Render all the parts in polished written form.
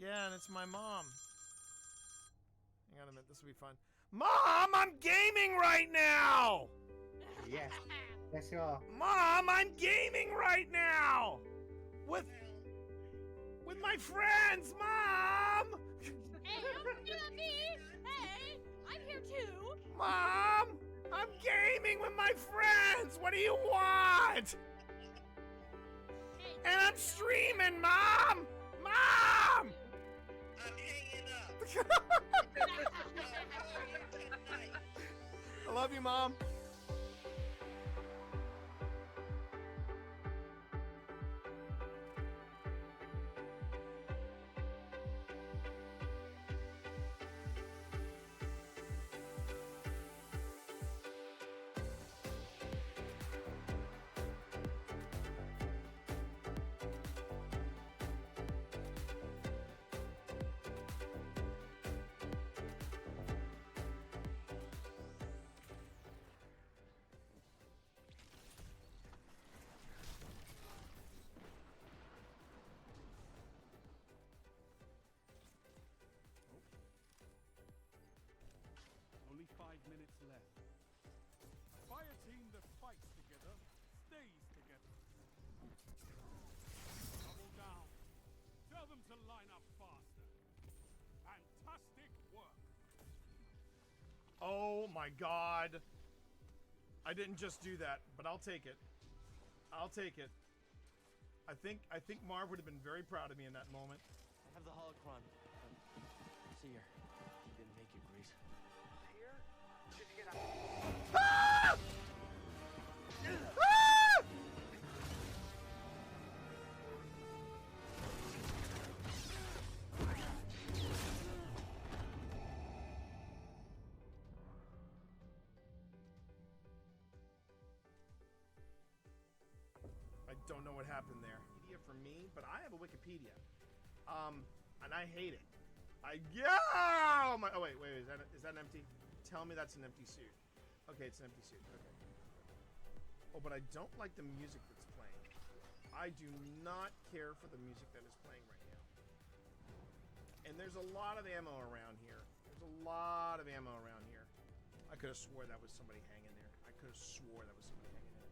Yeah, and it's my mom. Hang on a minute, this will be fun. Mom, I'm gaming right now! Yes. Yes, you are. Mom, I'm gaming right now! With my friends, Mom! Hey, don't do me! Hey, I'm here too! Mom! I'm gaming with my friends! What do you want? Hey, And I'm streaming, Mom! Mom! I'm hanging up. I love you, Mom. Only 5 minutes left. A fire team that fights together stays together. Double down. Tell them to line up faster. Fantastic work. Oh my God. I didn't just do that, but I'll take it. I'll take it. I think Marv would have been very proud of me in that moment. I have the holocron. See here. You didn't make it, Grease. Here? Did you get out? Ah! Ah! I don't know what happened there. Wikipedia for me, but I have a Wikipedia. And I hate it. Oh wait, is that empty? Tell me that's an empty suit. Okay, it's an empty suit. Okay. Oh, but I don't like the music that's playing. I do not care for the music that is playing right now. And there's a lot of ammo around here. I could have swore that was somebody hanging there. I could have swore that was somebody hanging there.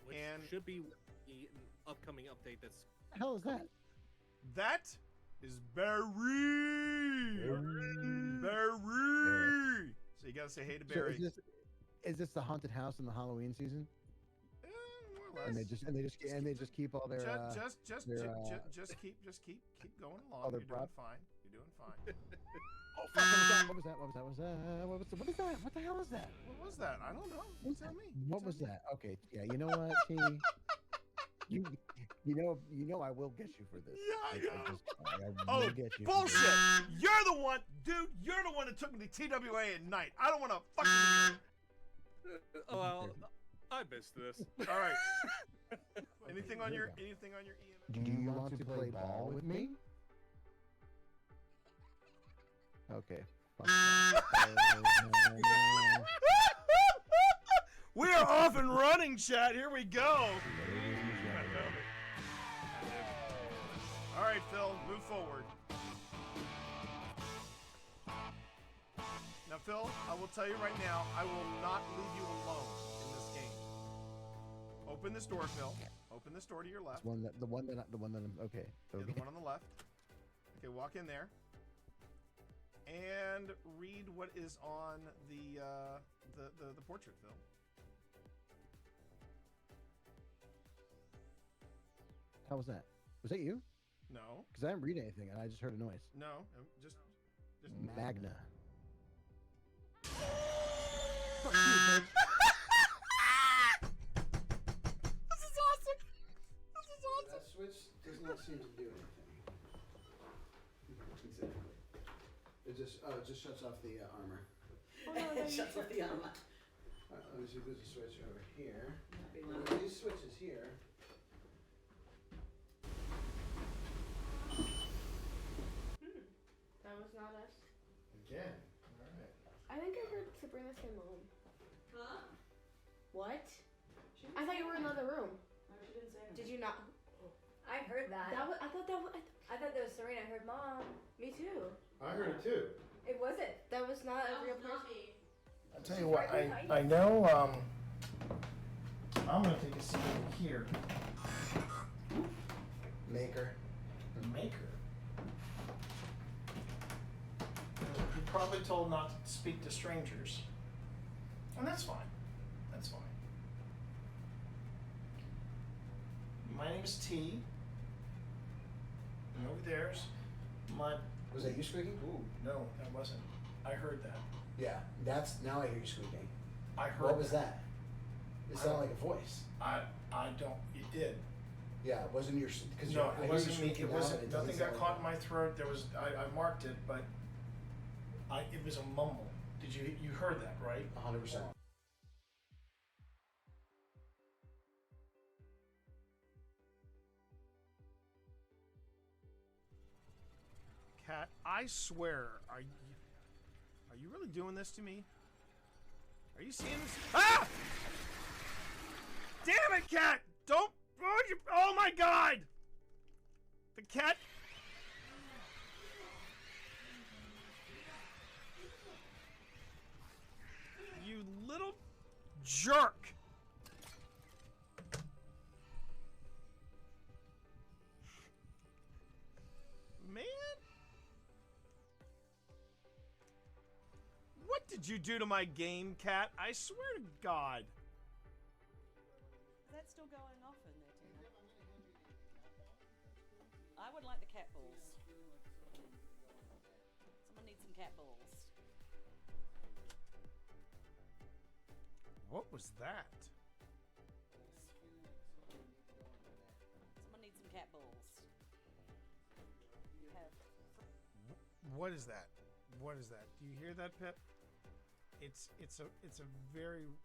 Which And should be the upcoming update that's... What the hell is that? That is Barry. Barry. So you gotta say hey to Barry. So is this the haunted house in the Halloween season? More or less. And they just keep all their just keep going along. You're doing fine. You're doing fine. Oh fuck! What was that? What is that? What the hell is that? What was that? I don't know. You tell me. What was that? Okay, yeah. You know what? You know I will get you for this. Yeah, I will get you. Bullshit! You're the one, dude. You're the one that took me to TWA at night. I don't want to fucking. Oh, well, I missed this. All right. Anything on your EM? Do you want to play ball with me? Okay. We are off and running, chat. Here we go. All right, Phil, move forward. Now, Phil, I will tell you right now, I will not leave you alone in this game. Open this door, Phil. Open this door to your left. The one that I'm okay. Yeah, the one on the left. Okay, walk in there. And read what is on the portrait, Phil. How was that? Was that you? No. Because I didn't read anything and I just heard a noise. No, just Magna. Fuck you, bitch. This is awesome. This is awesome. That switch does not seem to do anything. Exactly. It just shuts off the armor. Oh, no, It shuts off the armor. Alright, let me see if there's a switch over here. These switches here. That was not us. Again. Alright. I think I heard Sabrina say mom. Huh? What? I thought you were in another room. No, she didn't say anything. Did you not? I heard that. I thought that was. I thought that was Serena. I heard Mom. Me too. I heard it too. It wasn't. That was not a real person. I'll tell you what, I know, I'm gonna take a seat over here. Maker. Maker. You're probably told not to speak to strangers. And that's fine. That's fine. My name is T. And over there's my... Was that you squeaking? Ooh, no, that wasn't. I heard that. Yeah, that's now I hear you squeaking. I heard What was that? It sounded like a voice. I don't, it did. Yeah, it wasn't your, because No, it wasn't me. It now, wasn't. and it doesn't Nothing got sound caught like in my throat. There was. I marked it, but it was a mumble. Did you heard that, right? 100%. Cat, I swear, are you really doing this to me? Are you seeing this? Ah! Damn it, Cat! Don't. Oh my God! The cat. You little jerk! Man! What did you do to my game, Cat? I swear to God. Is that still going off in there, Tina? I would like the cat balls. Someone needs some cat balls. What was that? Someone needs some cat balls. You have. What is that? What is that? Do you hear that, Pip? It's a very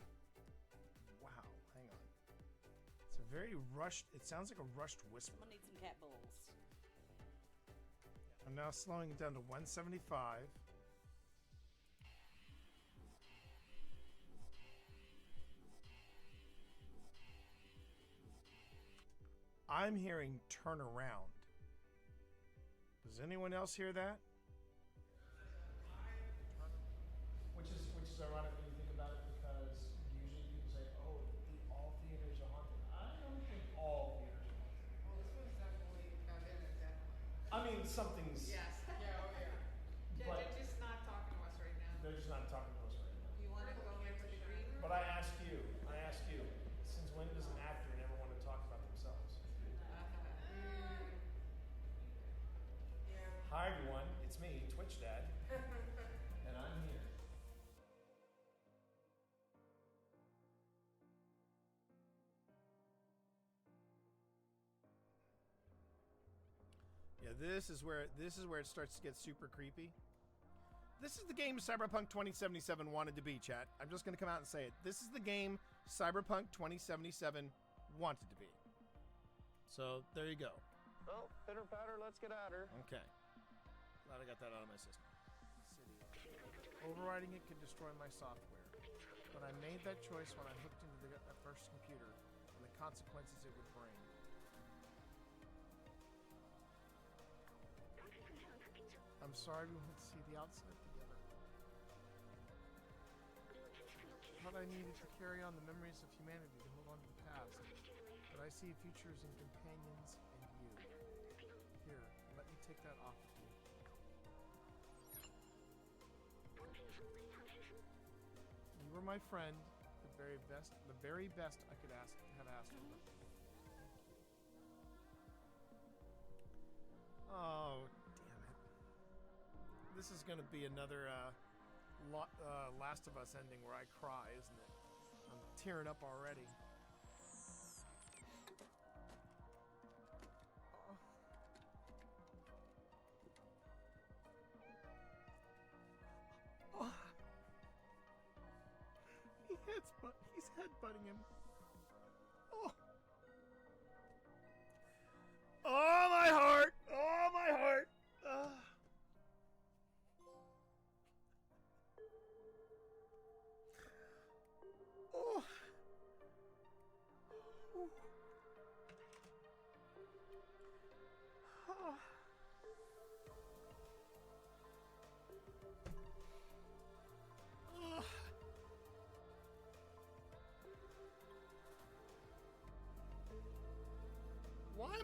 wow. Hang on. It's a very rushed. It sounds like a rushed whisper. Someone needs some cat balls. I'm now slowing it down to 175. I'm hearing turn around. Does anyone else hear that? Which is ironic when you think about it, because usually people say, "Oh, all theaters are haunted." I don't think all theaters are haunted. Well, this one's definitely got in it, definitely. I mean, something's. Yes. Yeah. Oh yeah. But They're just not talking to us right now. they're just not talking to us right now. You want to go into the green room? But I ask you, since when does an actor never want to talk about themselves? Yeah. Hi everyone, it's me, Twitch Dad, and I'm here. Yeah, this is where it starts to get super creepy. This is the game Cyberpunk 2077 wanted to be, chat. I'm just gonna come out and say it. This is the game Cyberpunk 2077 wanted to be. So there you go. Well, pitter patter, let's get at her. Okay. Glad I got that out of my system. Overriding it could destroy my software, but I made that choice when I hooked into the first computer and the consequences it would bring. I'm sorry we went to see the outside together. But I needed to carry on the memories of humanity to hold on to the past. But I see futures in companions and you. Here, let me take that off of you. You were my friend, the very best I could have asked for. Oh, damn it. This is gonna be another Last of Us ending where I cry, isn't it? I'm tearing up already. He's headbutting him. Oh. Oh, my heart. Oh, my heart. Oh. Oh.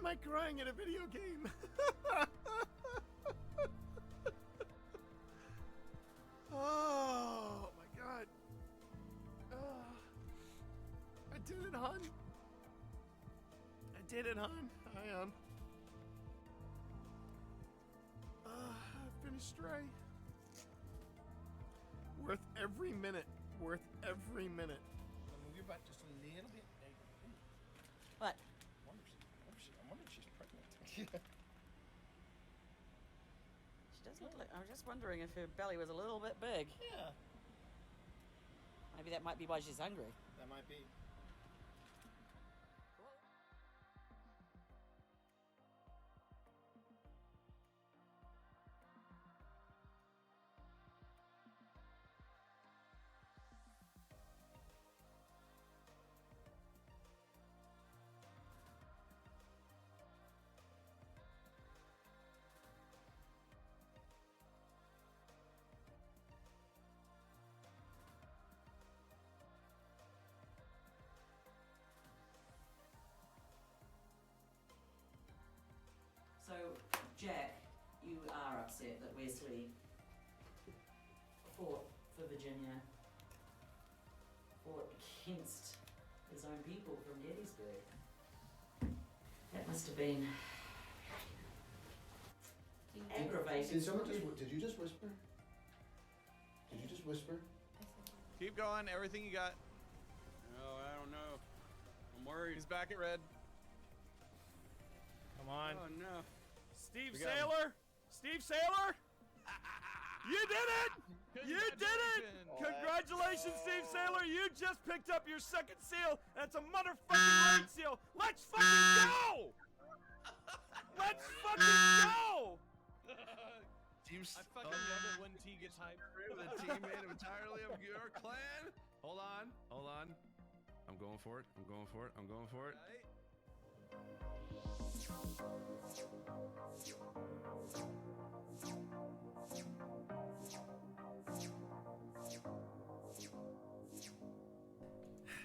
am I crying in a video game? Oh my god. I did it, hon. I did it, hon. I finished Stray. Worth every minute. Worth every minute. I'm gonna move your butt just a little bit. There you go. What? I wonder if she's pregnant. She does look like. I was just wondering if her belly was a little bit big. Yeah, Maybe that might be why she's hungry. that might be. So, Jack, you are upset that Wesley fought for Virginia, fought against his own people from Gettysburg. That must have been aggravating. Did you just whisper? Did you just whisper? Keep going. Everything you got. Oh, I don't know. I'm worried. He's back at red. Come on. Oh no. Steve We got him. Sailor! Steve Sailor! You did it! You did it! Congratulations, Steve Sailor! You just picked up your second seal. That's a motherfucking raid seal. Let's fucking go! Let's fucking go! I fucking love it when T gets hyped. The teammate entirely of your clan. Hold on. I'm going for it. I'm going for it.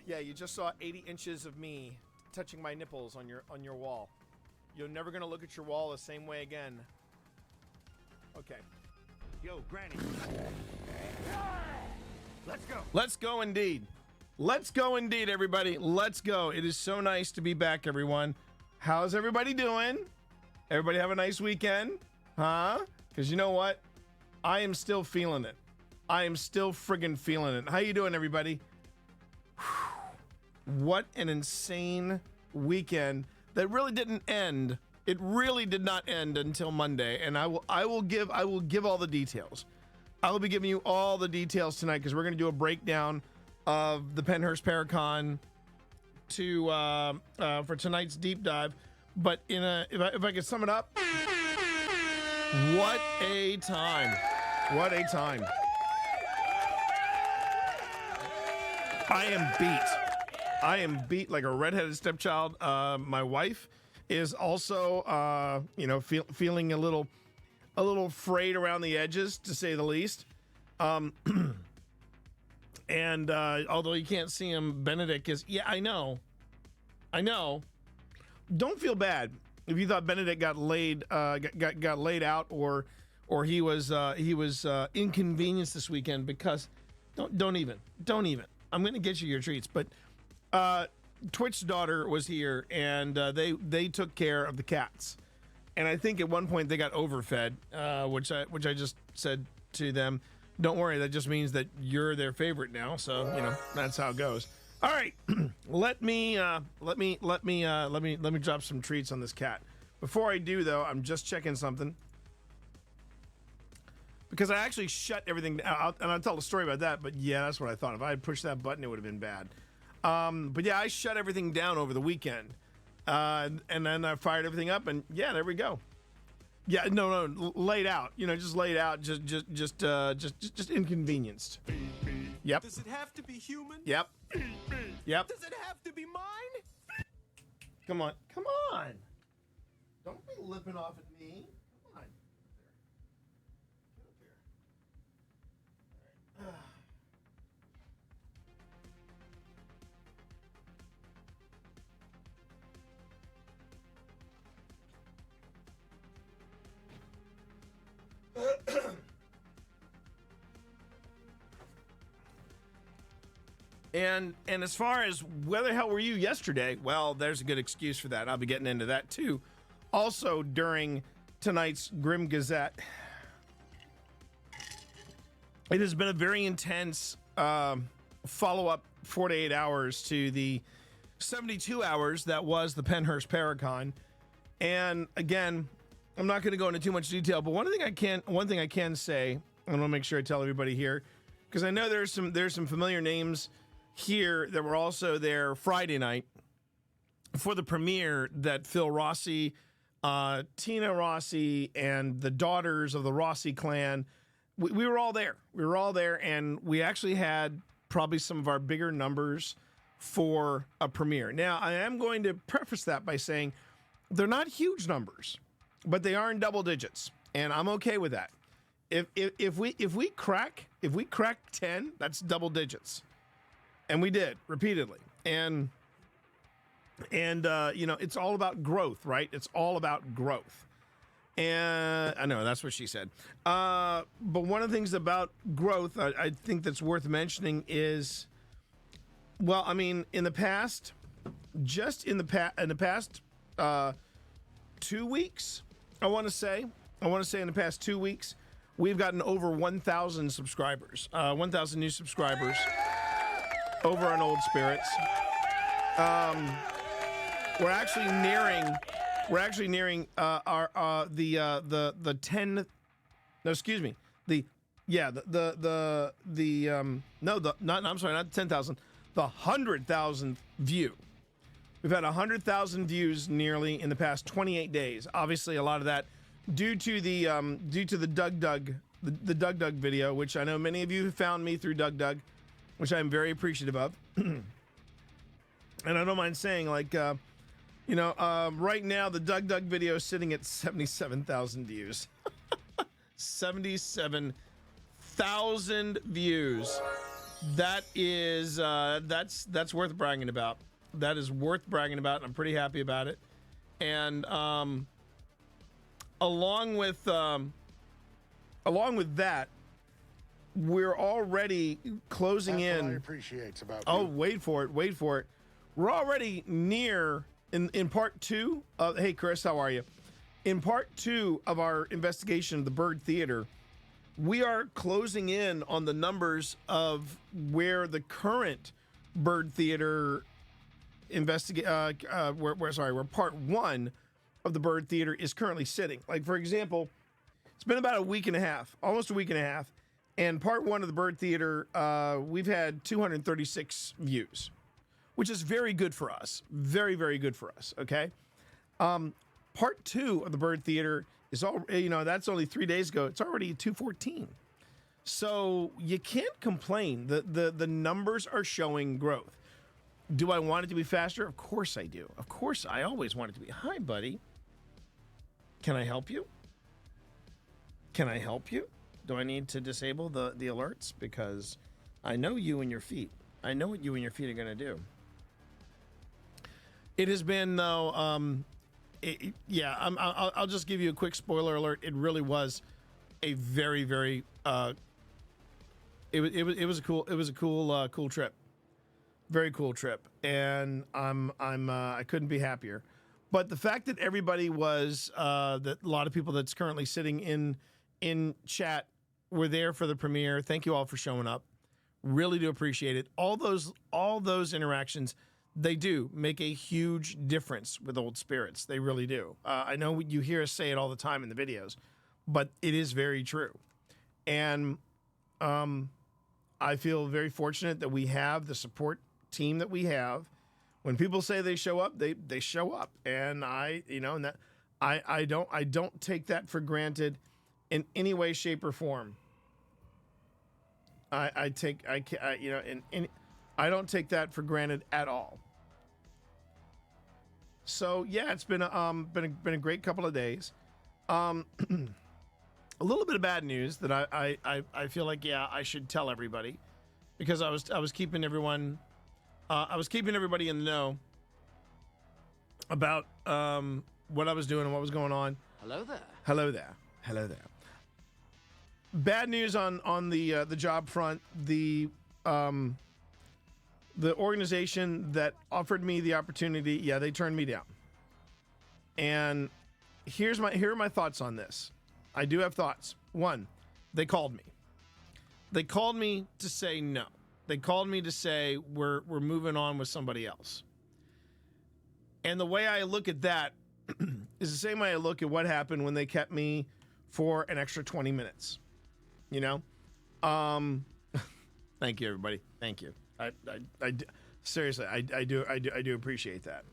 Yeah, you just saw 80 inches of me touching my nipples on your wall. You're never gonna look at your wall the same way again. Okay. Yo, Granny. Let's go. Let's go indeed. Let's go indeed, everybody. Let's go. It is so nice to be back, everyone. How's everybody doing? Everybody have a nice weekend? Huh? Because you know what? I am still feeling it. I am still friggin' feeling it. How you doing, everybody? What an insane weekend that really didn't end. It really did not end until Monday, and I will give all the details. I will be giving you all the details tonight because we're going to do a breakdown of the PENNHURST PARACON for tonight's deep dive. But if I could sum it up, what a time! What a time! I am beat like a redheaded stepchild. My wife is also, feeling a little frayed around the edges, to say the least. And although you can't see him, Benedict is. Yeah, I know. Don't feel bad if you thought Benedict got laid out or he was inconvenienced this weekend, because don't even. I'm gonna get you your treats, but Twitch's daughter was here, and they took care of the cats, and I think at one point they got overfed, which I just said to them, don't worry, that just means that you're their favorite now, so that's how it goes. All right, let me drop some treats on this cat. Before I do, though, I'm just checking something, because I actually shut everything down, and I'll tell a story about that. But yeah, that's what I thought. If I had pushed that button, it would have been bad. But yeah, I shut everything down over the weekend, and then I fired everything up, and yeah, there we go. Yeah, no, laid out. Just laid out, just inconvenienced. Yep. Does it have to be human? Yep. Yep. Does it have to be mine? Come on. Don't be lipping off at me. Come on. Get up here. All right. And as far as where the hell were you yesterday? Well, there's a good excuse for that. I'll be getting into that too. Also during tonight's Grim Gazette, it has been a very intense follow-up 48 hours to the 72 hours that was the PENNHURST PARACON. And again, I'm not going to go into too much detail, but one thing I can say, and I want to make sure I tell everybody here, because I know there's some familiar names here that were also there Friday night for the premiere that Phil Rossi, Tina Rossi, and the daughters of the Rossi clan, we were all there. We were all there, and we actually had probably some of our bigger numbers for a premiere. Now, I am going to preface that by saying they're not huge numbers, but they are in double digits, and I'm okay with that. If we crack 10, that's double digits. And we did repeatedly. And you know, it's all about growth, right? It's all about growth. And I know that's what she said. But one of the things about growth I think that's worth mentioning is, well, I mean, in the past 2 weeks, I want to say in the past 2 weeks, we've gotten over 1,000 subscribers, 1,000 new subscribers over on Old Spirits. We're actually nearing the 10. No, excuse me. Not 10,000. The 100,000th view. We've had 100,000 views nearly in the past 28 days. Obviously, a lot of that due to the Doug Doug video, which I know many of you have found me through Doug Doug, which I'm very appreciative of. And I don't mind saying, like, right now the Doug Doug video is sitting at 77,000 views. 77,000 views. That is that's worth bragging about. That is worth bragging about, and I'm pretty happy about it. And along with that, we're already closing in. What I appreciate about you. Wait for it. We're already near in part 2 of. Hey, Chris, how are you? In part 2 of our investigation of the Bird Theater, we are closing in on the numbers of where the current Bird Theater where part 1 of the Bird Theater is currently sitting. Like, for example, it's been about almost a week and a half, and part 1 of the Bird Theater, we've had 236 views, which is very good for us. Very, very good for us. Okay. Part 2 of the Bird Theater is that's only 3 days ago. It's already 214. So you can't complain. The numbers are showing growth. Do I want it to be faster? Of course I do. Of course, I always want it to be. Hi, buddy. Can I help you? Can I help you? Do I need to disable the alerts? Because I know you and your feet. I know what you and your feet are going to do. It has been, though, I'll just give you a quick spoiler alert. It really was a very, very, it was a cool trip. Very cool trip, and I couldn't be happier. But the fact that everybody was that a lot of people that's currently sitting in chat were there for the premiere. Thank you all for showing up. Really do appreciate it. All those interactions, they do make a huge difference with Old Spirits. They really do. I know you hear us say it all the time in the videos, but it is very true. And I feel very fortunate that we have the support team that we have. When people say they show up, they show up, and I don't take that for granted in any way, shape, or form. I don't take that for granted at all. So yeah, it's been a great couple of days. A little bit of bad news that I feel like I should tell everybody, because I was keeping everyone. I was keeping everybody in the know about what I was doing and what was going on. Hello there. Hello there. Hello there. Bad news on the job front. The the organization that offered me the opportunity, yeah, they turned me down. And here are my thoughts on this. I do have thoughts. One, they called me. They called me to say no. They called me to say we're moving on with somebody else. And the way I look at that is the same way I look at what happened when they kept me for an extra 20 minutes. You know? Thank you, everybody. Thank you. I seriously, I do appreciate that.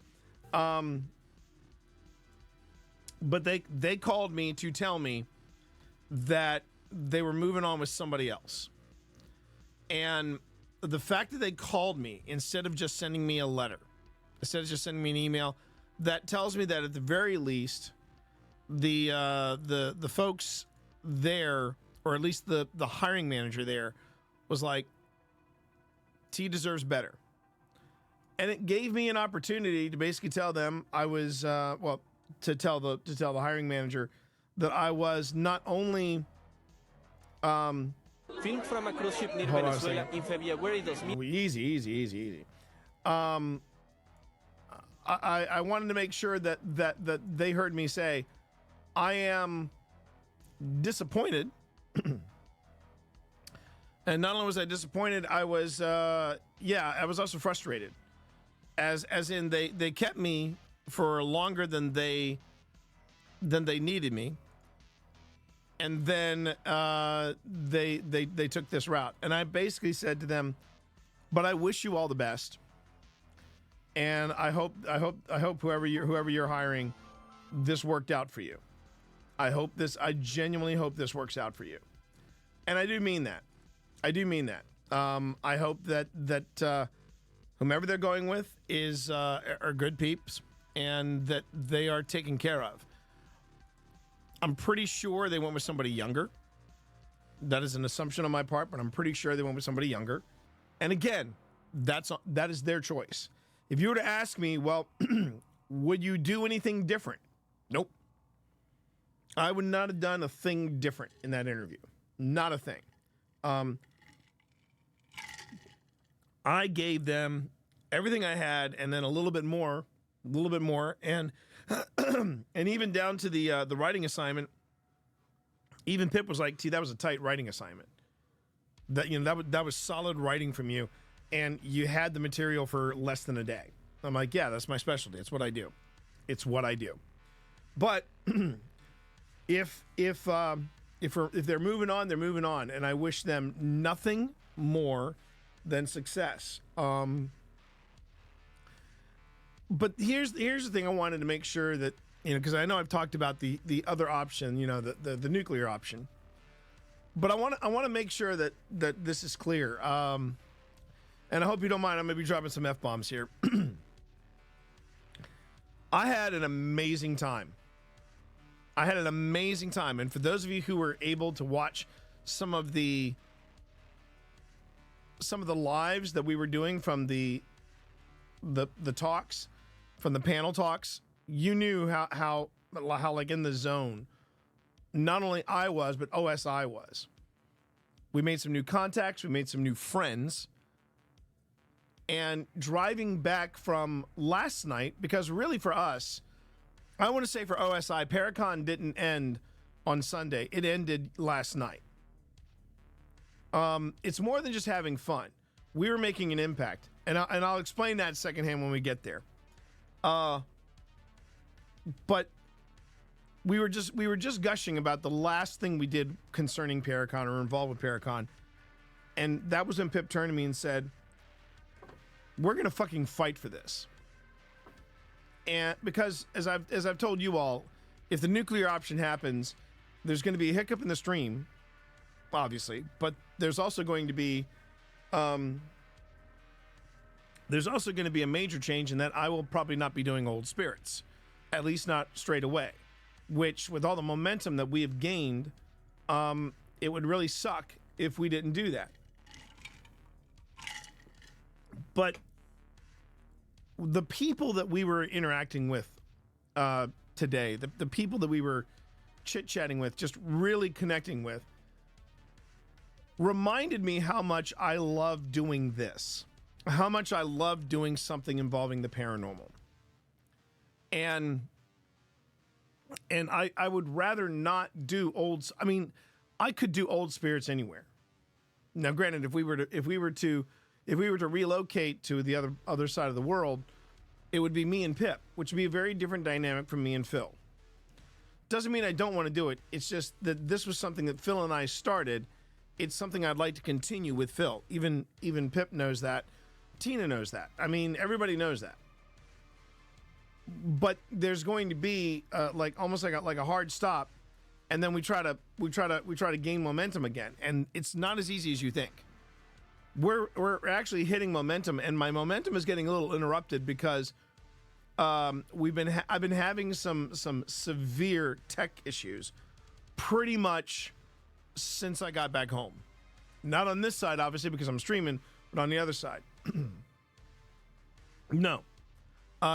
But they called me to tell me that they were moving on with somebody else. And the fact that they called me instead of just sending me a letter, instead of just sending me an email, that tells me that at the very least, the folks there, or at least the hiring manager there, was like, T deserves better. And it gave me an opportunity to basically tell them I was to tell the hiring manager that I was not only Filmed from a cruise ship near Venezuela in February 2000. Easy. I wanted to make sure that they heard me say, I am disappointed. And not only was I disappointed, I was I was also frustrated. As in they kept me for longer than they needed me. And then they took this route. And I basically said to them, but I wish you all the best. And I hope whoever you're hiring, this worked out for you. I genuinely hope this works out for you. And I do mean that. I hope that whomever they're going with are good peeps and that they are taken care of. I'm pretty sure they went with somebody younger. That is an assumption on my part, but I'm pretty sure they went with somebody younger. And again, that is their choice. If you were to ask me, well, would you do anything different? Nope. I would not have done a thing different in that interview. Not a thing. I gave them everything I had and then a little bit more, and and even down to the writing assignment. Even Pip was like, "T, that was a tight writing assignment. That was solid writing from you, and you had the material for less than a day." I'm like, "Yeah, that's my specialty. It's what I do. But if they're moving on, they're moving on, and I wish them nothing more than success. But here's the thing I wanted to make sure that, because I know I've talked about the other option, the nuclear option. But I want to make sure that this is clear. And I hope you don't mind. I'm going to be dropping some F-bombs here. I had an amazing time. And for those of you who were able to watch some of the lives that we were doing from the talks, from the panel talks, you knew how like in the zone, not only I was, but OSI was. We made some new contacts. We made some new friends. And driving back from last night, because really for us, I want to say for OSI, PARACON didn't end on Sunday. It ended last night. It's more than just having fun. We were making an impact. And I'll explain that secondhand when we get there. But we were just gushing about the last thing we did concerning PARACON or involved with PARACON. And that was when Pip turned to me and said, we're going to fucking fight for this. And because as I've told you all, if the nuclear option happens, there's going to be a hiccup in the stream, obviously, but there's also going to be a major change in that I will probably not be doing Old Spirits, at least not straight away, which with all the momentum that we have gained, it would really suck if we didn't do that. But the people that we were interacting with today, the people that we were chit-chatting with, just really connecting with, reminded me how much I love doing this. how much I love doing something involving the paranormal. And I would rather not do I could do old spirits anywhere. Now, granted, if we were to relocate to the other side of the world, it would be me and Pip, which would be a very different dynamic from me and Phil. Doesn't mean I don't want to do it. It's just that this was something that Phil and I started. It's something I'd like to continue with Phil. Even Pip knows that. Tina knows that. I mean, everybody knows that. But there's going to be almost like a hard stop, and then we try to gain momentum again, and it's not as easy as you think. We're actually hitting momentum, and my momentum is getting a little interrupted because I've been having some severe tech issues pretty much since I got back home. Not on this side, obviously, because I'm streaming, but on the other side. No.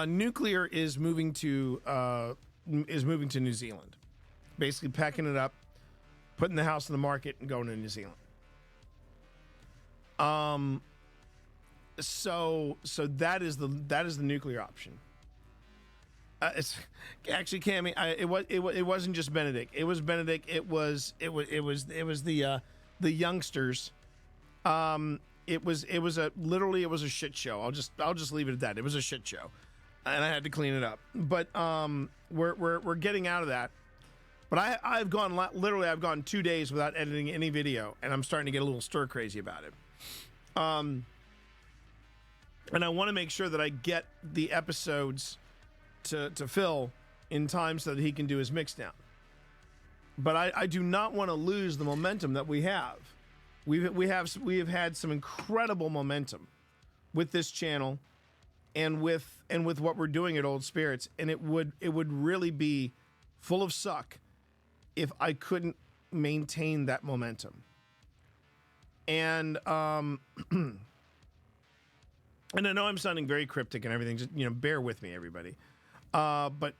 Nuclear is moving to New Zealand. Basically packing it up, putting the house on the market, and going to New Zealand. So that is the nuclear option. It's actually, Cammy, it wasn't just Benedict. It was Benedict. It was the youngsters. It was a shit show. I'll just leave it at that. It was a shit show, and I had to clean it up. But we're getting out of that. But I've gone 2 days without editing any video, and I'm starting to get a little stir crazy about it. And I want to make sure that I get the episodes to Phil in time so that he can do his mix down. But I do not want to lose the momentum that we have. We have had some incredible momentum with this channel and with what we're doing at Old Spirits, and it would really be full of suck if I couldn't maintain that momentum. And and I know I'm sounding very cryptic and everything. Just bear with me, everybody. But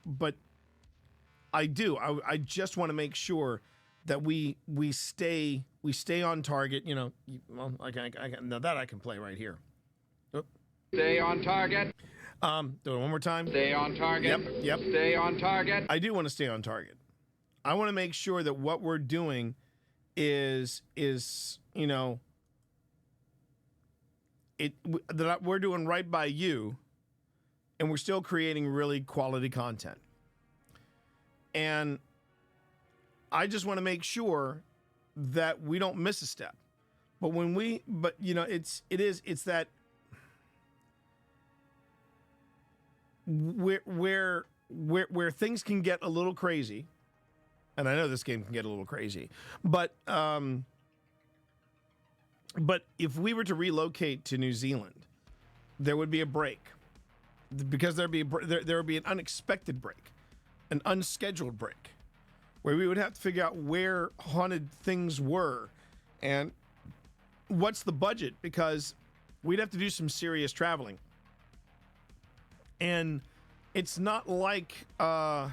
I do. I just want to make sure that we stay on target. Well, I can play right here. Oop. Stay on target. Do it one more time. Stay on target. Yep. Stay on target. I do want to stay on target. I want to make sure that what we're doing is that we're doing right by you, and we're still creating really quality content. And I just want to make sure that we don't miss a step. But it's that where things can get a little crazy, and I know this game can get a little crazy, but if we were to relocate to New Zealand, there would be a break, because there would be an unexpected break, an unscheduled break, where we would have to figure out where haunted things were and what's the budget, because we'd have to do some serious traveling. And it's not like the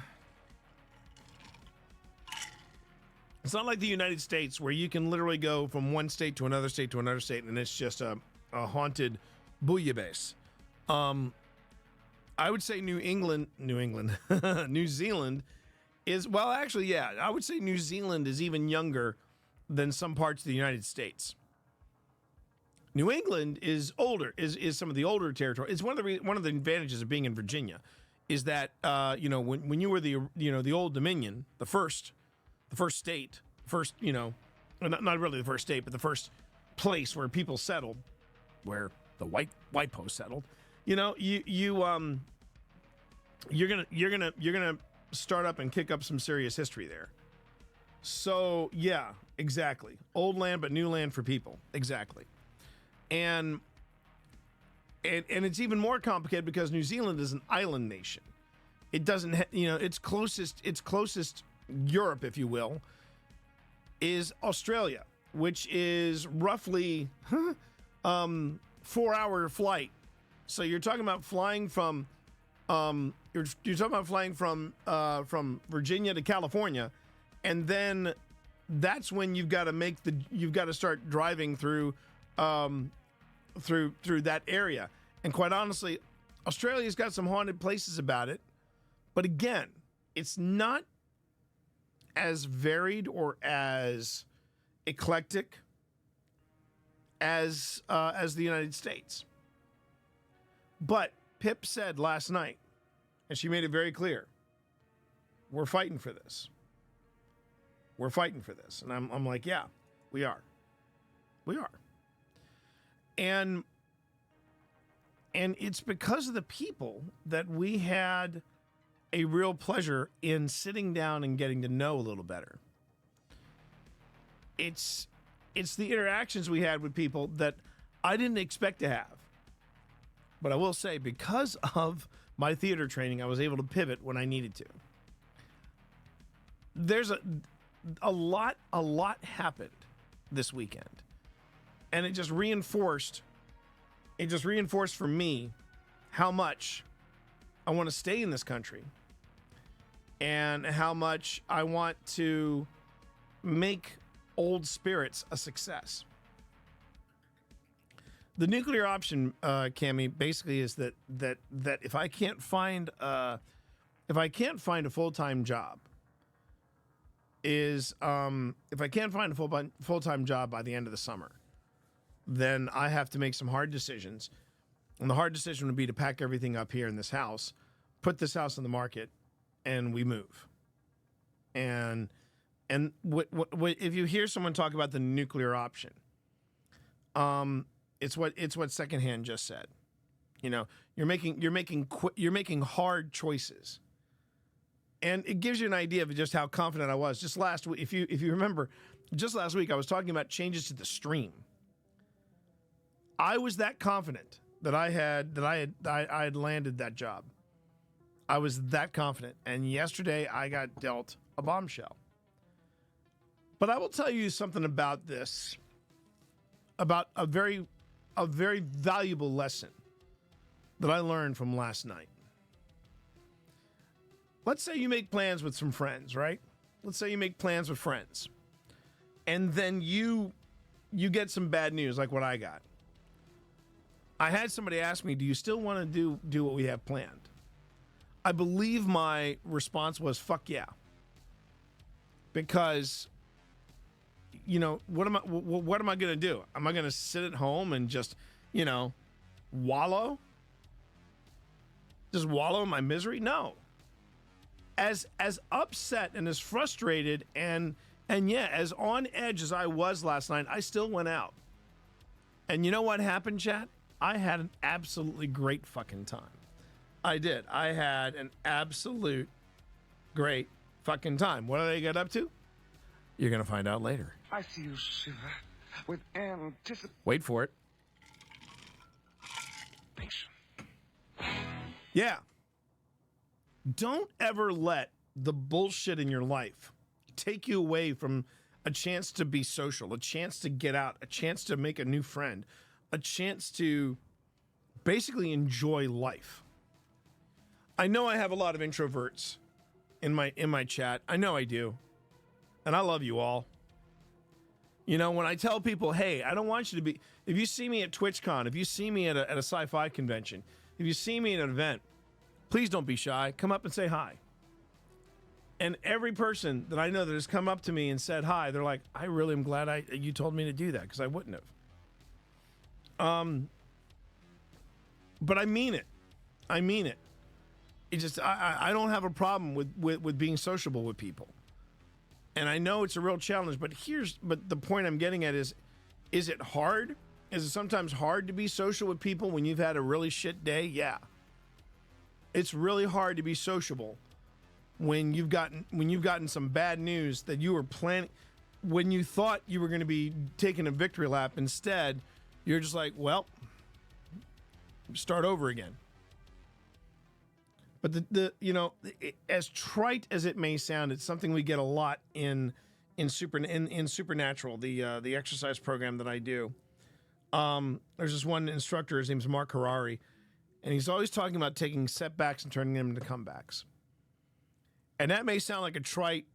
United States, where you can literally go from one state to another state to another state, and it's just a haunted bouillabaisse. I would say New Zealand is, well, actually, yeah, I would say New Zealand is even younger than some parts of the United States. New England is older, is some of the older territory. It's one of the advantages of being in Virginia, is that when you were the Old Dominion, the first state, not really the first state, but the first place where people settled, where the white post settled. You're gonna start up and kick up some serious history there. So yeah, exactly. Old land, but new land for people. Exactly. And it's even more complicated because New Zealand is an island nation. It doesn't, its closest Europe, if you will, is Australia, which is roughly 4-hour flight. So you're talking about flying from from Virginia to California, and then that's when you've got to start driving through through that area. And quite honestly, Australia's got some haunted places about it. But again, it's not as varied or as eclectic as the United States. But Pip said last night, and she made it very clear, we're fighting for this. We're fighting for this. And I'm like, yeah, we are. We are. And it's because of the people that we had a real pleasure in sitting down and getting to know a little better. It's the interactions we had with people that I didn't expect to have. But I will say, because of my theater training, I was able to pivot when I needed to. There's a lot happened this weekend. And it just reinforced for me how much I want to stay in this country and how much I want to make old spirits a success. The nuclear option, Cammie, basically is that if I can't find a full-time job, if I can't find a full-time job by the end of the summer, then I have to make some hard decisions. And the hard decision would be to pack everything up here in this house, put this house on the market, and we move. And what if you hear someone talk about the nuclear option, it's what Secondhand just said. You know, you're making hard choices. And it gives you an idea of just how confident I was. Just last week, if you remember, just last week I was talking about changes to the stream. I was that confident that I had landed that job. I was that confident. And yesterday I got dealt a bombshell. But I will tell you something about this, about a very valuable lesson that I learned from last night. Let's say you make plans with some friends, right? Let's say you make plans with friends. And then you get some bad news like what I got. I had somebody ask me, do you still want to do what we have planned? I believe my response was, fuck yeah. Because, you know, what am I going to do? Am I going to sit at home and just, you know, wallow? Just wallow in my misery? No. As upset and as frustrated and yeah, as on edge as I was last night, I still went out. And you know what happened, chat? I had an absolutely great fucking time. I did. I had an absolute great fucking time. What did I get up to? You're going to find out later. I see you shiver with anticipation. Wait for it. Yeah. Don't ever let the bullshit in your life take you away from a chance to be social, a chance to get out, a chance to make a new friend, a chance to basically enjoy life. I know I have a lot of introverts in my chat. I know I do. And I love you all. You know, when I tell people, hey, I don't want you to be, if you see me at TwitchCon, if you see me at a sci-fi convention, if you see me at an event, please don't be shy. Come up and say hi. And every person that I know that has come up to me and said hi, they're like, I really am glad you told me to do that, because I wouldn't have. But I mean it. I mean it. It just, I don't have a problem with being sociable with people. And I know it's a real challenge, but the point I'm getting at is it hard? Is it sometimes hard to be social with people when you've had a really shit day? Yeah. It's really hard to be sociable when you've gotten some bad news that you were planning, when you thought you were going to be taking a victory lap. Instead, you're just like, well, start over again. But as trite as it may sound, it's something we get a lot in Supernatural, the exercise program that I do. There's this one instructor, his name's Mark Harari, and he's always talking about taking setbacks and turning them into comebacks. And that may sound like a trite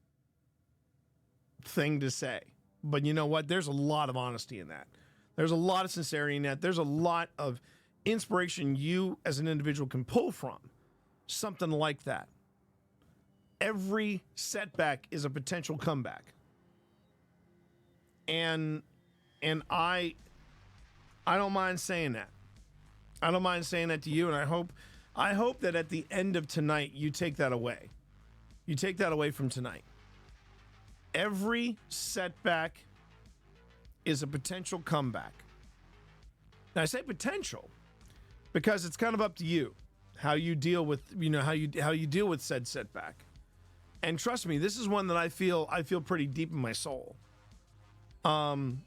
thing to say, but you know what? There's a lot of honesty in that. There's a lot of sincerity in that. There's a lot of inspiration you as an individual can pull from something like that. Every setback is a potential comeback. And I don't mind saying that. I don't mind saying that to you, and I hope that at the end of tonight you take that away. You take that away from tonight. Every setback is a potential comeback. Now I say potential because it's kind of up to you how you deal with, how you deal with said setback. And trust me, this is one that I feel pretty deep in my soul. I'm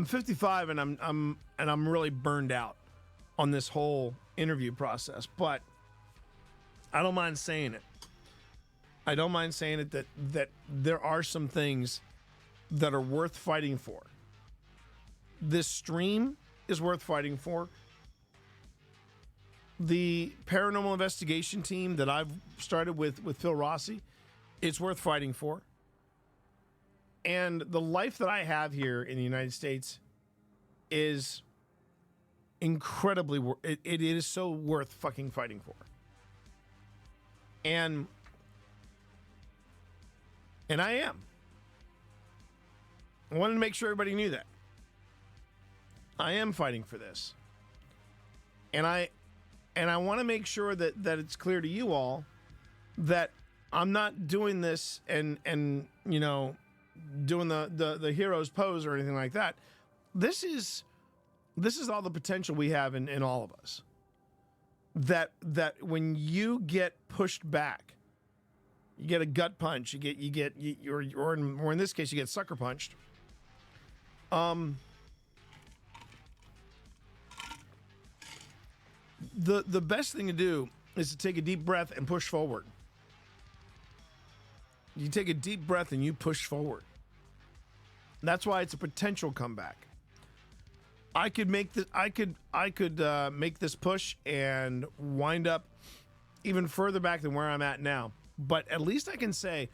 55 and I'm really burned out on this whole interview process, but I don't mind saying it. I don't mind saying it that there are some things that are worth fighting for. This stream is worth fighting for. The paranormal investigation team that I've started with Phil Rossi, it's worth fighting for. And the life that I have here in the United States is incredibly, it is so worth fucking fighting for. And I am. I wanted to make sure everybody knew that. I am fighting for this. And I want to make sure that it's clear to you all that I'm not doing this and doing the hero's pose or anything like that. This is all the potential we have in all of us. That when you get pushed back, you get a gut punch, or in this case, you get sucker punched. The best thing to do is to take a deep breath and push forward. You take a deep breath and you push forward. That's why it's a potential comeback. I could make this. I could make this push and wind up even further back than where I'm at now. But at least I can say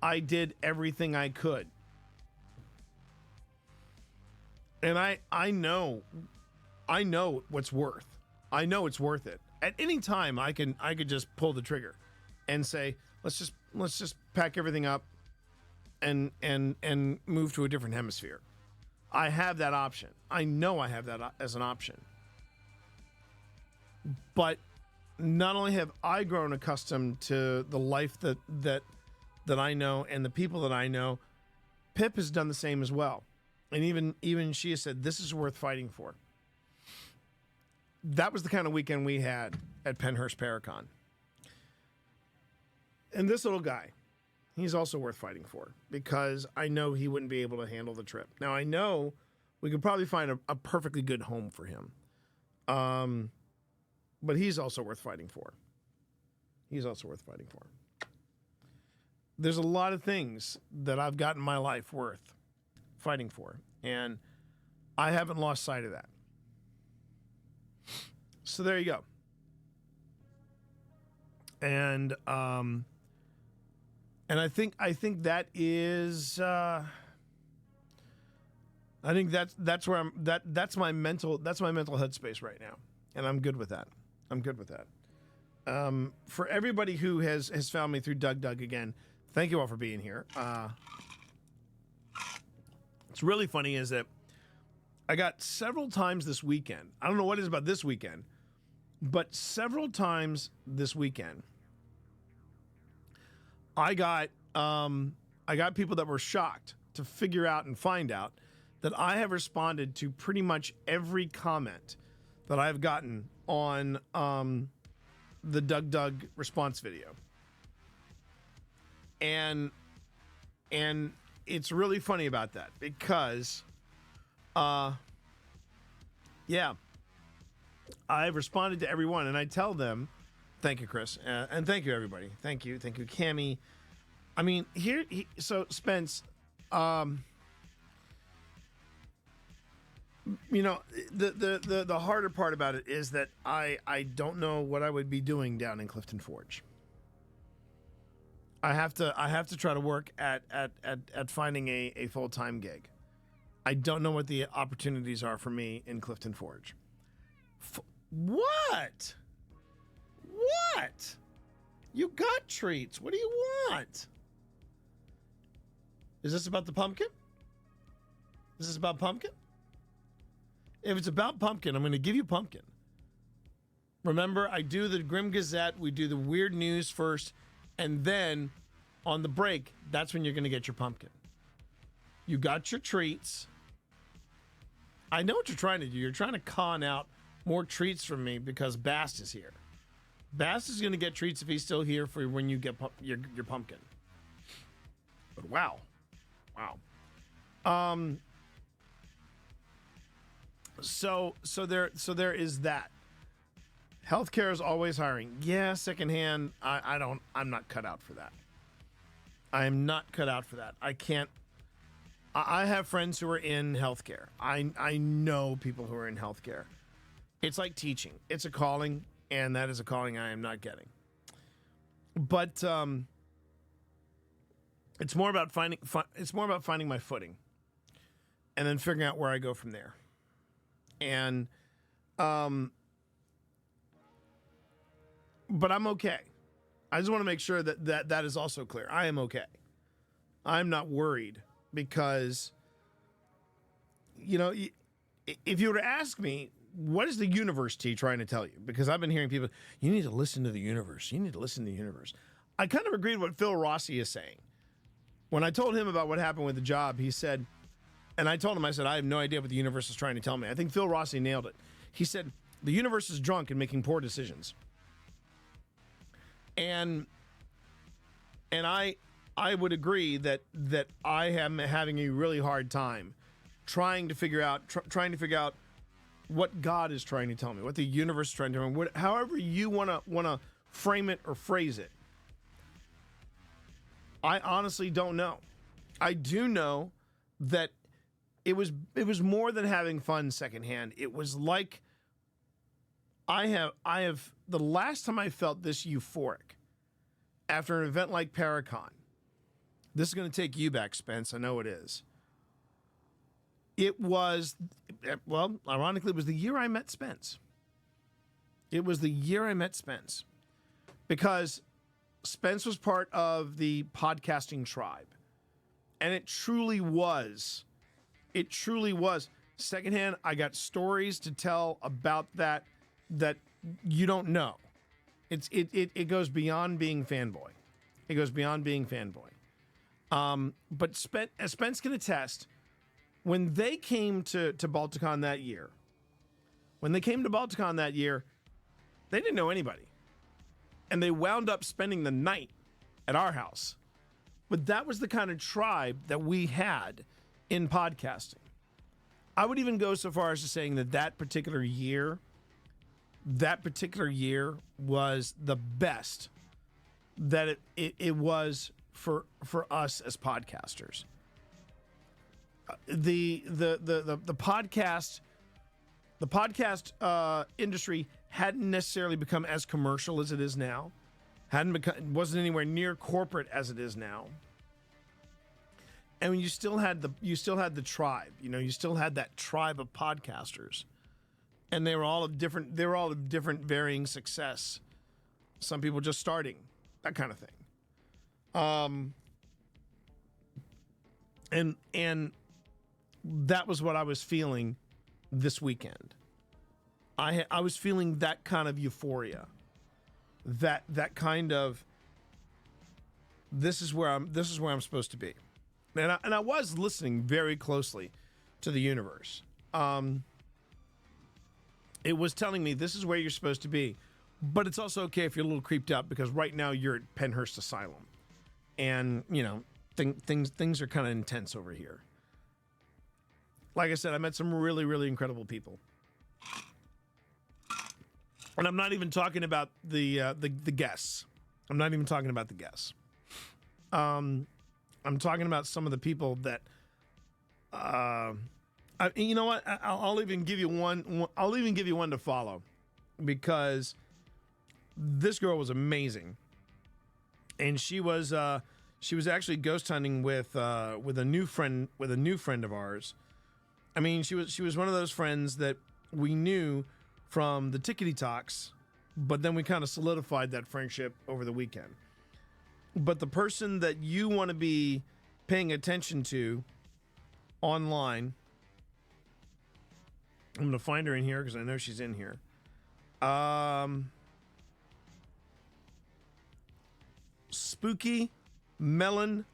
I did everything I could. And I know what's worth. I know it's worth it. At any time, I could just pull the trigger and say, let's just pack everything up and move to a different hemisphere. I have that option. I know I have that as an option. But not only have I grown accustomed to the life that I know and the people that I know, Pip has done the same as well. And even she has said, this is worth fighting for. That was the kind of weekend we had at PENNHURST PARACON. And this little guy, he's also worth fighting for because I know he wouldn't be able to handle the trip. Now, I know we could probably find a perfectly good home for him. But he's also worth fighting for. He's also worth fighting for. There's a lot of things that I've got in my life worth fighting for. And I haven't lost sight of that. So there you go. And I think that is I think that's where that's my mental headspace right now. And I'm good with that. I'm good with that. For everybody who has found me through Doug again, thank you all for being here. What's really funny is that I got several times this weekend. I don't know what it is about this weekend, but several times this weekend, I got people that were shocked to figure out and find out that I have responded to pretty much every comment that I've gotten on the Doug response video. And it's really funny about that because yeah, I've responded to everyone and I tell them, thank you, Chris, and thank you, everybody. Thank you, Cammie. I mean, so Spence, you know, the harder part about it is that I don't know what I would be doing down in Clifton Forge. I have to try to work at finding a full-time gig. I don't know what the opportunities are for me in Clifton Forge. What? What? You got treats. What do you want? Is this about the pumpkin? Is this about pumpkin? If it's about pumpkin, I'm going to give you pumpkin. Remember, I do the Grim Gazette. We do the weird news first. And then on the break, that's when you're going to get your pumpkin. You got your treats. I know what you're trying to do. You're trying to con out more treats from me because Bast is here. Bast is going to get treats if he's still here for when you get your pumpkin. But wow. So there is that. Healthcare is always hiring. Yeah, secondhand. I'm not cut out for that. I am not cut out for that. I can't. I have friends who are in healthcare. I know people who are in healthcare. It's like teaching. It's a calling, and that is a calling I am not getting. But it's more about finding my footing, and then figuring out where I go from there. And but I'm okay. I just want to make sure that is also clear. I am okay. I'm not worried because, if you were to ask me, what is the universe trying to tell you? Because I've been hearing people, you need to listen to the universe. You need to listen to the universe. I kind of agreed with what Phil Rossi is saying. When I told him about what happened with the job, he said, and I told him, I said, I have no idea what the universe is trying to tell me. I think Phil Rossi nailed it. He said, the universe is drunk and making poor decisions. And I would agree that I am having a really hard time trying to figure out what God is trying to tell me, what the universe is trying to tell me, however you want to frame it or phrase it. I honestly don't know. I do know that it was more than having fun secondhand. It was like I have the last time I felt this euphoric after an event like PARACON. This is going to take you back, Spence. I know it is. It was, well, ironically, it was the year I met Spence. It was the year I met Spence because Spence was part of the podcasting tribe. And it truly was. It truly was. Secondhand, I got stories to tell about that you don't know. It goes beyond being fanboy. It goes beyond being fanboy. But as Spence can attest, when they came to Balticon that year, they didn't know anybody. And they wound up spending the night at our house. But that was the kind of tribe that we had in podcasting. I would even go so far as to saying that particular year was the best that it was for us as podcasters. The podcast industry hadn't necessarily become as commercial as it is now. Wasn't anywhere near corporate as it is now. And when you still had the tribe, you still had that tribe of podcasters. And they were all of different varying success. Some people just starting, that kind of thing. And that was what I was feeling this weekend. I was feeling that kind of euphoria. That kind of this is where I'm supposed to be. And I was listening very closely to the universe. It was telling me this is where you're supposed to be. But it's also okay if you're a little creeped out because right now you're at PENNHURST Asylum. And, things are kind of intense over here. Like I said, I met some really, really incredible people. And I'm not even talking about the guests. I'm not even talking about the guests. I'm talking about some of the people that, you know what? I'll even give you one. I'll even give you one to follow, because this girl was amazing, and she was actually ghost hunting with a new friend of ours, I mean, she was one of those friends that we knew from the Tickety Talks, but then we kind of solidified that friendship over the weekend. But the person that you want to be paying attention to online, I'm going to find her in here because I know she's in here. Spooky Melanin.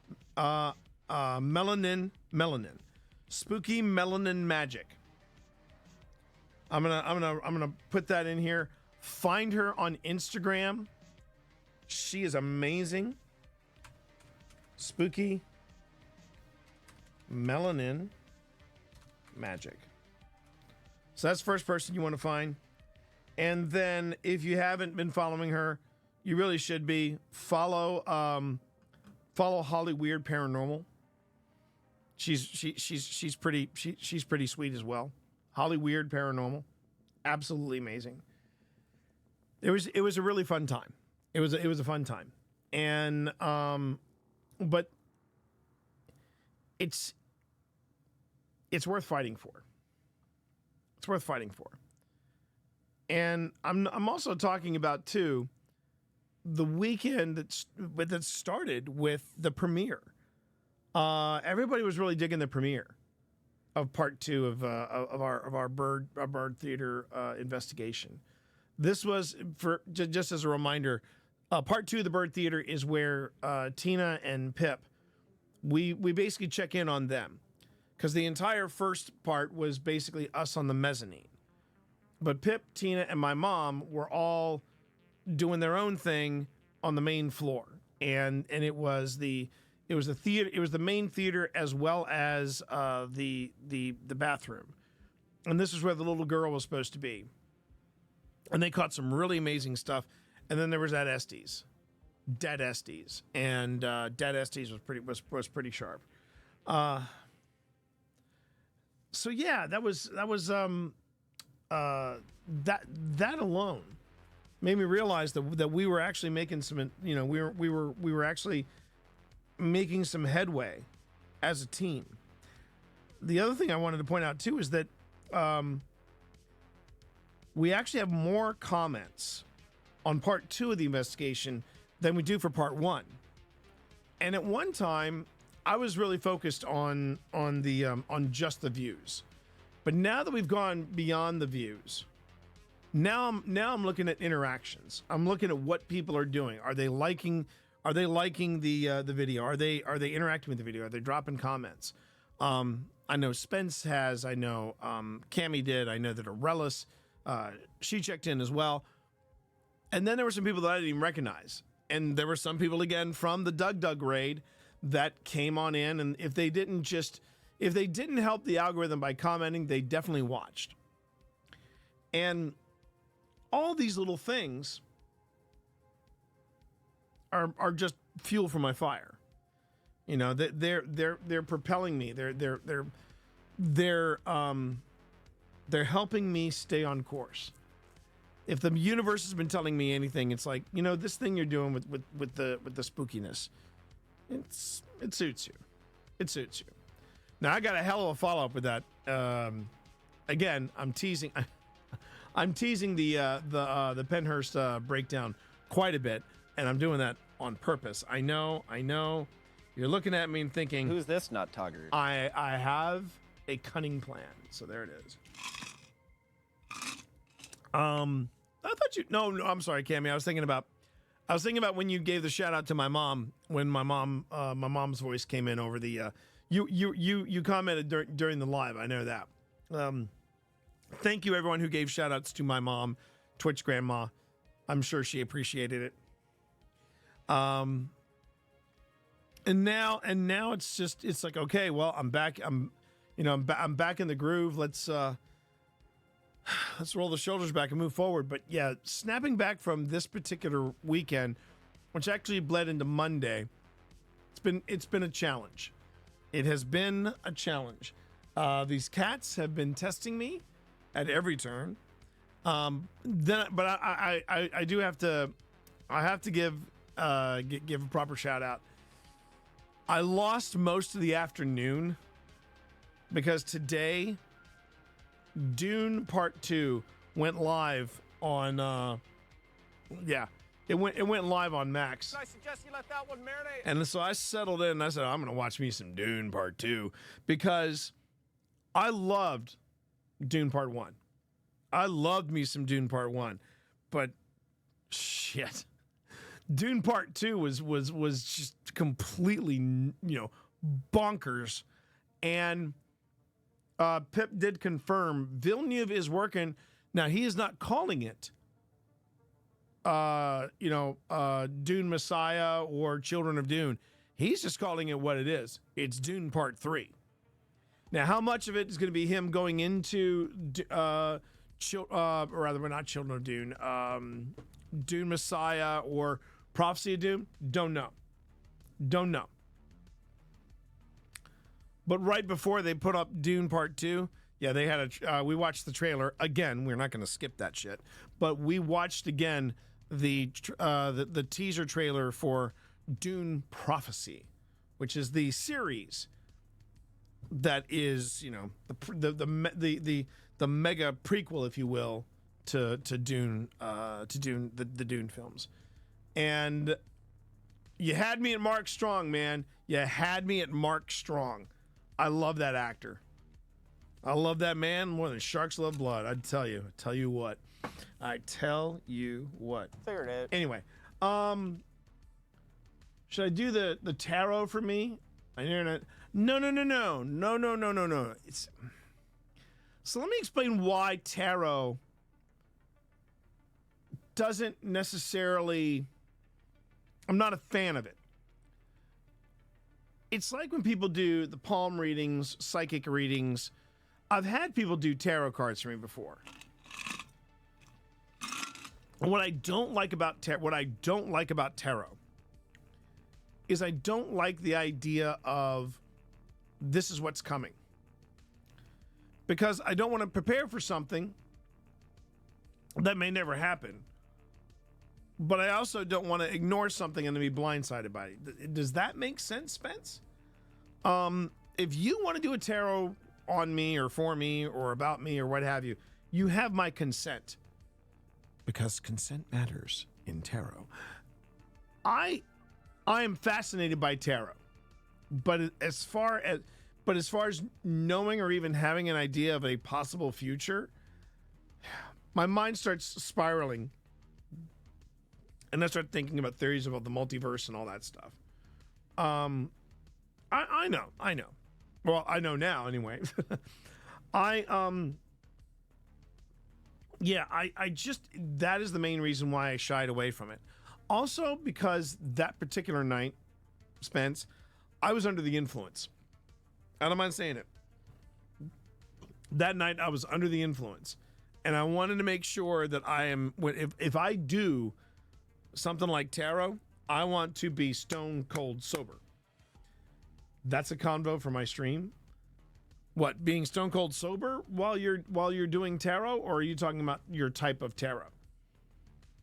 Spooky Melanin Magic. I'm gonna put that in here. Find her on Instagram. She is amazing. Spooky Melanin Magic. So that's the first person you want to find. And then if you haven't been following her, you really should be. Follow Holly Weird Paranormal. She's pretty sweet as well. Holly Weird Paranormal. Absolutely amazing. It was a really fun time. It was a fun time. And but it's worth fighting for. It's worth fighting for. And I'm also talking about too the weekend that started with the premiere. Everybody was really digging the premiere of part 2 of our bird theater investigation. This was, for just as a reminder, part 2 of the bird theater is where Tina and Pip, we basically check in on them, because the entire first part was basically us on the mezzanine. But Pip, Tina, and my mom were all doing their own thing on the main floor, and it was the theater. It was the main theater as well as the bathroom, and this is where the little girl was supposed to be. And they caught some really amazing stuff. And then there was that Dead Estes, and Dead Estes was pretty sharp. So yeah, that was that alone made me realize that we were actually making some, we were actually making some headway as a team. The other thing I wanted to point out too is that we actually have more comments on part 2 of the investigation than we do for part 1. And at one time, I was really focused on just the views. But now that we've gone beyond the views, now I'm looking at interactions. I'm looking at what people are doing. Are they liking the video? Are they interacting with the video? Are they dropping comments? I know Spence has. I know Cammie did. I know that Arelis, she checked in as well. And then there were some people that I didn't even recognize. And there were some people, again, from the Doug raid that came on in. And if they didn't help the algorithm by commenting, they definitely watched. And all these little things are just fuel for my fire. You know, they're propelling me. They're helping me stay on course. If the universe has been telling me anything, it's like, this thing you're doing with the spookiness, it suits you. It suits you. Now I got a hell of a follow up with that. Again, I'm teasing the Pennhurst breakdown quite a bit, and I'm doing that on purpose. I know. You're looking at me and thinking, who's this nut tugger? I have a cunning plan. So there it is. I thought no, I'm sorry, Cammie. I was thinking about when you gave the shout out to my mom, when my mom's voice came in over the, you commented during the live. I know that. Thank you everyone who gave shout outs to my mom, Twitch grandma. I'm sure she appreciated it. And now it's like, okay, well, I'm back. I'm back in the groove. Let's roll the shoulders back and move forward. But yeah, snapping back from this particular weekend, which actually bled into Monday, it's been a challenge. It has been a challenge. These cats have been testing me at every turn. I have to give a proper shout out. I lost most of the afternoon because today Dune Part 2 went live on it went live on Max. I suggest you let that one marinate. And so I settled in and I said, I'm going to watch me some Dune Part 2 because I loved Dune Part 1. I loved me some Dune Part 1. But shit. Dune Part 2 was just completely, bonkers. And Pip did confirm Villeneuve is working. Now, he is not calling it Dune Messiah or Children of Dune. He's just calling it what it is. It's Dune Part 3. Now, how much of it is going to be him going into, not Children of Dune, Dune Messiah or Prophecy of Dune? Don't know. But right before they put up Dune Part 2, yeah, they had we watched the trailer again. We're not going to skip that shit, but we watched again the teaser trailer for Dune Prophecy, which is the series that is the mega prequel, if you will, to Dune, the Dune films. And you had me at Mark Strong, man. You had me at Mark Strong. I love that actor. I love that man more than sharks love blood. I tell you what. Figured it. Anyway, should I do the tarot for me? No. So let me explain why tarot doesn't necessarily. I'm not a fan of it. It's like when people do the palm readings, psychic readings. I've had people do tarot cards for me before. What I don't like about tarot is I don't like the idea of this is what's coming. Because I don't want to prepare for something that may never happen. But I also don't want to ignore something and then be blindsided by it. Does that make sense, Spence? If you want to do a tarot on me or for me or about me or what have you, you have my consent. Because consent matters in tarot. I am fascinated by tarot. But as far as knowing or even having an idea of a possible future, my mind starts spiraling. And I start thinking about theories about the multiverse and all that stuff. I know. Well, I know now anyway. I just, that is the main reason why I shied away from it. Also because that particular night, Spence, I was under the influence. I don't mind saying it. That night I was under the influence. And I wanted to make sure that I am, if I do something like tarot, I want to be stone cold sober. That's a convo for my stream. What, being stone cold sober while you're doing tarot, or are you talking about your type of tarot?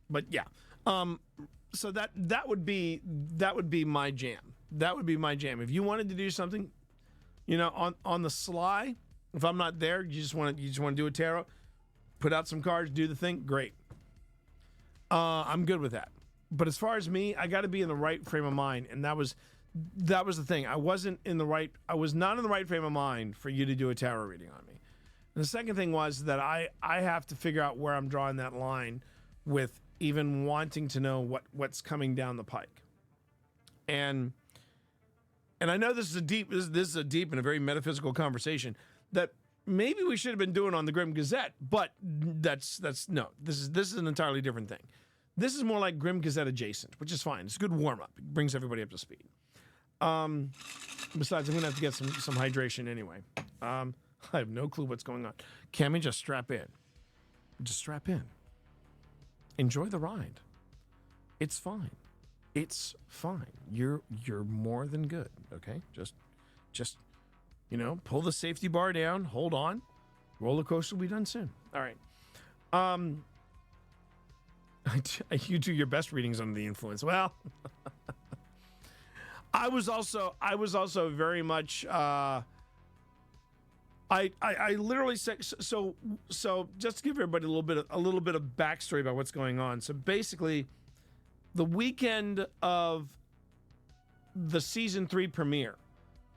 But yeah, so that would be my jam. That would be my jam. If you wanted to do something, on the sly, if I'm not there, you just want to do a tarot, put out some cards, do the thing, great. I'm good with that. But as far as me, I got to be in the right frame of mind, and that was the thing. I was not in the right frame of mind for you to do a tarot reading on me. And the second thing was that I have to figure out where I'm drawing that line with even wanting to know what's coming down the pike. And I know this is a deep and a very metaphysical conversation that maybe we should have been doing on the Grim Gazette, but this is an entirely different thing. This is more like Grim Gazette adjacent, which is fine. It's a good warm-up. It brings everybody up to speed. Besides, I'm going to have to get some hydration anyway. I have no clue what's going on. Cammy, just strap in. Just strap in. Enjoy the ride. It's fine. It's fine. You're more than good, okay? Just pull the safety bar down, hold on. Roller coaster will be done soon. All right. You do your best readings under the influence. Well, I was also very much I literally said so just to give everybody a little bit of backstory about what's going on. So basically, the weekend of the season 3 premiere,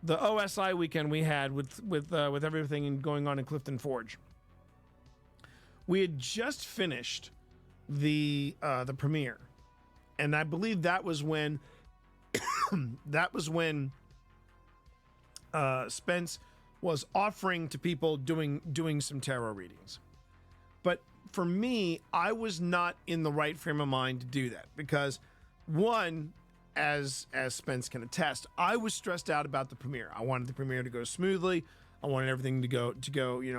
the OSI weekend we had with everything going on in Clifton Forge, we had just finished the premiere, and I believe that was when Spence was offering to people doing some tarot readings. But for me, I was not in the right frame of mind to do that because, one, as Spence can attest, I was stressed out about the premiere. I wanted the premiere to go smoothly. I wanted everything to go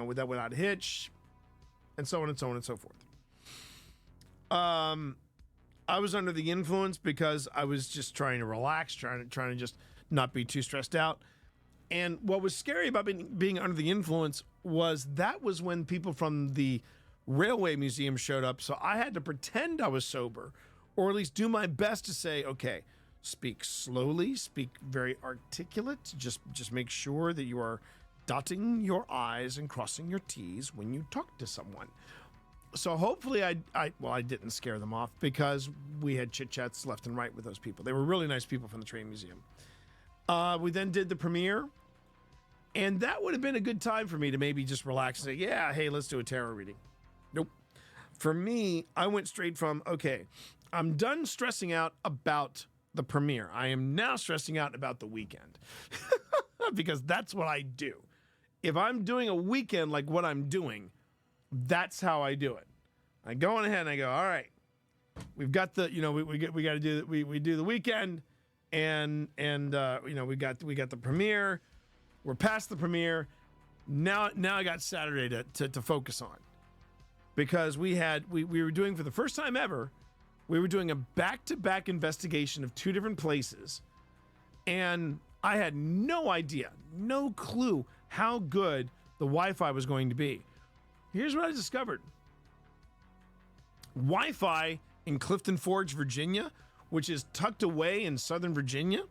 without a hitch, and so on and so on and so forth. I was under the influence because I was just trying to relax, trying to just not be too stressed out. And what was scary about being under the influence was when people from the Railway Museum showed up. So I had to pretend I was sober, or at least do my best to say, okay, speak slowly, speak very articulate. Just make sure that you are dotting your I's and crossing your T's when you talk to someone. So hopefully I didn't scare them off because we had chit-chats left and right with those people. They were really nice people from the Train Museum. We then did the premiere, and that would have been a good time for me to maybe just relax and say, yeah, hey, let's do a tarot reading. Nope. For me, I went straight from, okay, I'm done stressing out about the premiere. I am now stressing out about the weekend because that's what I do. If I'm doing a weekend like what I'm doing, that's how I do it. I go on ahead and I go, all right, we've got the, we got to do, we do the weekend. And we got the premiere. We're past the premiere. Now I got Saturday to focus on, because we were doing, for the first time ever, we were doing a back-to-back investigation of 2 different places, and I had no idea, no clue how good the Wi-Fi was going to be. Here's what I discovered: Wi-Fi in Clifton Forge, Virginia, which is tucked away in Southern Virginia,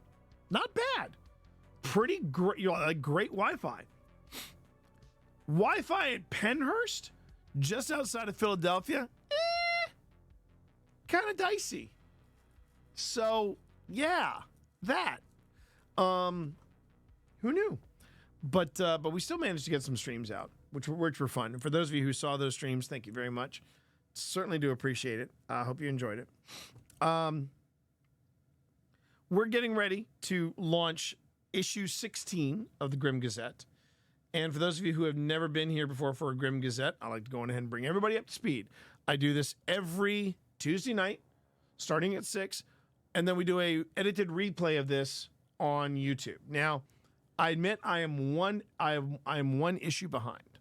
not bad. Pretty great, like great Wi-Fi. Wi-Fi at Pennhurst, just outside of Philadelphia, kind of dicey. So yeah, that. Who knew? But we still managed to get some streams out, which were fun. And for those of you who saw those streams, thank you very much. Certainly do appreciate it. I hope you enjoyed it. We're getting ready to launch issue 16 of the Grim Gazette. And for those of you who have never been here before for a Grim Gazette, I like to go on ahead and bring everybody up to speed. I do this every Tuesday night, starting at 6, and then we do a edited replay of this on YouTube. Now, I admit I am one issue behind,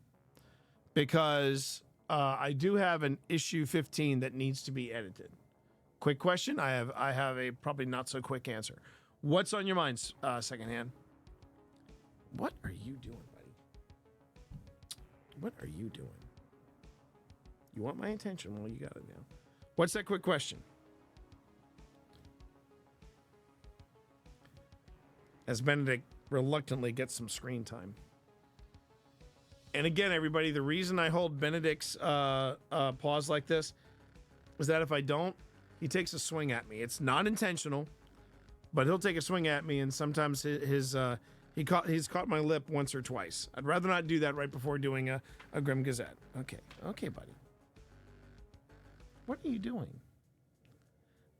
because I do have an issue 15 that needs to be edited. Quick question. I have a probably not so quick answer. What's on your minds, Secondhand? What are you doing, buddy? What are you doing? You want my attention? Well, you got it now. What's that quick question? As Benedict reluctantly gets some screen time. And again, everybody, the reason I hold Benedict's pause like this is that if I don't, he takes a swing at me. It's not intentional, but he'll take a swing at me, and sometimes he's caught my lip once or twice. I'd rather not do that right before doing a Grim Gazette. Okay, buddy. What are you doing?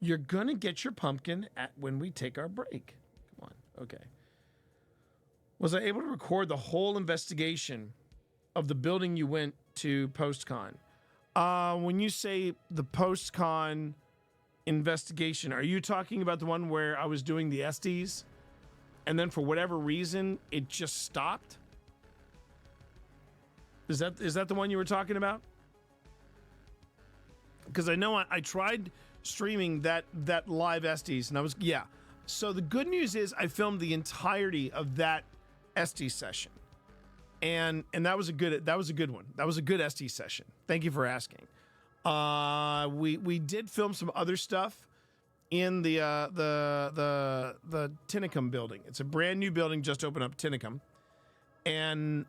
You're gonna get your pumpkin when we take our break. Come on. Okay. Was I able to record the whole investigation of the building you went to post-con? When you say the post-con investigation, are you talking about the one where I was doing the Estes and then for whatever reason it just stopped? Is that the one you were talking about? Because I know I tried streaming that live Estes, and yeah. So the good news is I filmed the entirety of that Estes session, and that was a good one. That was a good Estes session. Thank you for asking. We did film some other stuff in the Tinicum building. It's a brand new building, just opened up, Tinicum, and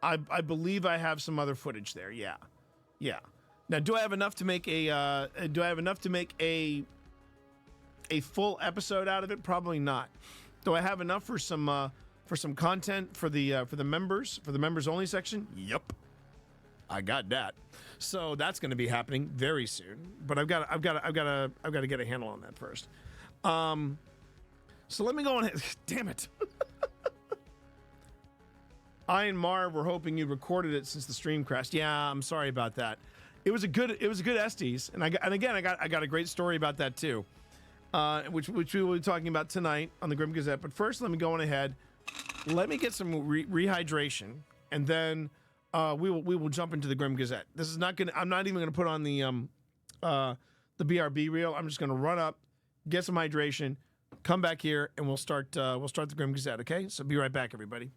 I believe I have some other footage there. Yeah. Now, do I have enough to make a full episode out of it? Probably not. Do I have enough for some content for the members only section? Yep. I got that. So that's going to be happening very soon. But I've got to get a handle on that first. So let me go on. Damn it. I and Marv were hoping you recorded it since the stream crashed. Yeah, I'm sorry about that. It was a good Estes, and I got a great story about that too, which we will be talking about tonight on the Grim Gazette. But first, let me go on ahead. Let me get some rehydration, and then we will jump into the Grim Gazette. This is not gonna. I'm not even gonna put on the BRB reel. I'm just gonna run up, get some hydration, come back here, and we'll start the Grim Gazette. Okay, so be right back, everybody.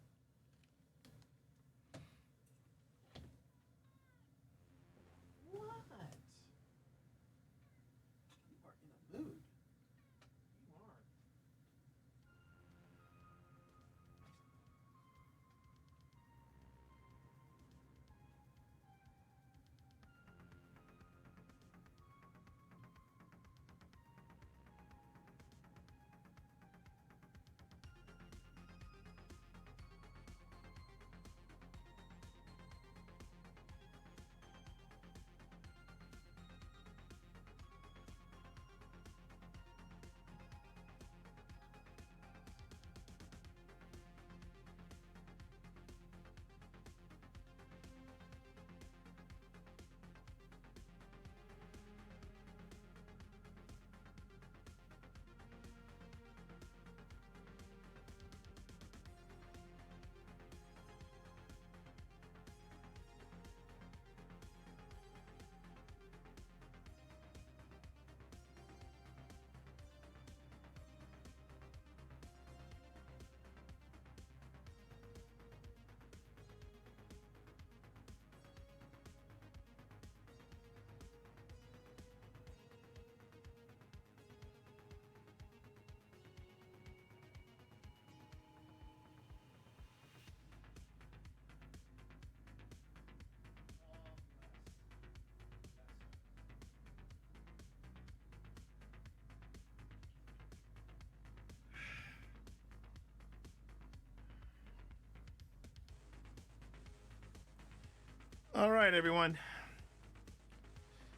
All right, everyone.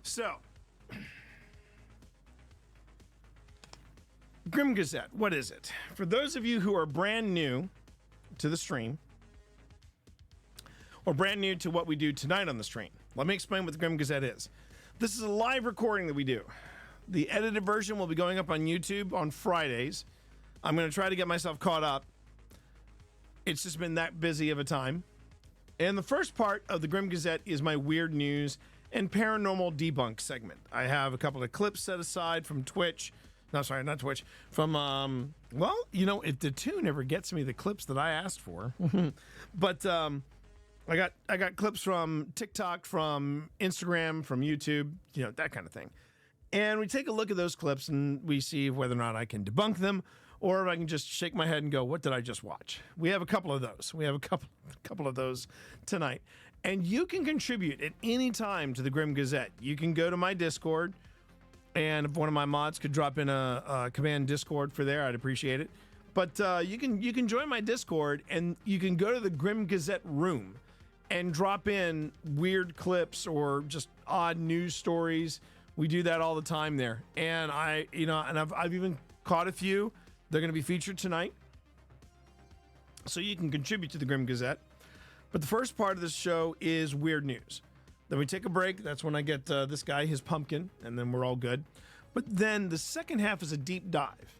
So, Grim Gazette, what is it? For those of you who are brand new to the stream, or brand new to what we do tonight on the stream, let me explain what the Grim Gazette is. This is a live recording that we do. The edited version will be going up on YouTube on Fridays. I'm going to try to get myself caught up. It's just been that busy of a time. And the first part of the Grim Gazette is my weird news and paranormal debunk segment. I have a couple of clips set aside from Twitch. No, sorry, not Twitch. From, well, you know, if the tune never gets me the clips that I asked for. But I got clips from TikTok, from Instagram, from YouTube, you know, that kind of thing. And we take a look at those clips and we see whether or not I can debunk them, or if I can just shake my head and go, what did I just watch? We have a couple of those. We have a couple of those tonight. And you can contribute at any time to the Grim Gazette. You can go to my Discord, and if one of my mods could drop in a command Discord for there, I'd appreciate it. But you can join my Discord, and you can go to the Grim Gazette room and drop in weird clips or just odd news stories. We do that all the time there. And I've even caught a few. They're going to be featured tonight. So you can contribute to the Grim Gazette. But the first part of this show is weird news. Then we take a break. That's when I get this guy his pumpkin, and then we're all good. But then the second half is a deep dive.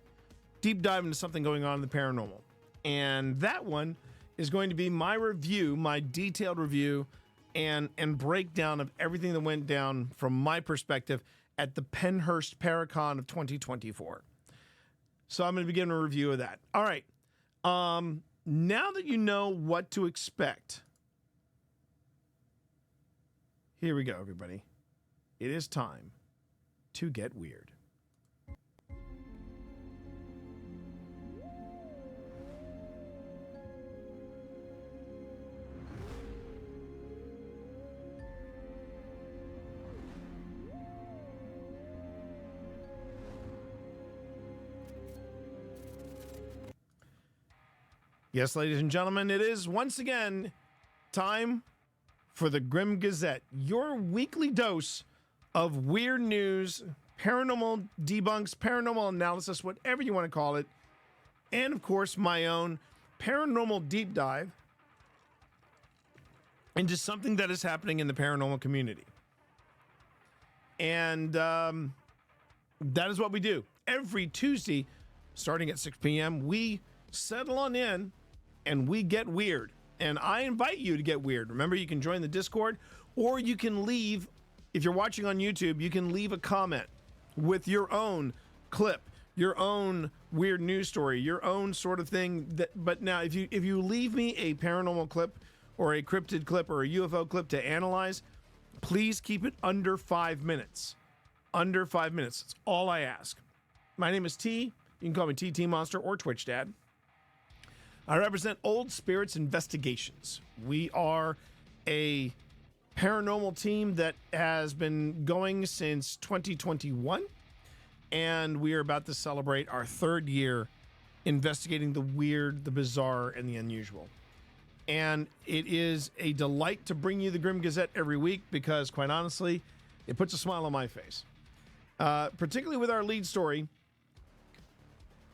Deep dive into something going on in the paranormal. And that one is going to be my review, my detailed review, and breakdown of everything that went down from my perspective at the PENNHURST PARACON of 2024. So I'm going to begin a review of that. All right. Now that you know what to expect, here we go, everybody. It is time to get weird. Yes, ladies and gentlemen, it is once again time for the Grim Gazette, your weekly dose of weird news, paranormal debunks, paranormal analysis, whatever you want to call it, and of course, my own paranormal deep dive into something that is happening in the paranormal community. And that is what we do. Every Tuesday, starting at 6 p.m., we settle on in and we get weird. And I invite you to get weird. Remember, you can join the Discord, or you can leave, if you're watching on YouTube, you can leave a comment with your own clip, your own weird news story, your own sort of thing. But now, if you leave me a paranormal clip or a cryptid clip or a UFO clip to analyze, please keep it under 5 minutes. Under 5 minutes. That's all I ask. My name is T. You can call me TT Monster or Twitch Dad. I represent Old Spirits Investigations. We are a paranormal team that has been going since 2021, and we are about to celebrate our 3rd year investigating the weird, the bizarre, and the unusual. And it is a delight to bring you the Grim Gazette every week because, quite honestly, it puts a smile on my face. Particularly with our lead story,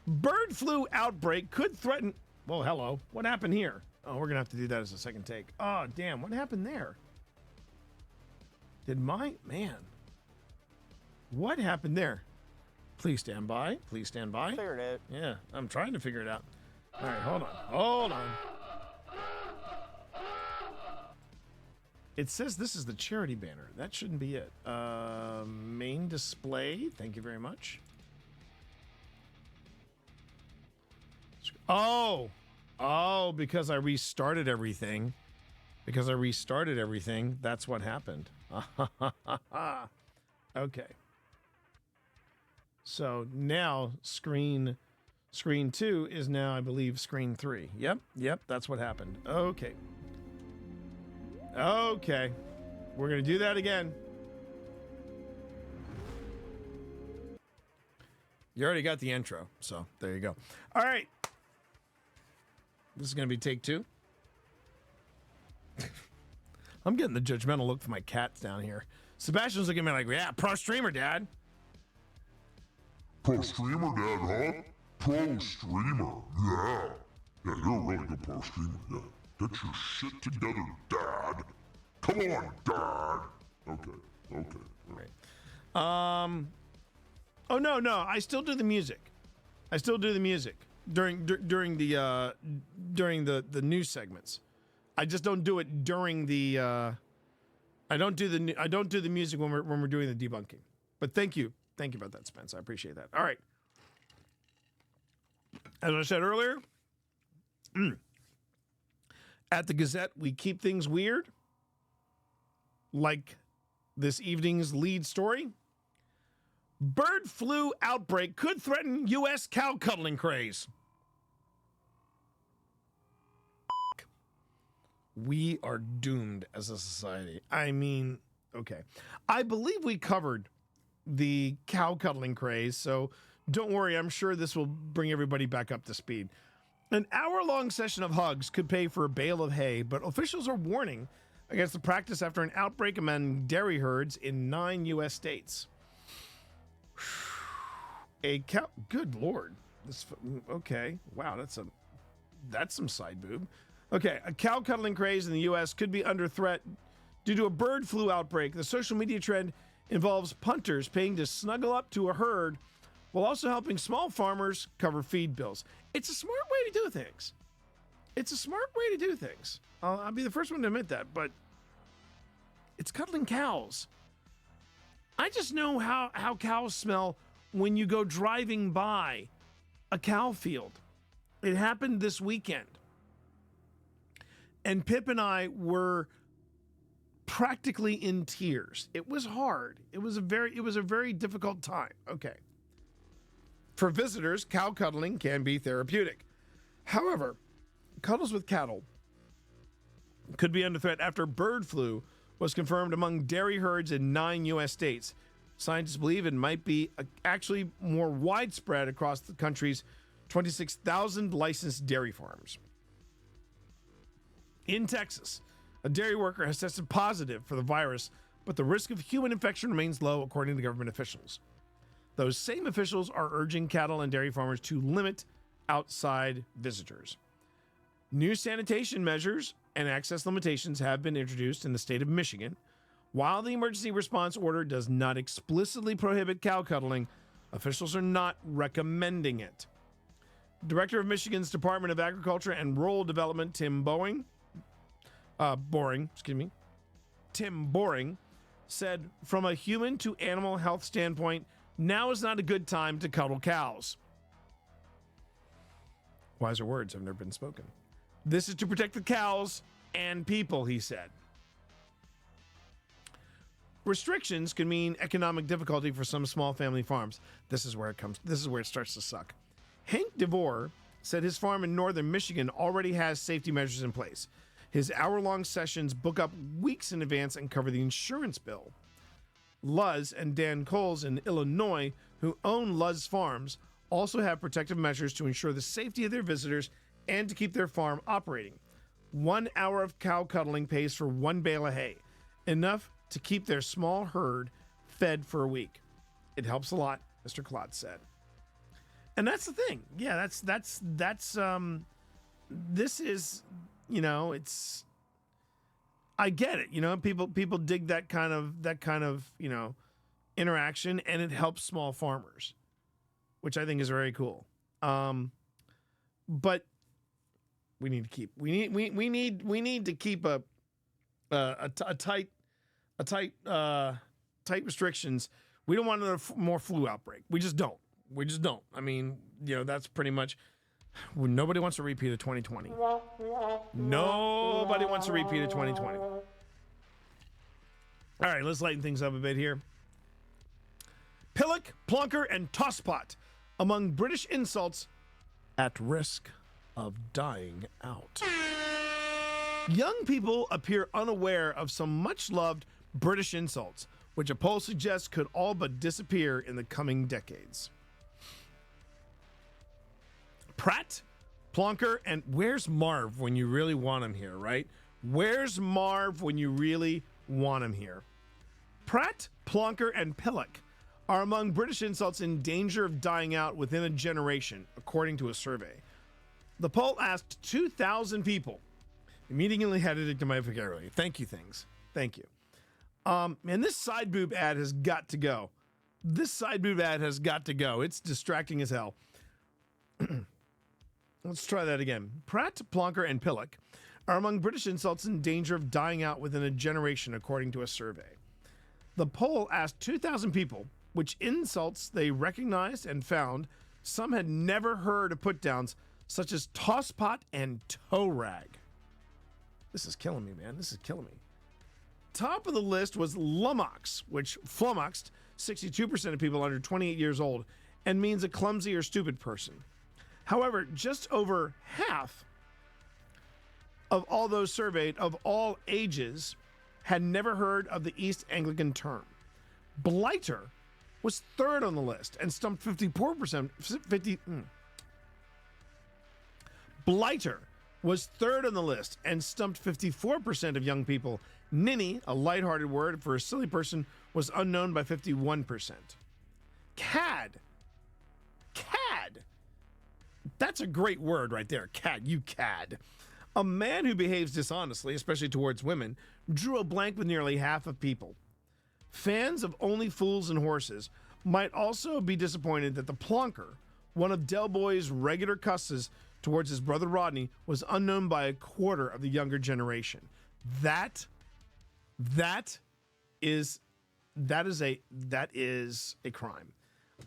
bird flu outbreak could threaten... Well, hello. What happened here? Oh, we're going to have to do that as a second take. Oh, damn. What happened there? Man. What happened there? Please stand by. Please stand by. Figured it. Yeah, I'm trying to figure it out. All right, hold on. Hold on. It says this is the charity banner. That shouldn't be it. Main display. Thank you very much. Oh, because I restarted everything. That's what happened. Okay. So now screen 2 is now, I believe, screen 3. Yep, that's what happened. Okay. We're going to do that again. You already got the intro, so there you go. All right. This is going to be take 2. I'm getting the judgmental look from my cats down here. Sebastian's looking at me like, yeah, pro streamer, Dad. Pro streamer, Dad, huh? Pro streamer, yeah. Yeah, you're a really good pro streamer, yeah. Get your shit together, Dad. Come on, Dad. Okay. Right. Oh, no. I still do the music. During the news segments. I just don't do it during the I don't do the music when we're doing the debunking. But thank you about that, Spence. I appreciate that. All right. As I said earlier, at the Gazette, we keep things weird. Like this evening's lead story. Bird flu outbreak could threaten U.S. cow cuddling craze. We are doomed as a society. I mean, okay. I believe we covered the cow cuddling craze, so don't worry. I'm sure this will bring everybody back up to speed. An hour-long session of hugs could pay for a bale of hay, but officials are warning against the practice after an outbreak among dairy herds in 9 U.S. states. A cow... Good Lord. Okay. Wow, that's some side boob. Okay, a cow cuddling craze in the U.S. could be under threat due to a bird flu outbreak. The social media trend involves punters paying to snuggle up to a herd while also helping small farmers cover feed bills. It's a smart way to do things. I'll be the first one to admit that, but it's cuddling cows. I just know how cows smell when you go driving by a cow field. It happened this weekend. And Pip and I were practically in tears. It was hard. It was a very difficult time. Okay. For visitors, cow cuddling can be therapeutic. However, cuddles with cattle could be under threat after bird flu was confirmed among dairy herds in 9 U.S. states. Scientists believe it might be actually more widespread across the country's 26,000 licensed dairy farms. In Texas, a dairy worker has tested positive for the virus, but the risk of human infection remains low, according to government officials. Those same officials are urging cattle and dairy farmers to limit outside visitors. New sanitation measures and access limitations have been introduced in the state of Michigan. While the emergency response order does not explicitly prohibit cow cuddling, officials are not recommending it. Director of Michigan's Department of Agriculture and Rural Development, Tim Boring, said, from a human to animal health standpoint, now is not a good time to cuddle cows. Wiser words have never been spoken. This is to protect the cows and people, he said. Restrictions can mean economic difficulty for some small family farms. This is where it starts to suck. Hank DeVore said his farm in northern Michigan already has safety measures in place. His hour-long sessions book up weeks in advance and cover the insurance bill. Luz and Dan Coles in Illinois, who own Luz Farms, also have protective measures to ensure the safety of their visitors and to keep their farm operating. 1 hour of cow cuddling pays for 1 bale of hay, enough to keep their small herd fed for a week. It helps a lot, Mr. Klotz said. And that's the thing. Yeah, this is, it's, I get it. People dig that kind of, interaction, and it helps small farmers, which I think is very cool. But we need to keep tight restrictions. We don't want another more flu outbreak. We just don't. I mean, that's pretty much. Nobody wants a repeat of 2020. Nobody wants a repeat of 2020. All right, let's lighten things up a bit here. Pillock, plonker, and tosspot among British insults at risk of dying out. Young people appear unaware of some much-loved British insults, which a poll suggests could all but disappear in the coming decades. Pratt, plonker, and where's Marv when you really want him here, right? Where's Marv when you really want him here? Pratt, plonker, and pillock are among British insults in danger of dying out within a generation, according to a survey. The poll asked 2,000 people. Immediately headed into my vocabulary. Thank you, things. Thank you. And this side boob ad has got to go. It's distracting as hell. Let's try that again. Pratt, plonker, and pillock are among British insults in danger of dying out within a generation, according to a survey. The poll asked 2,000 people which insults they recognized and found some had never heard of put-downs, such as tosspot and toe rag. This is killing me, man. Top of the list was lummox, which flummoxed 62% of people under 28 years old and means a clumsy or stupid person. However, just over half of all those surveyed of all ages had never heard of the East Anglian term. Blighter was third on the list and stumped 54%. Blighter was third on the list and stumped 54% of young people. Ninny, a lighthearted word for a silly person, was unknown by 51%. Cad. That's a great word right there. Cad, you cad. A man who behaves dishonestly, especially towards women, drew a blank with nearly half of people. Fans of Only Fools and Horses might also be disappointed that the plonker, one of Del Boy's regular cusses towards his brother Rodney, was unknown by a quarter of the younger generation. That is a crime.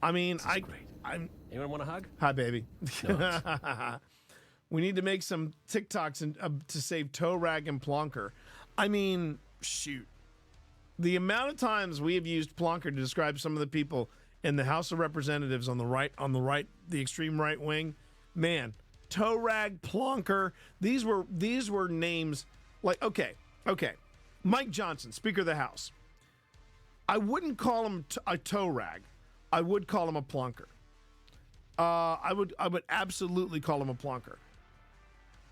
I mean, Anyone want a hug? Hi, baby. No. We need to make some TikToks to save toe rag and plonker. I mean, shoot. The amount of times we have used plonker to describe some of the people in the House of Representatives on the right, the extreme right wing, man, toe rag, plonker. These were names like, okay. Mike Johnson, Speaker of the House. I wouldn't call him a toe rag. I would call him a plonker. I would absolutely call him a plonker.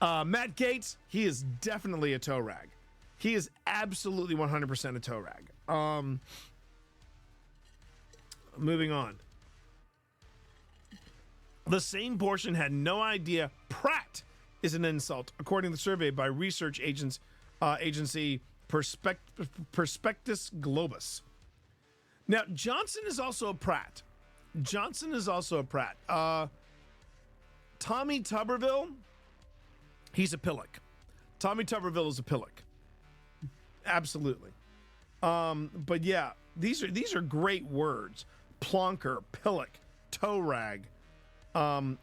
Matt Gaetz, he is definitely a toe rag. He is absolutely 100% a toe rag. Moving on. The same portion had no idea Pratt is an insult, according to the survey by research agency Perspectus Globus. Now, Johnson is also a Pratt. Tommy Tuberville, he's a pillock. Tommy Tuberville is a pillock. Absolutely. But yeah, these are great words. Plonker, pillock, toe rag,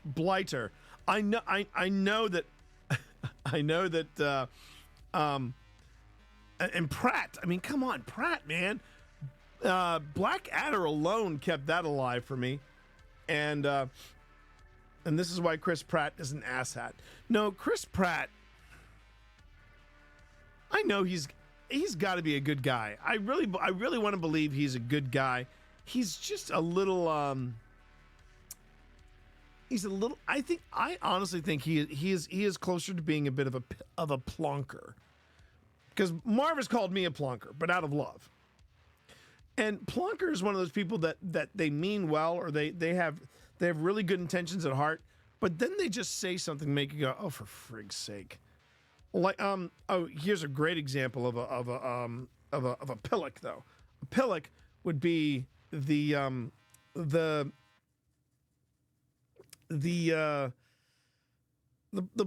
blighter. I know that and Pratt. I mean, come on, Pratt, man. Blackadder alone kept that alive for me, and this is why Chris Pratt is an asshat. No, Chris Pratt. I know he's got to be a good guy. I really want to believe he's a good guy. He's just a little. I honestly think he is closer to being a bit of a plonker. Because Marv has called me a plonker, but out of love. And plonker is one of those people that they mean well, or they have really good intentions at heart, but then they just say something to make you go, oh, for frig's sake. Like here's a great example of a pillock though. A pillock would be the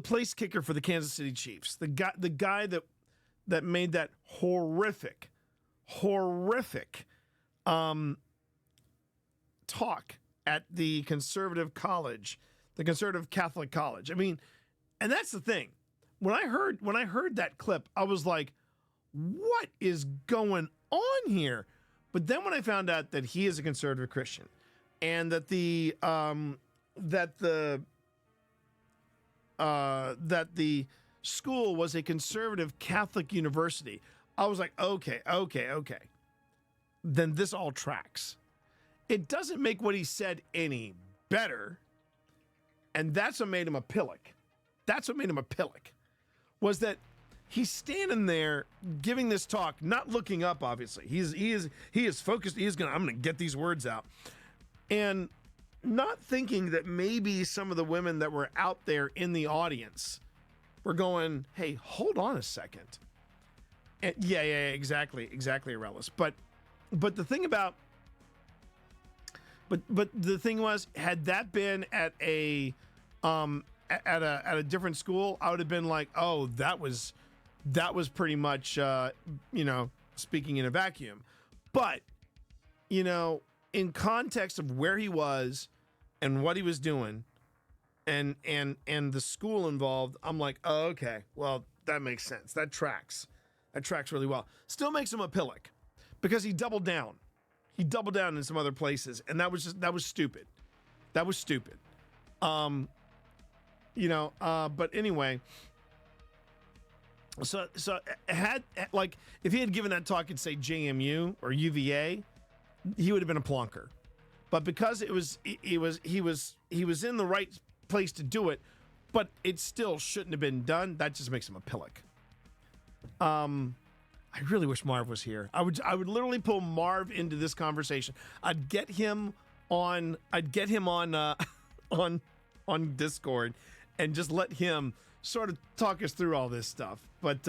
place kicker for the Kansas City Chiefs. The guy that made that horrific talk at the conservative Catholic college. I mean, and that's the thing. When I heard that clip, I was like, what is going on here? But then when I found out that he is a conservative Christian and that the school was a conservative Catholic university, I was like, okay. Then this all tracks. It doesn't make what he said any better. And that's what made him a pillock. Was that he's standing there giving this talk, not looking up, obviously. He is focused. I'm going to get these words out. And not thinking that maybe some of the women that were out there in the audience were going, hey, hold on a second. And yeah, exactly, Arelis. But the thing about, but the thing was, had that been at a different school, I would have been like, oh, that was pretty much, speaking in a vacuum. But, in context of where he was and what he was doing and the school involved, I'm like, oh, okay, well, that makes sense. That tracks really well. Still makes him a pillock because he doubled down. He doubled down in some other places, and that was stupid. But anyway, so if he had given that talk at, say, JMU or UVA, he would have been a plonker. But because he was in the right place to do it, but it still shouldn't have been done. That just makes him a pillock. I really wish Marv was here. I would literally pull Marv into this conversation. I'd get him on on Discord and just let him sort of talk us through all this stuff. But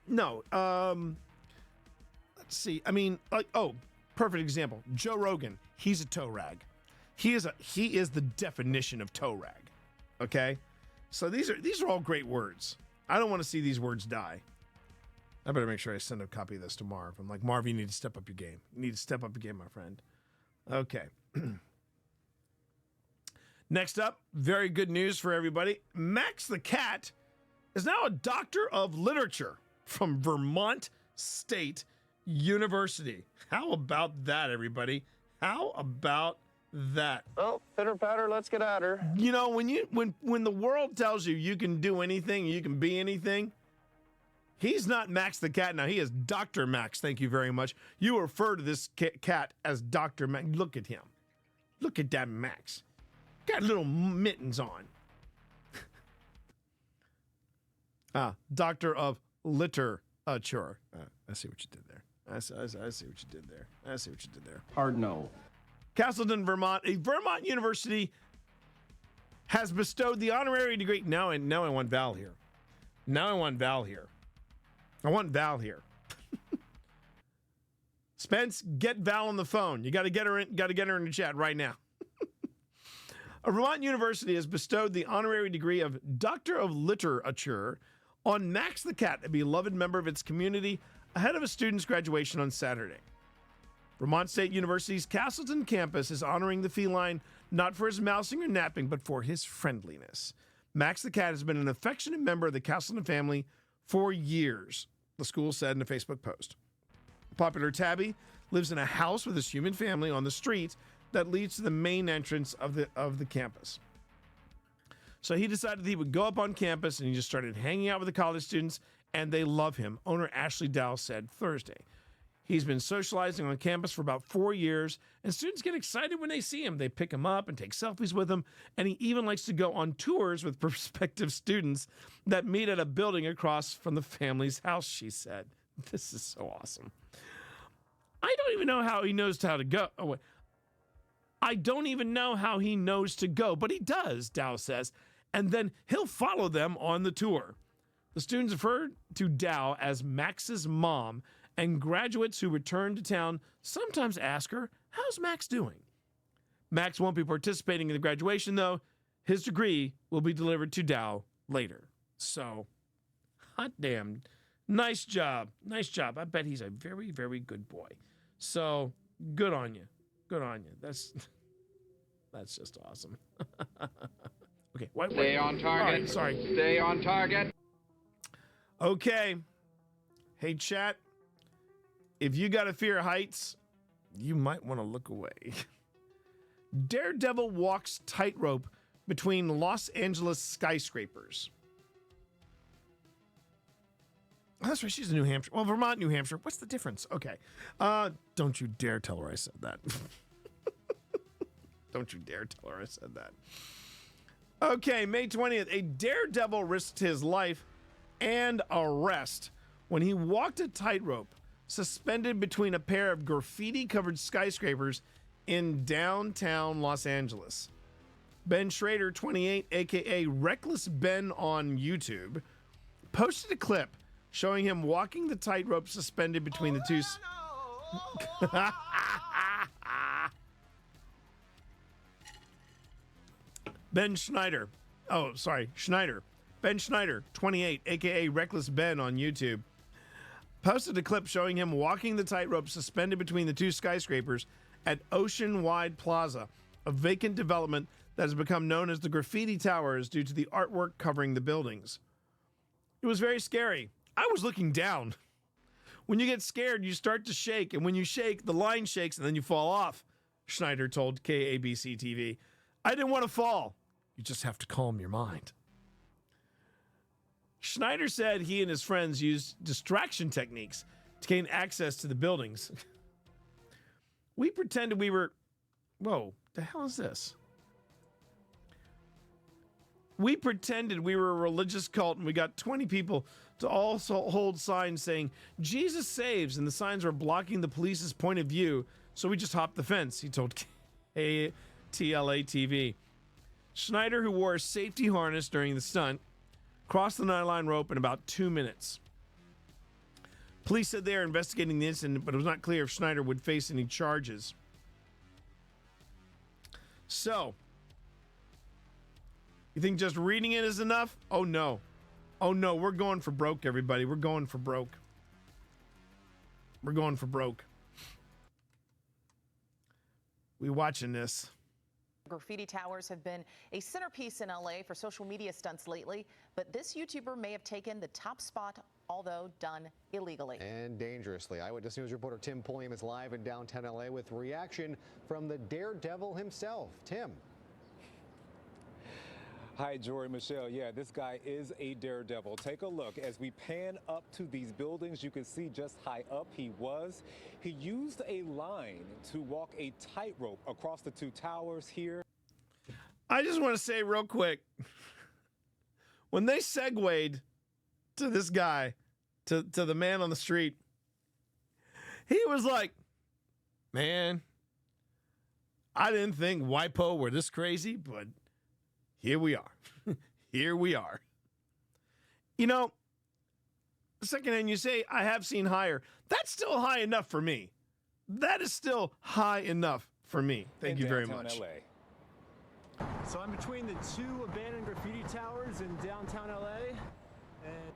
no. Let's see. I mean, perfect example. Joe Rogan. He's a toe rag. He is the definition of toe rag. Okay? So these are all great words. I don't want to see these words die. I better make sure I send a copy of this to Marv. I'm like, Marv, you need to step up your game. You need to step up your game, my friend. Okay. Next up, very good news for everybody. Max the cat is now a doctor of literature from Vermont State University. How about that, everybody? How about that? Well, pitter patter, let's get at her. When the world tells you you can do anything, you can be anything, he's not Max the cat now. He is Dr. Max. Thank you very much. You refer to this cat as Dr. Max. Look at him. Look at that Max. Got little mittens on. Doctor of Literature. I see what you did there. I see what you did there. I see what you did there. Hard no. Castleton, Vermont. A Vermont university has bestowed the honorary degree. Now I want Val here. I want Val here. Spence, get Val on the phone. You got to get her in the chat right now. A Vermont university has bestowed the honorary degree of Doctor of Literature on Max the cat, a beloved member of its community, ahead of a student's graduation on Saturday. Vermont State University's Castleton campus is honoring the feline not for his mousing or napping, but for his friendliness. Max the cat has been an affectionate member of the Castleton family for years, the school said in a Facebook post. Popular Tabby lives in a house with his human family on the street that leads to the main entrance of the campus. So he decided he would go up on campus, and he just started hanging out with the college students, and they love him, owner Ashley Dow said Thursday. He's been socializing on campus for about 4 years, and students get excited when they see him. They pick him up and take selfies with him, and he even likes to go on tours with prospective students that meet at a building across from the family's house, she said. This is so awesome. I don't even know how he knows how to go. Oh, wait. I don't even know how he knows to go, but he does, Dow says, and then he'll follow them on the tour. The students refer to Dow as Max's mom, and graduates who return to town sometimes ask her, how's Max doing? Max won't be participating in the graduation, though. His degree will be delivered to Dow later. So, hot damn. Nice job. Nice job. I bet he's a very, very good boy. So, good on you. Good on you. That's just awesome. Okay. Stay on target. Right, sorry. Stay on target. Okay. Hey, chat. If you got a fear of heights, you might want to look away. Daredevil walks tightrope between Los Angeles skyscrapers. Oh, that's right. She's in New Hampshire. Well, Vermont, New Hampshire. What's the difference? Okay. Don't you dare tell her I said that. Don't you dare tell her I said that. Okay, May 20th. A daredevil risked his life and arrest when he walked a tightrope suspended between a pair of graffiti-covered skyscrapers in downtown Los Angeles. Ben Schrader, 28, a.k.a. Reckless Ben on YouTube, posted a clip showing him walking the tightrope suspended between the two... Ben Schneider. Oh, sorry, Schneider. Ben Schneider, 28, a.k.a. Reckless Ben on YouTube, posted a clip showing him walking the tightrope suspended between the two skyscrapers at Oceanwide Plaza, a vacant development that has become known as the Graffiti Towers due to the artwork covering the buildings. It was very scary. I was looking down. When you get scared, you start to shake, and when you shake, the line shakes and then you fall off, Schneider told KABC TV. I didn't want to fall. You just have to calm your mind. Schneider said he and his friends used distraction techniques to gain access to the buildings. We pretended we were... Whoa, the hell is this? We pretended we were a religious cult, and we got 20 people to also hold signs saying, Jesus saves, and the signs were blocking the police's point of view, so we just hopped the fence, he told TLA TV. Schneider, who wore a safety harness during the stunt, crossed the nylon rope in about 2 minutes. Police said they are investigating the incident, but it was not clear if Schneider would face any charges. So, you think just reading it is enough? Oh no. Oh no, we're going for broke, everybody. We're going for broke. We're going for broke. We watching this. Graffiti towers have been a centerpiece in LA for social media stunts lately, but this YouTuber may have taken the top spot, although done illegally. And dangerously. Eyewitness News reporter Tim Pulliam is live in downtown LA with reaction from the daredevil himself. Tim. Hi, Jory, Michelle. Yeah, this guy is a daredevil. Take a look. As we pan up to these buildings, you can see just how up he was. He used a line to walk a tightrope across the two towers here. I just want to say real quick, when they segued to this guy, to the man on the street. He was like, man, I didn't think WIPO were this crazy, but here we are. Here we are. You know, secondhand, you say, I have seen higher. That's still high enough for me. That is still high enough for me. Thank you very much. LA. So I'm between the two abandoned graffiti towers in downtown LA, and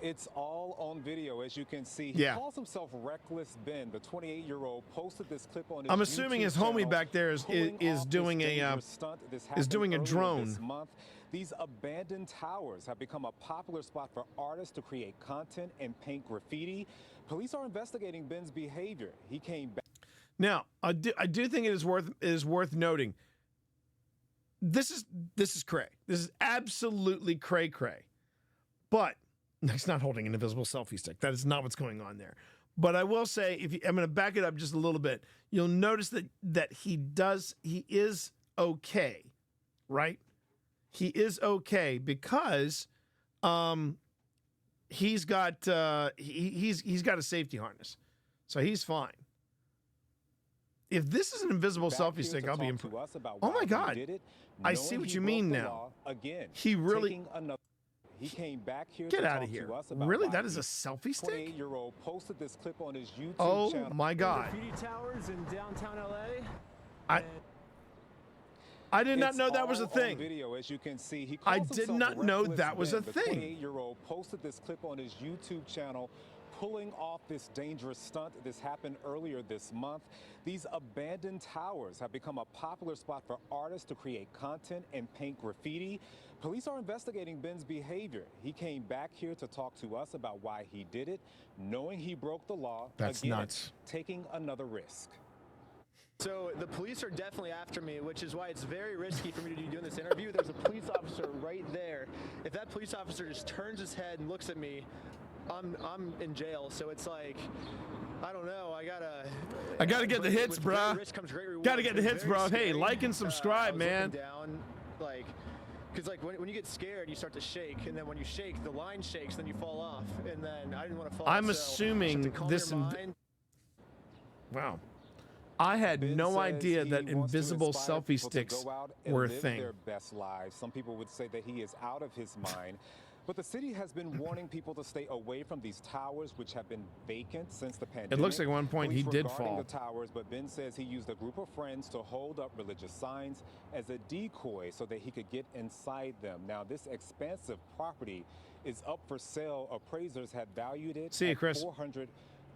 it's all on video, as you can see. He calls himself Reckless Ben. The 28-year-old posted this clip on his I'm assuming YouTube his homie channel, back there is doing a drone. This month. These abandoned towers have become a popular spot for artists to create content and paint graffiti. Police are investigating Ben's behavior. He came back. Now, I do think it is worth noting. This is cray. This is absolutely cray. But he's not holding an invisible selfie stick. That is not what's going on there. But I will say, I'm going to back it up just a little bit. You'll notice that he is okay, right? He is okay because he's got he's got a safety harness, so he's fine. If this is an invisible selfie stick, I'll be impressed. Oh my God, I see what you mean now. He really. He came back here Get to out talk of here. to us about Really? why That is he- a selfie stick? 28-year-old posted this clip on his YouTube Oh channel. my God. graffiti towers in downtown LA. I did not It's know that was a all on thing. video, as you can see. He I calls did himself not know Reckless that was a Ben. thing. The 28-year-old posted this clip on his YouTube channel, pulling off this dangerous stunt. This happened earlier this month. These abandoned towers have become a popular spot for artists to create content and paint graffiti. Police are investigating Ben's behavior. He came back here to talk to us about why he did it, knowing he broke the law. That's again, nuts. Taking another risk. So the police are definitely after me, which is why it's very risky for me to be doing this interview. There's a police officer right there. If that police officer just turns his head and looks at me, I'm in jail. So it's like, I don't know. I gotta get the hits, bruh. Gotta get the hits, bro. Hey, like and subscribe, man. Down, like, because like when you get scared, you start to shake, and then when you shake, the line shakes, then you fall off, and then I didn't want to fall. I'm so assuming you have to calm this. your mind. Wow. I had Ben no says idea he that wants to invisible inspire selfie people to sticks go out and were a live thing. Their best lives. Some people would say that he is out of his mind. But the city has been warning people to stay away from these towers, which have been vacant since the pandemic. It looks like at one point he Police did were guarding fall. the towers, but Ben says he used a group of friends to hold up religious signs as a decoy so that he could get inside them. Now, this expansive property is up for sale. Appraisers have valued it See you, at Chris.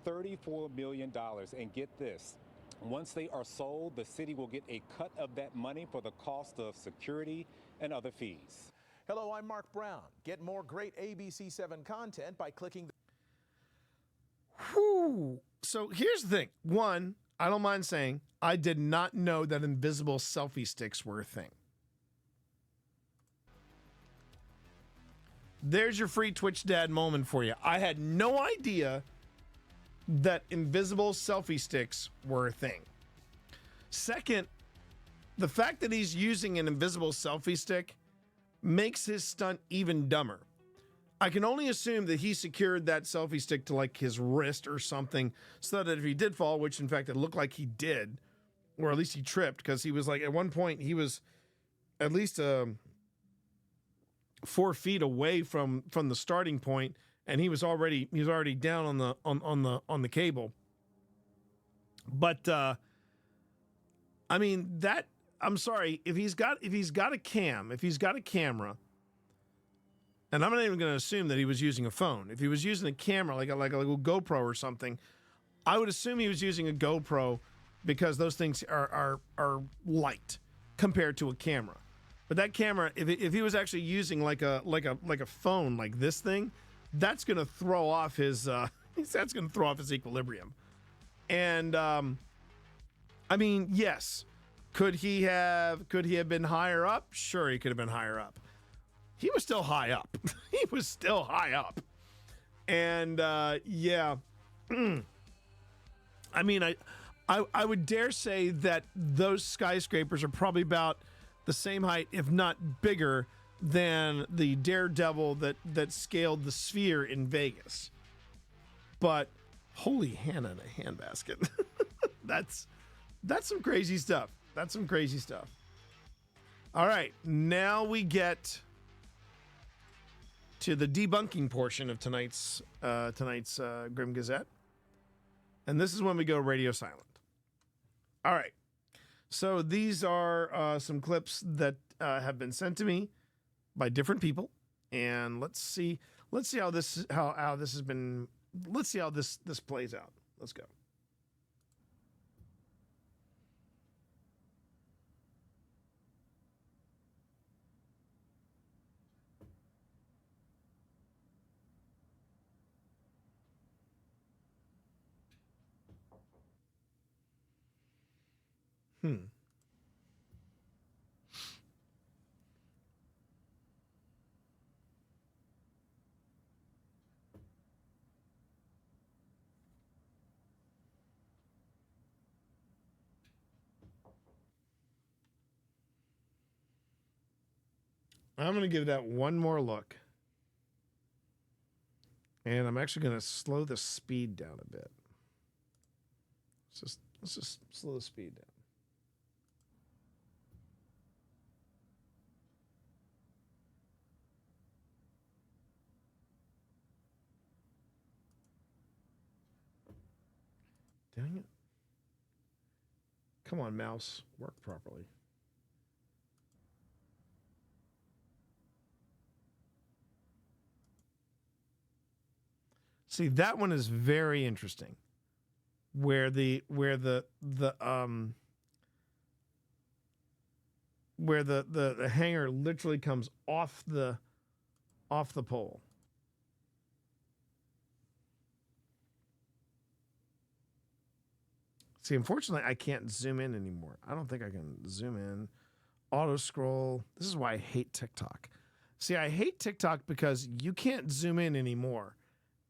$434 million. And get this. Once they are sold, the city will get a cut of that money for the cost of security and other fees. Hello, I'm Mark Brown. Get more great ABC7 content by clicking the Whew. So here's the thing. One, I don't mind saying, I did not know that invisible selfie sticks were a thing. There's your free Twitch dad moment for you. I had no idea that invisible selfie sticks were a thing. Second, the fact that he's using an invisible selfie stick makes his stunt even dumber. I can only assume that he secured that selfie stick to like his wrist or something so that if he did fall, which in fact it looked like he did, or at least he tripped, because he was like at one point he was at least 4 feet away from the starting point, and he was already down on the cable. But I mean that. I'm sorry, if he's got a camera, and I'm not even going to assume that he was using a phone. If he was using a camera, like a GoPro or something, I would assume he was using a GoPro because those things are light compared to a camera. But that camera, if he was actually using like a phone like this thing, that's going to throw off his equilibrium. And I mean, yes. Could he have been higher up? Sure, he could have been higher up. He was still high up. He was still high up. And yeah. I mean, I would dare say that those skyscrapers are probably about the same height, if not bigger, than the daredevil that scaled the Sphere in Vegas. But holy Hannah in a handbasket. That's some crazy stuff. That's some crazy stuff. All right, now we get to the debunking portion of tonight's Grim Gazette. And this is when we go radio silent. All right. So these are some clips that have been sent to me by different people, and let's see how this has been. Let's see how this plays out. Let's go. I'm going to give that one more look. And I'm actually going to slow the speed down a bit. Let's just slow the speed down. Dang it. Come on, mouse. Work properly. See, that one is very interesting. Where the hanger literally comes off the pole. See, unfortunately, I can't zoom in anymore. I don't think I can zoom in. Auto scroll. This is why I hate TikTok. See, I hate TikTok because you can't zoom in anymore.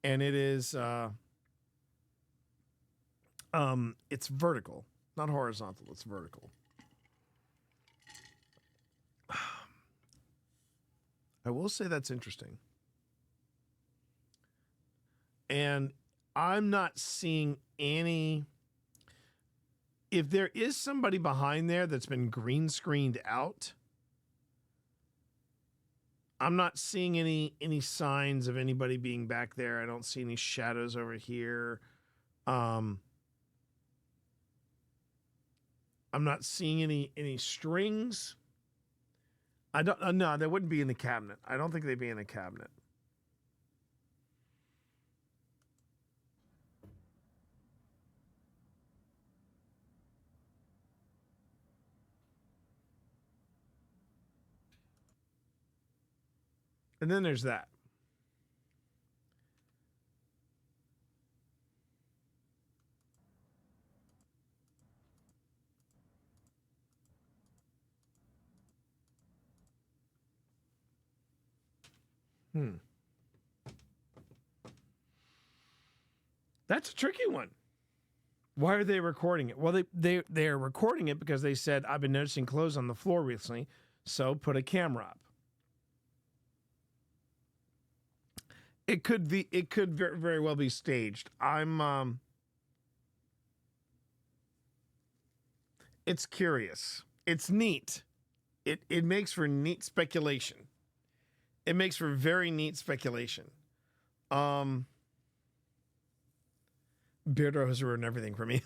And it is it's vertical, not horizontal, it's vertical. I will say that's interesting. And I'm not seeing any. If there is somebody behind there that's been green screened out, I'm not seeing any signs of anybody being back there. I don't see any shadows over here. I'm not seeing any strings. I don't. No, they wouldn't be in the cabinet. I don't think they'd be in the cabinet. And then there's that. That's a tricky one. Why are they recording it? Well, they're recording it because they said, I've been noticing clothes on the floor recently, so put a camera up. It could very well be staged. It's curious. It's neat. It makes for neat speculation. It makes for very neat speculation. Beardo has ruined everything for me.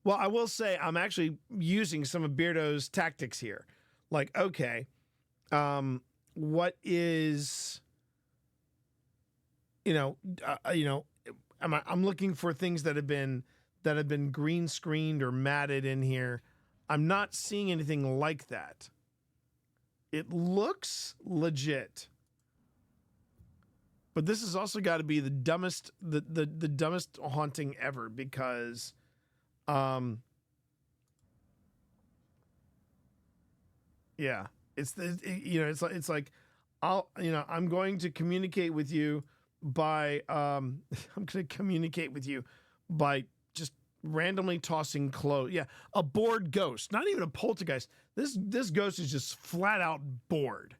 Well, I will say I'm actually using some of Beardo's tactics here. Like, okay, what is, I'm looking for things that have been green screened or matted in here. I'm not seeing anything like that. It looks legit. But this has also got to be the dumbest haunting ever because yeah, it's like I'm going to communicate with you by I'm going to communicate with you by just randomly tossing clothes. Yeah, a bored ghost. Not even a poltergeist. This ghost is just flat out bored.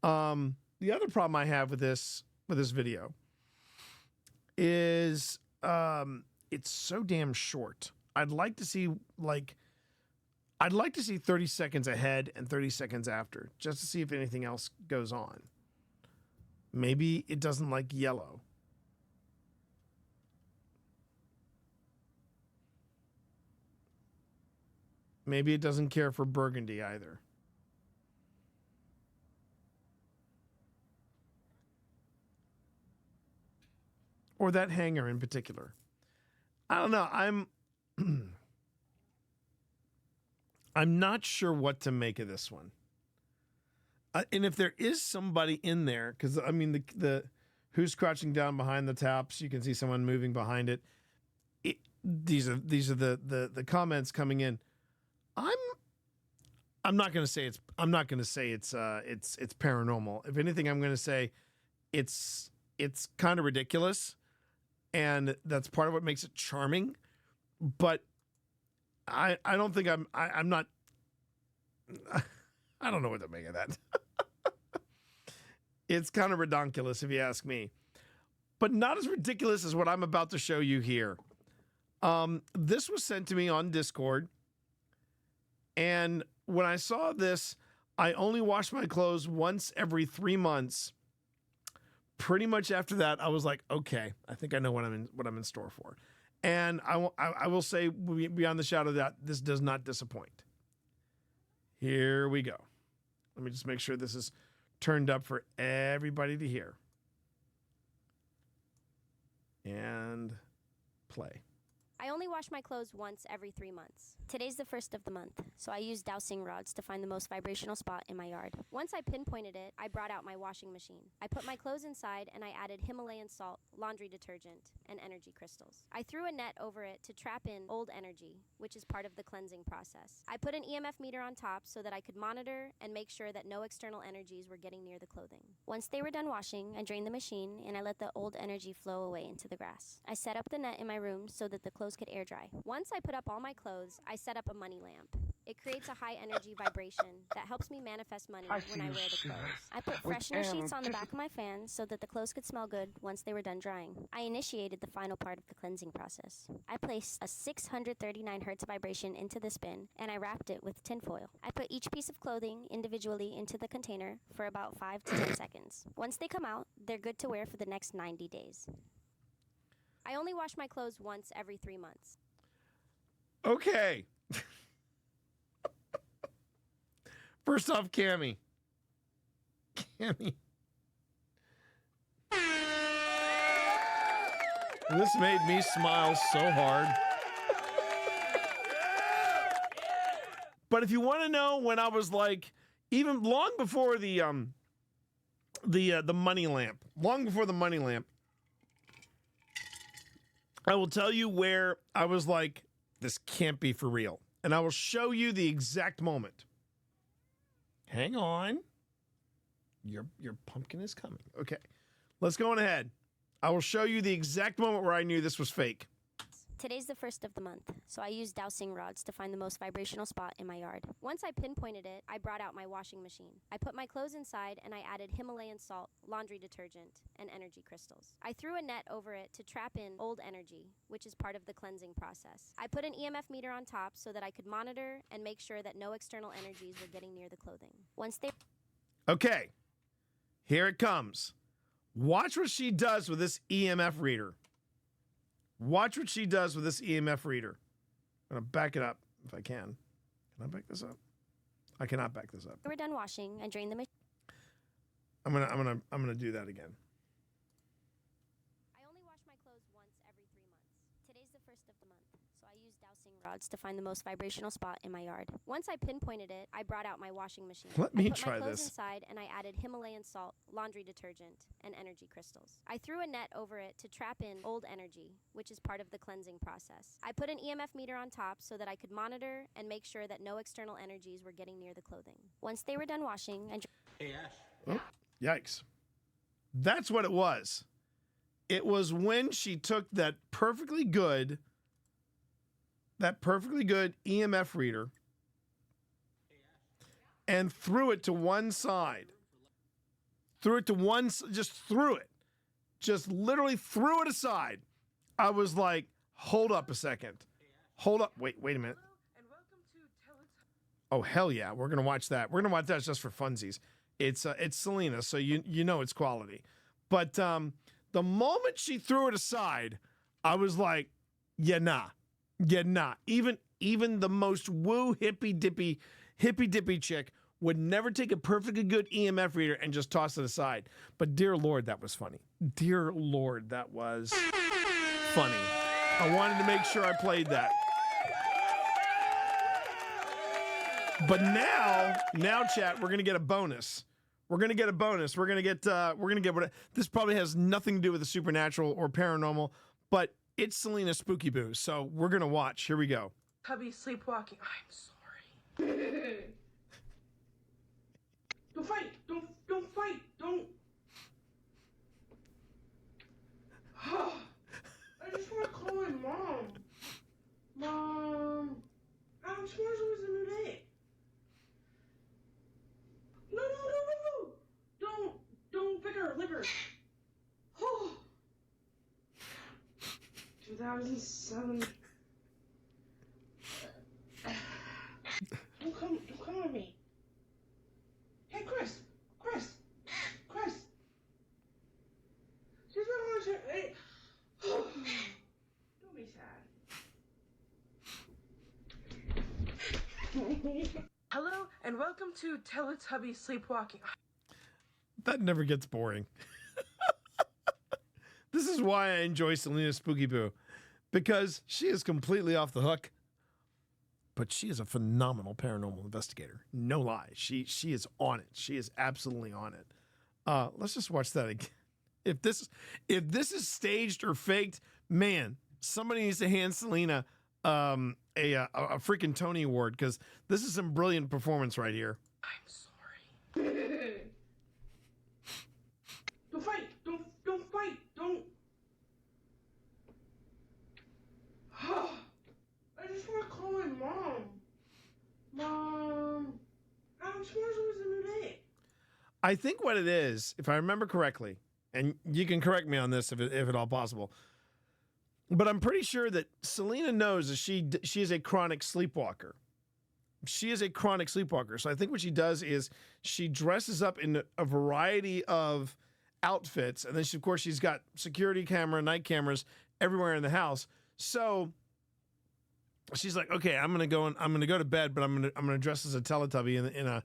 The other problem I have with this video is it's so damn short. I'd like to see 30 seconds ahead and 30 seconds after, just to see if anything else goes on. Maybe it doesn't like yellow. Maybe it doesn't care for burgundy either. Or that hanger in particular. I don't know. I'm not sure what to make of this one. And if there is somebody in there, because I mean the who's crouching down behind the taps, you can see someone moving behind it. These are the comments coming in. I'm not going to say it's paranormal. If anything, I'm going to say it's kind of ridiculous, and that's part of what makes it charming. But I don't think I'm not. I don't know what to make of that. It's kind of ridiculous if you ask me, but not as ridiculous as what I'm about to show you here. This was sent to me on Discord, and when I saw this, I only wash my clothes once every 3 months. Pretty much after that, I was like, okay, I think I know what I'm in store for. And I will say, beyond the shadow of that, this does not disappoint. Here we go. Let me just make sure this is turned up for everybody to hear. And play. I only wash my clothes once every 3 months. Today's the 1st of the month, so I use dowsing rods to find the most vibrational spot in my yard. Once I pinpointed it, I brought out my washing machine. I put my clothes inside and I added Himalayan salt, laundry detergent, and energy crystals. I threw a net over it to trap in old energy, which is part of the cleansing process. I put an EMF meter on top so that I could monitor and make sure that no external energies were getting near the clothing. Once they were done washing, I drained the machine and I let the old energy flow away into the grass. I set up the net in my room so that the clothes could air dry. Once I put up all my clothes, I set up a money lamp. It creates a high energy vibration that helps me manifest money when I wear the clothes. I put freshener sheets on the back of my fans so that the clothes could smell good once they were done drying. I initiated the final part of the cleansing process. I placed a 639 hertz vibration into the spin and I wrapped it with tinfoil. I put each piece of clothing individually into the container for about 5 to 10 seconds. Once they come out, they're good to wear for the next 90 days. I only wash my clothes once every 3 months. Okay. First off, Cammy. This made me smile so hard. But if you want to know when I was like, even long before the money lamp, I will tell you where I was like, this can't be for real. And I will show you the exact moment. Hang on. Your pumpkin is coming. Okay. Let's go on ahead. I will show you the exact moment where I knew this was fake. Today's the 1st of the month, so I use dowsing rods to find the most vibrational spot in my yard. Once I pinpointed it, I brought out my washing machine. I put my clothes inside and I added Himalayan salt, laundry detergent, and energy crystals. I threw a net over it to trap in old energy, which is part of the cleansing process. I put an EMF meter on top so that I could monitor and make sure that no external energies were getting near the clothing. Once they... Okay, here it comes. Watch what she does with this EMF reader. Watch what she does with this EMF reader. I'm going to back it up if I can. Can I back this up? I cannot back this up. We're done washing. I drained the machine. I'm going to do that again. I only wash my clothes once every 3 months. Today's the 1st of the month, so I use dowsing rods to find the most vibrational spot in my yard. Once I pinpointed it, I brought out my washing machine. Let me I put try my clothes this. inside and I added Himalayan salt, laundry detergent, and energy crystals. I threw a net over it to trap in old energy, which is part of the cleansing process. I put an EMF meter on top so that I could monitor and make sure that no external energies were getting near the clothing. Once they were done washing, I... Hey, Ash. Oh, yikes. That's what it was. It was when she took that perfectly good that perfectly good EMF reader and threw it to one side. Just literally threw it aside. I was like, hold up a second. Hold up. Wait a minute. Oh, hell yeah. We're going to watch that. We're going to watch that just for funsies. It's Selena, so you know it's quality. But the moment she threw it aside, I was like, yeah, nah. Even the most woo hippy dippy chick would never take a perfectly good EMF reader and just toss it aside. But dear Lord, that was funny. Dear Lord, that was funny. I wanted to make sure I played that. But now, chat, we're gonna get a bonus. We're gonna get what this probably has nothing to do with the supernatural or paranormal, but it's Selena Spooky Boo. So we're gonna watch. Here we go. Hubby sleepwalking. I'm sorry. Don't fight. Don't fight. Don't. I just want to call my mom. Mom. Tomorrow's always a new day. No. Don't liquor. 2007. Don't come on me. Hey, Chris. She's not on your. Hey. Don't be sad. Hello and welcome to Teletubby Sleepwalking. That never gets boring. This is why I enjoy Selena Spooky Boo, because she is completely off the hook, but she is a phenomenal paranormal investigator. No lie. She is on it. She is absolutely on it. Let's just watch that again. If this is staged or faked, man, somebody needs to hand Selena a freaking Tony Award, because this is some brilliant performance right here. I'm sorry. Don't fight. Don't. I just want to call my mom. Mom. Tomorrow's always a new day. I think what it is, if I remember correctly, and you can correct me on this if at all possible, but I'm pretty sure that Selena knows that she is a chronic sleepwalker. She is a chronic sleepwalker. So I think what she does is she dresses up in a variety of outfits, and then she's got security camera, night cameras everywhere in the house. So she's like, okay, I'm gonna go to bed, but I'm gonna dress as a Teletubby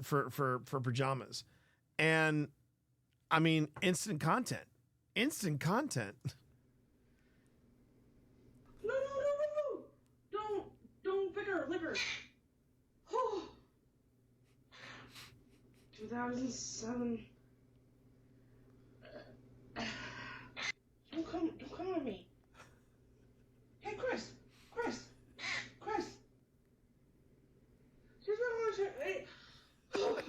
for pajamas, and I mean instant content. No. Don't liquor. 2007. Don't come on me. Hey, Chris. She's not on your. Hey. Don't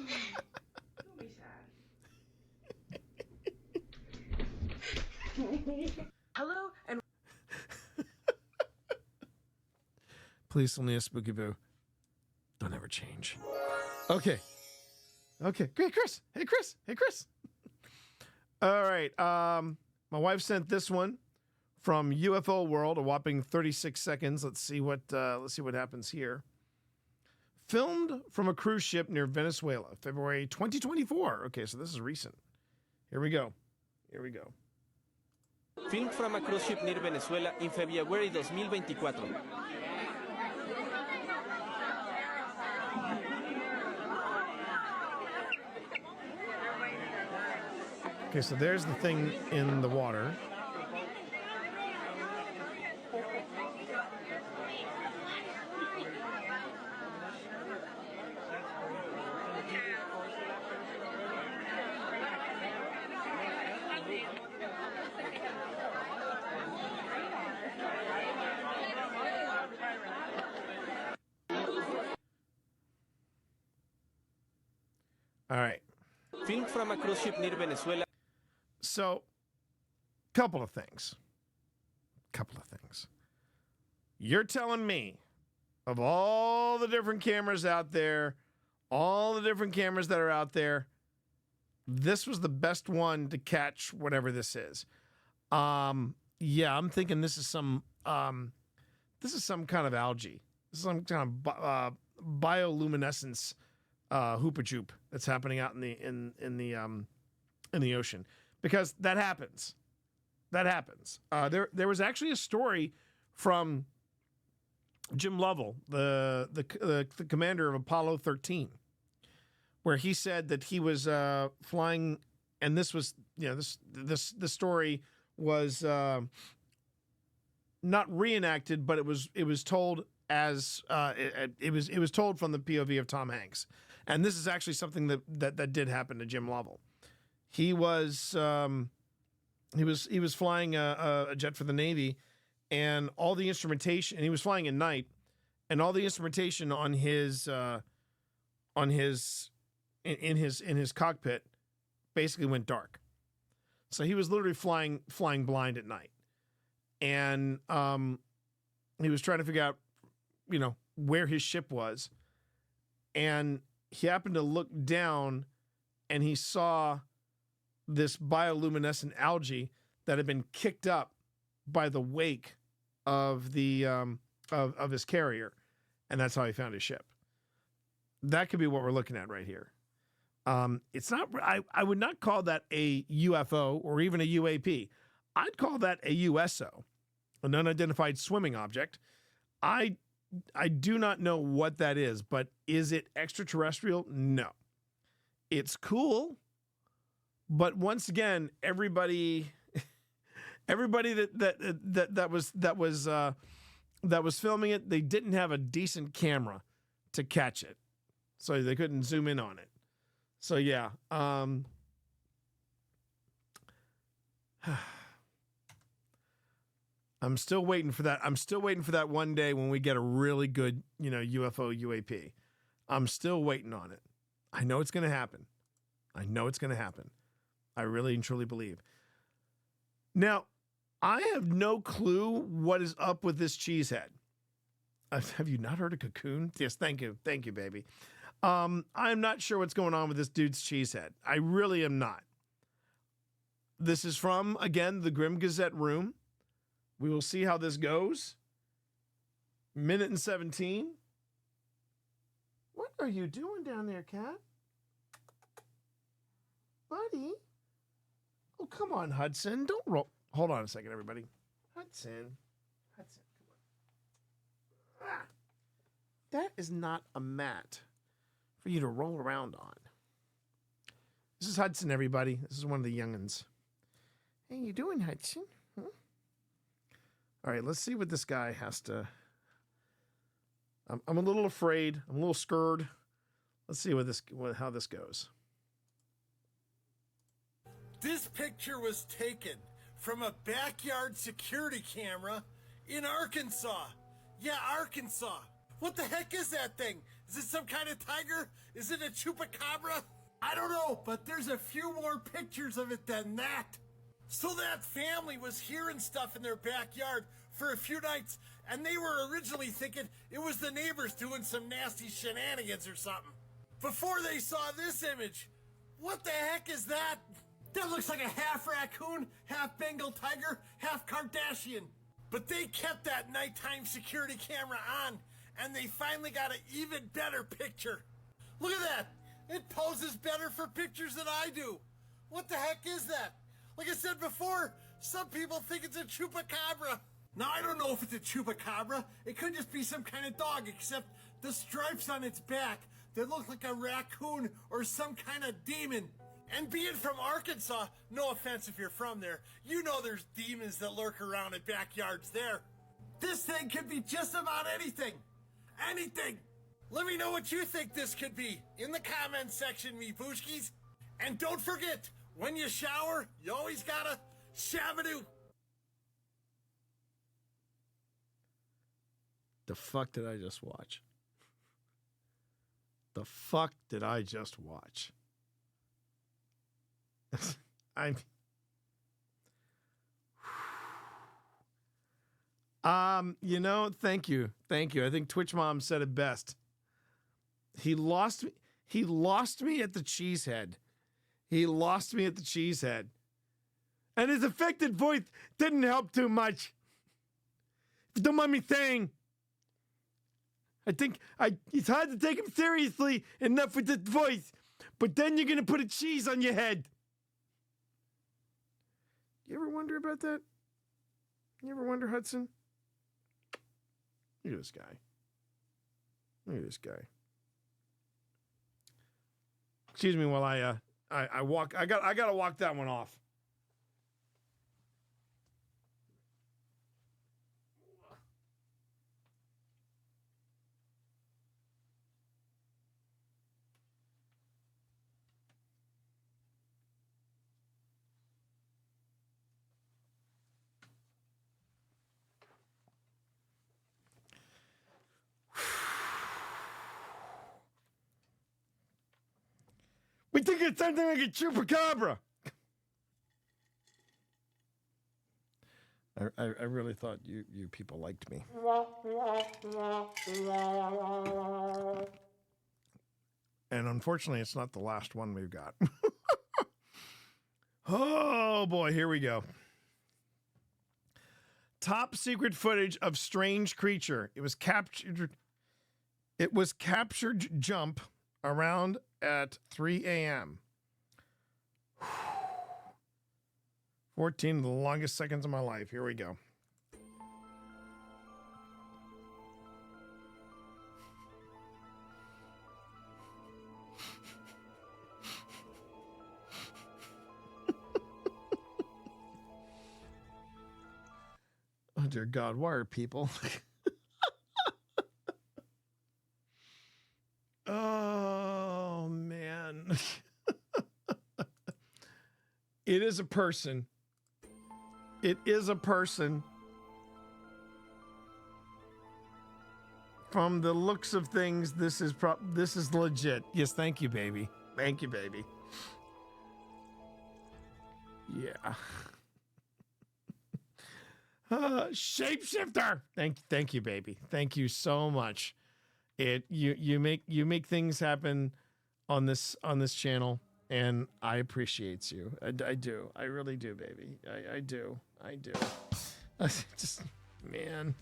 be sad. Hello and. Please, Selena Spooky Boo, don't ever change. Okay. Great, Chris. Hey, Chris. All right. My wife sent this one from UFO World, a whopping 36 seconds. Let's see what happens here. Filmed from a cruise ship near Venezuela, February 2024. Okay, so this is recent. Here we go. Filmed from a cruise ship near Venezuela in February 2024. Okay, so there's the thing in the water. All right. Filmed from a cruise ship near Venezuela. So, couple of things. You're telling me, of all the different cameras out there, all the different cameras that are out there, this was the best one to catch whatever this is. Yeah, I'm thinking this is some kind of algae. This is some kind of bioluminescence hoopa-choop that's happening out in the ocean, because that happens. That happens. There was actually a story from Jim Lovell, the commander of Apollo 13, where he said that he was flying, and this was, this story was not reenacted, but it was told as it was told from the POV of Tom Hanks, and this is actually something that did happen to Jim Lovell. He was flying a jet for the Navy, and all the instrumentation, and he was flying at night, and all the instrumentation on his cockpit basically went dark. So he was literally flying blind at night, and he was trying to figure out, where his ship was, and he happened to look down, and he saw this bioluminescent algae that had been kicked up by the wake of the of his carrier, and that's how he found his ship. That could be what we're looking at right here. It's not. I would not call that a UFO or even a UAP. I'd call that a USO, an unidentified swimming object. I do not know what that is, but is it extraterrestrial? No. It's cool, but once again, everybody that was filming it, they didn't have a decent camera to catch it, so they couldn't zoom in on it. So yeah, I'm still waiting for that. I'm still waiting for that one day when we get a really good, UFO UAP. I'm still waiting on it. I know it's going to happen. I really and truly believe. Now, I have no clue what is up with this cheesehead. Have you not heard of Cocoon? Yes, thank you, baby. I'm not sure what's going on with this dude's cheesehead. I really am not. This is from, again, the Grim Gazette room. We will see how this goes. Minute and 17. What are you doing down there, cat? Buddy? Oh, come on, Hudson. Don't roll. Hold on a second, everybody. Hudson, come on. Ah, that is not a mat for you to roll around on. This is Hudson, everybody. This is one of the young'uns. How you doing, Hudson? Huh? All right, let's see what this guy has to... I'm a little afraid. I'm a little scared. Let's see how this goes. This picture was taken from a backyard security camera in Arkansas. Yeah, Arkansas. What the heck is that thing? Is it some kind of tiger? Is it a chupacabra? I don't know, but there's a few more pictures of it than that. So that family was hearing stuff in their backyard for a few nights, and they were originally thinking it was the neighbors doing some nasty shenanigans or something. Before they saw this image, what the heck is that? That looks like a half raccoon, half Bengal tiger, half Kardashian. But they kept that nighttime security camera on, and they finally got an even better picture. Look at that. It poses better for pictures than I do. What the heck is that? Like I said before, some people think it's a chupacabra. Now, I don't know if it's a chupacabra. It could just be some kind of dog, except the stripes on its back that look like a raccoon or some kind of demon. And being from Arkansas, no offense if you're from there, you know there's demons that lurk around in backyards there. This thing could be just about anything. Anything. Let me know what you think this could be in the comments section, me booshkies. And don't forget, when you shower, you always gotta shabadoo. The fuck did I just watch? The fuck did I just watch? You know, thank you. Thank you. I think Twitch Mom said it best. He lost me at the cheesehead. He lost me at the cheesehead. And his affected voice didn't help too much. If you don't mind me saying, I think it's hard to take him seriously enough with his voice, but then you're going to put a cheese on your head. You ever wonder about that? You ever wonder, Hudson? Look at this guy. Look at this guy. Excuse me while I walk. I gotta walk that one off. We think it's something like a chupacabra. I really thought you people liked me. And unfortunately, it's not the last one we've got. Oh boy, here we go. Top secret footage of strange creature. It was captured jump around at 3 a.m. 14 of the longest seconds of my life. Here we go. Oh, dear God, why are people... Oh, man. It is a person. It is a person. From the looks of things, this is legit. Yes, thank you, baby. Thank you, baby. Yeah. Shapeshifter. Thank you, baby. Thank you so much. You make things happen on this channel, and I appreciate you. I do. I really do, baby. I do. Just, man.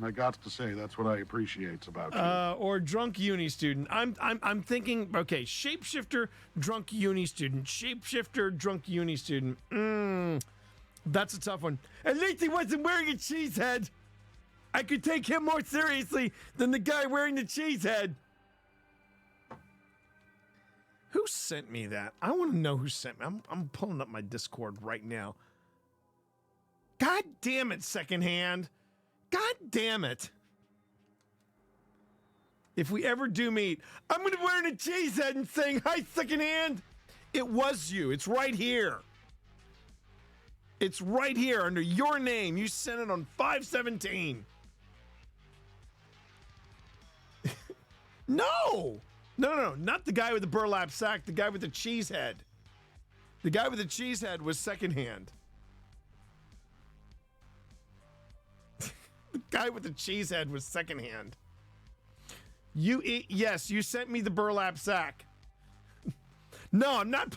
I got to say, that's what I appreciate about you. Or drunk uni student. I'm thinking, okay, shapeshifter, drunk uni student. Shapeshifter, drunk uni student. That's a tough one. At least he wasn't wearing a cheese head. I could take him more seriously than the guy wearing the cheese head. Who sent me that? I want to know who sent me. I'm pulling up my Discord right now. God damn it, Secondhand. God damn it. If we ever do meet, I'm going to be wearing a cheese head and saying, hi, Secondhand. It was you. It's right here. It's right here under your name. You sent it on 5/17. No, not the guy with the burlap sack. The guy with the cheese head. The guy with the cheese head was Secondhand. The guy with the cheese head was Secondhand. Yes, you sent me the burlap sack. No, I'm not.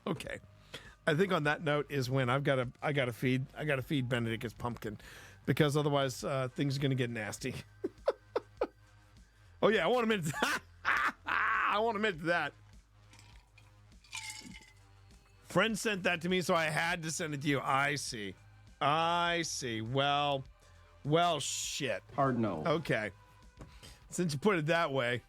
Okay. I think on that note is when I gotta feed Benedict his pumpkin, because otherwise things are gonna get nasty. Oh yeah, I want a minute. I want a minute to that. Friend sent that to me, so I had to send it to you. I see. Well, shit. Hard no. Okay. Since you put it that way.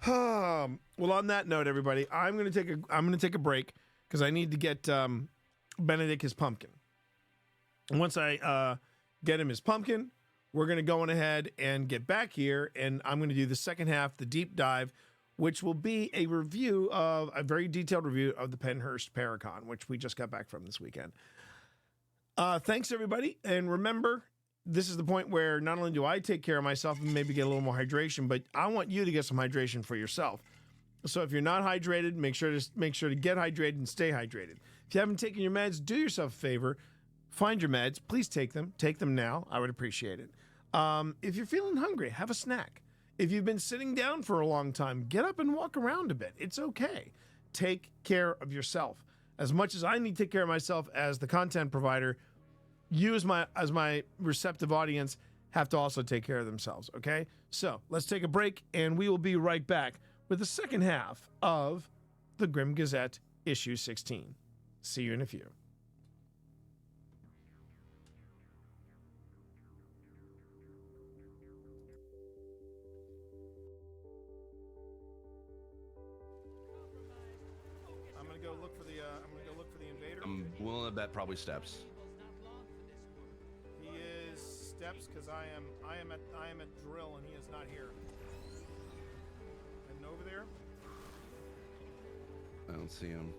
Well, on that note, everybody, I'm gonna take a break because I need to get Benedict his pumpkin. And once I get him his pumpkin, we're gonna go on ahead and get back here, and I'm gonna do the second half, the deep dive, which will be a very detailed review of the PENNHURST PARACON, which we just got back from this weekend. Thanks, everybody, and remember, this is the point where not only do I take care of myself and maybe get a little more hydration, but I want you to get some hydration for yourself. So if you're not hydrated, make sure to get hydrated and stay hydrated. If you haven't taken your meds, do yourself a favor. find your meds. Please take them. Take them now. I would appreciate it. If you're feeling hungry, have a snack. If you've been sitting down for a long time, get up and walk around a bit. It's okay. Take care of yourself. As much as I need to take care of myself as the content provider, you as my receptive audience have to also take care of themselves, okay? So let's take a break, and we will be right back with the second half of the Grim Gazette issue 16. See you in a few. I'm gonna go look for the invader. I'm willing to bet probably Steps. He is Steps because I am at drill and he is not here. Heading over there. I don't see him.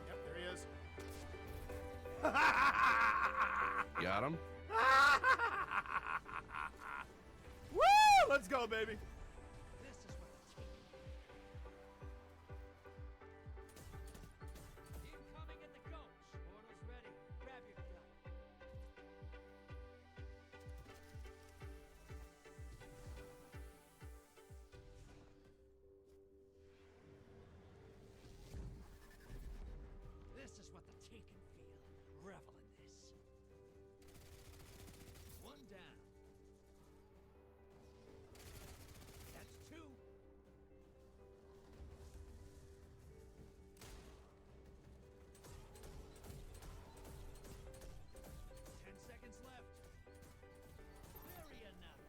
Yep, there he is. Got him? Woo! Let's go, baby. This is what the Taken feel. Revel in this. One down. That's two. 10 seconds left. Bury another.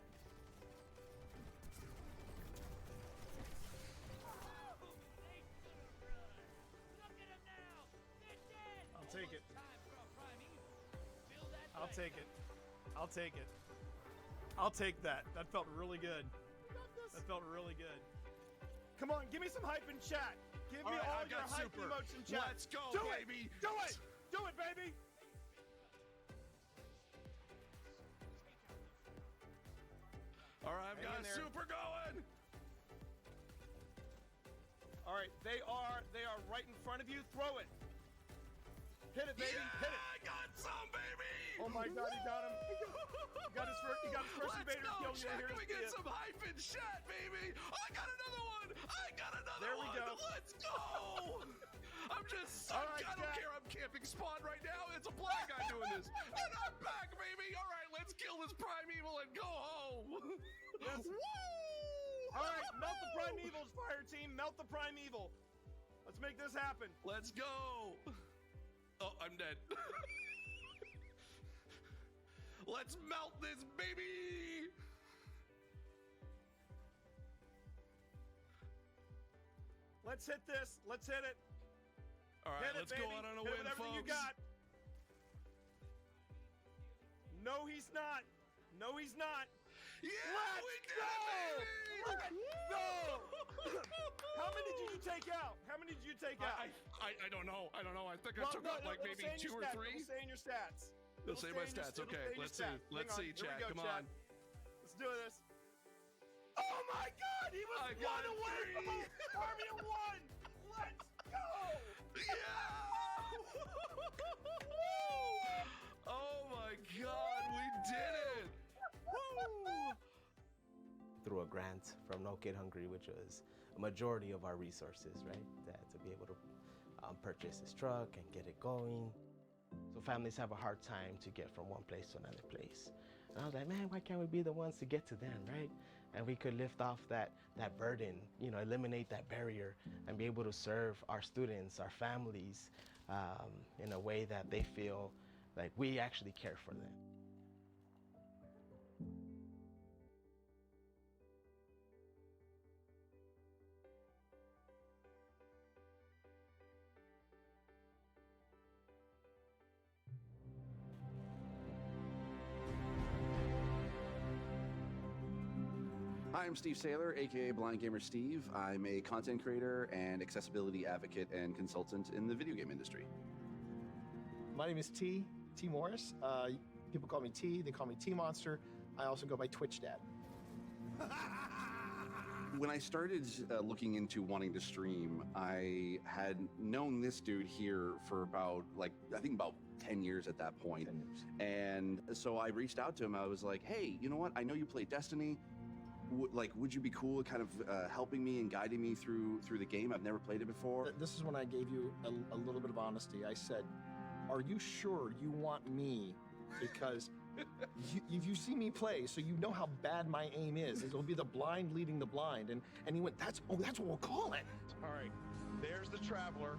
I'll take it. I'll take it. I'll take it. I'll take that. That felt really good. That felt really good. Come on, give me some hype in chat. Give me all your hype emotes in chat. Let's go, Do baby. It. Do it. Do it, baby. All right, I've got super going. All right, they are right in front of you. Throw it. Hit it, baby. Yeah, Hit it. I got some, baby. Oh my God, he got him. He got his first invader kill. Chat, can we get some hype in chat, baby? I got another one. There we go. Let's go. I'm just All right, I don't care. I'm camping spawn right now. It's a black guy doing this. And I'm back, baby. All right, let's kill this primeval and go home. Yes. Woo! All right, melt the primevals, fire team. Melt the primeval. Let's make this happen. Let's go. Oh, I'm dead. Let's melt this, baby. Let's hit this. Let's hit it. All right, hit let's it, go baby. out on a hit win, it with everything folks. you got. No, he's not. No, he's not. Yeah, Let's we did go! it, baby! Let's go! How many did you take out? How many did you take out? I don't know. I don't know. I think I took out like maybe 2 or 3. It'll say in your stats. They'll say my stats. Okay, let's see. Let's see, chat. Come on. Let's do this. Oh my God! He was one away from Army of 1. Let's go! Yeah! Oh my God, we did it! Woo! Through a grant from No Kid Hungry, which was a majority of our resources, right? To be able to purchase this truck and get it going. So families have a hard time to get from one place to another place. And I was like, man, why can't we be the ones to get to them, right? And we could lift off that burden, you know, eliminate that barrier and be able to serve our students, our families, in a way that they feel like we actually care for them. Hi, I'm Steve Saylor, aka Blind Gamer Steve. I'm a content creator and accessibility advocate and consultant in the video game industry. My name is T Morris. People call me T. They call me T Monster. I also go by Twitch Dad. When I started looking into wanting to stream, I had known this dude here for about, I think about 10 years at that point. 10 years. And so I reached out to him. I was like, hey, you know what? I know you play Destiny. Would you be cool kind of helping me and guiding me through the game? I've never played it before. This is when I gave you a little bit of honesty. I said, are you sure you want me? Because you see me play, so you know how bad my aim is. It'll be the blind leading the blind. And he went, that's what we'll call it. All right, there's the Traveler.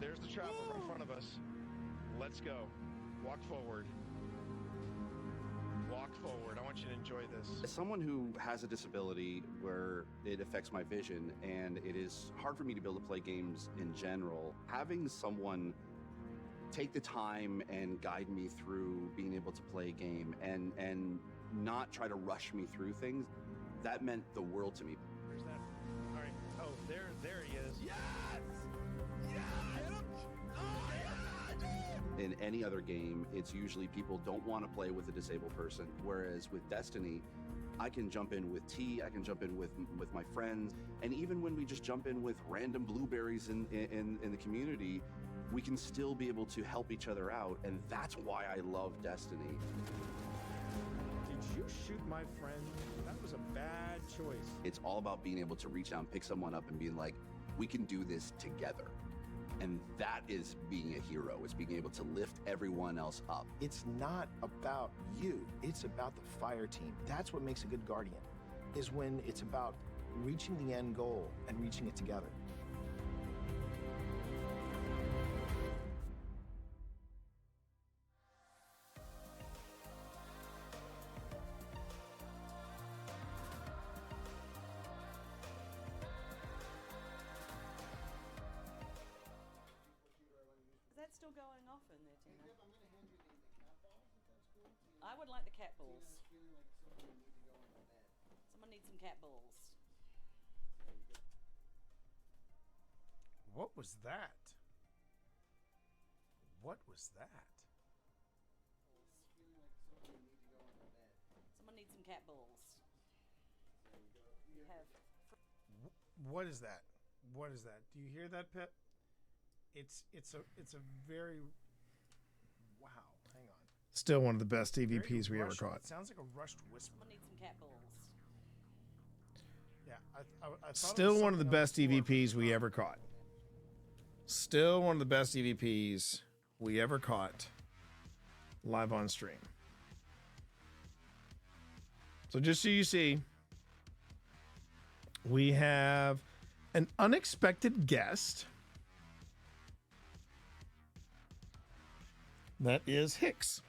There's the Traveler in front of us. Let's go. Walk forward. Walk forward. I want you to enjoy this. As someone who has a disability where it affects my vision, and it is hard for me to be able to play games in general, having someone take the time and guide me through being able to play a game and not try to rush me through things, that meant the world to me. Where's that? All right. Oh, there he is. Yes! Yes! In any other game, it's usually people don't want to play with a disabled person, whereas with Destiny, I can jump in with T, I can jump in with my friends, and even when we just jump in with random blueberries in the community, we can still be able to help each other out, and that's why I love Destiny. Did you shoot my friend? That was a bad choice. It's all about being able to reach down, pick someone up, and being like, we can do this together. And that is being a hero, is being able to lift everyone else up. It's not about you. It's about the fire team. That's what makes a good Guardian, is when it's about reaching the end goal and reaching it together. Still going off in there, Tina? I'm going to hand you the cat balls, if that's cool. I would like the cat balls. Someone needs some cat balls. What was that? What was that? Someone needs some cat balls. You have. What is that? What is that? Do you hear that, Pip? It's a very wow. Hang on. Still one of the best EVPs we ever caught. It sounds like a rushed whisper. Someone needs some cat balls. Yeah, I thought Still one of the best EVPs we ever caught. Still one of the best EVPs we ever caught live on stream. So just so you see, we have an unexpected guest. That is Hicks.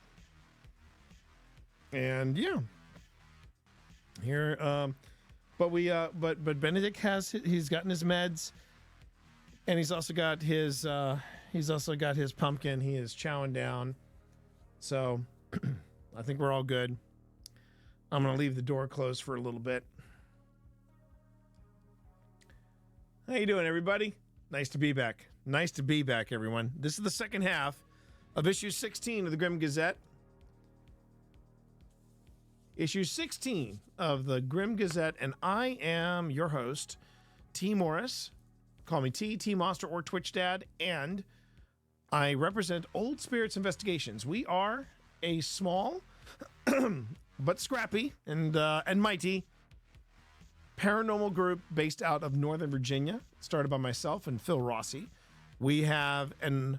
And yeah. Here but Benedict he's gotten his meds, and he's also got his pumpkin. He is chowing down. So I think we're all good. I'm going to leave the door closed for a little bit. How you doing, everybody? Nice to be back. Nice to be back, everyone. This is the second half of issue 16 of the Grim Gazette. Issue 16 of the Grim Gazette, and I am your host, T. Morris. Call me T Monster, or Twitch Dad, and I represent Old Spirits Investigations. We are a small but scrappy and mighty paranormal group based out of Northern Virginia, started by myself and Phil Rossi. We have an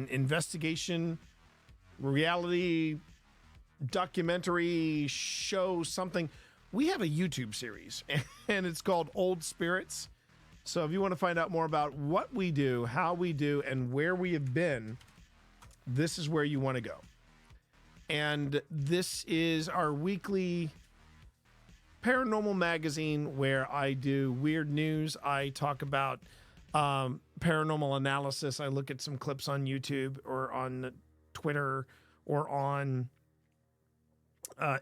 investigation reality documentary show, something. We have a YouTube series, and it's called Old Spirits. So if you want to find out more about what we do, how we do, and where we have been, this is where you want to go. And this is our weekly paranormal magazine where I do weird news. I talk about paranormal analysis. I look at some clips on YouTube or on Twitter or on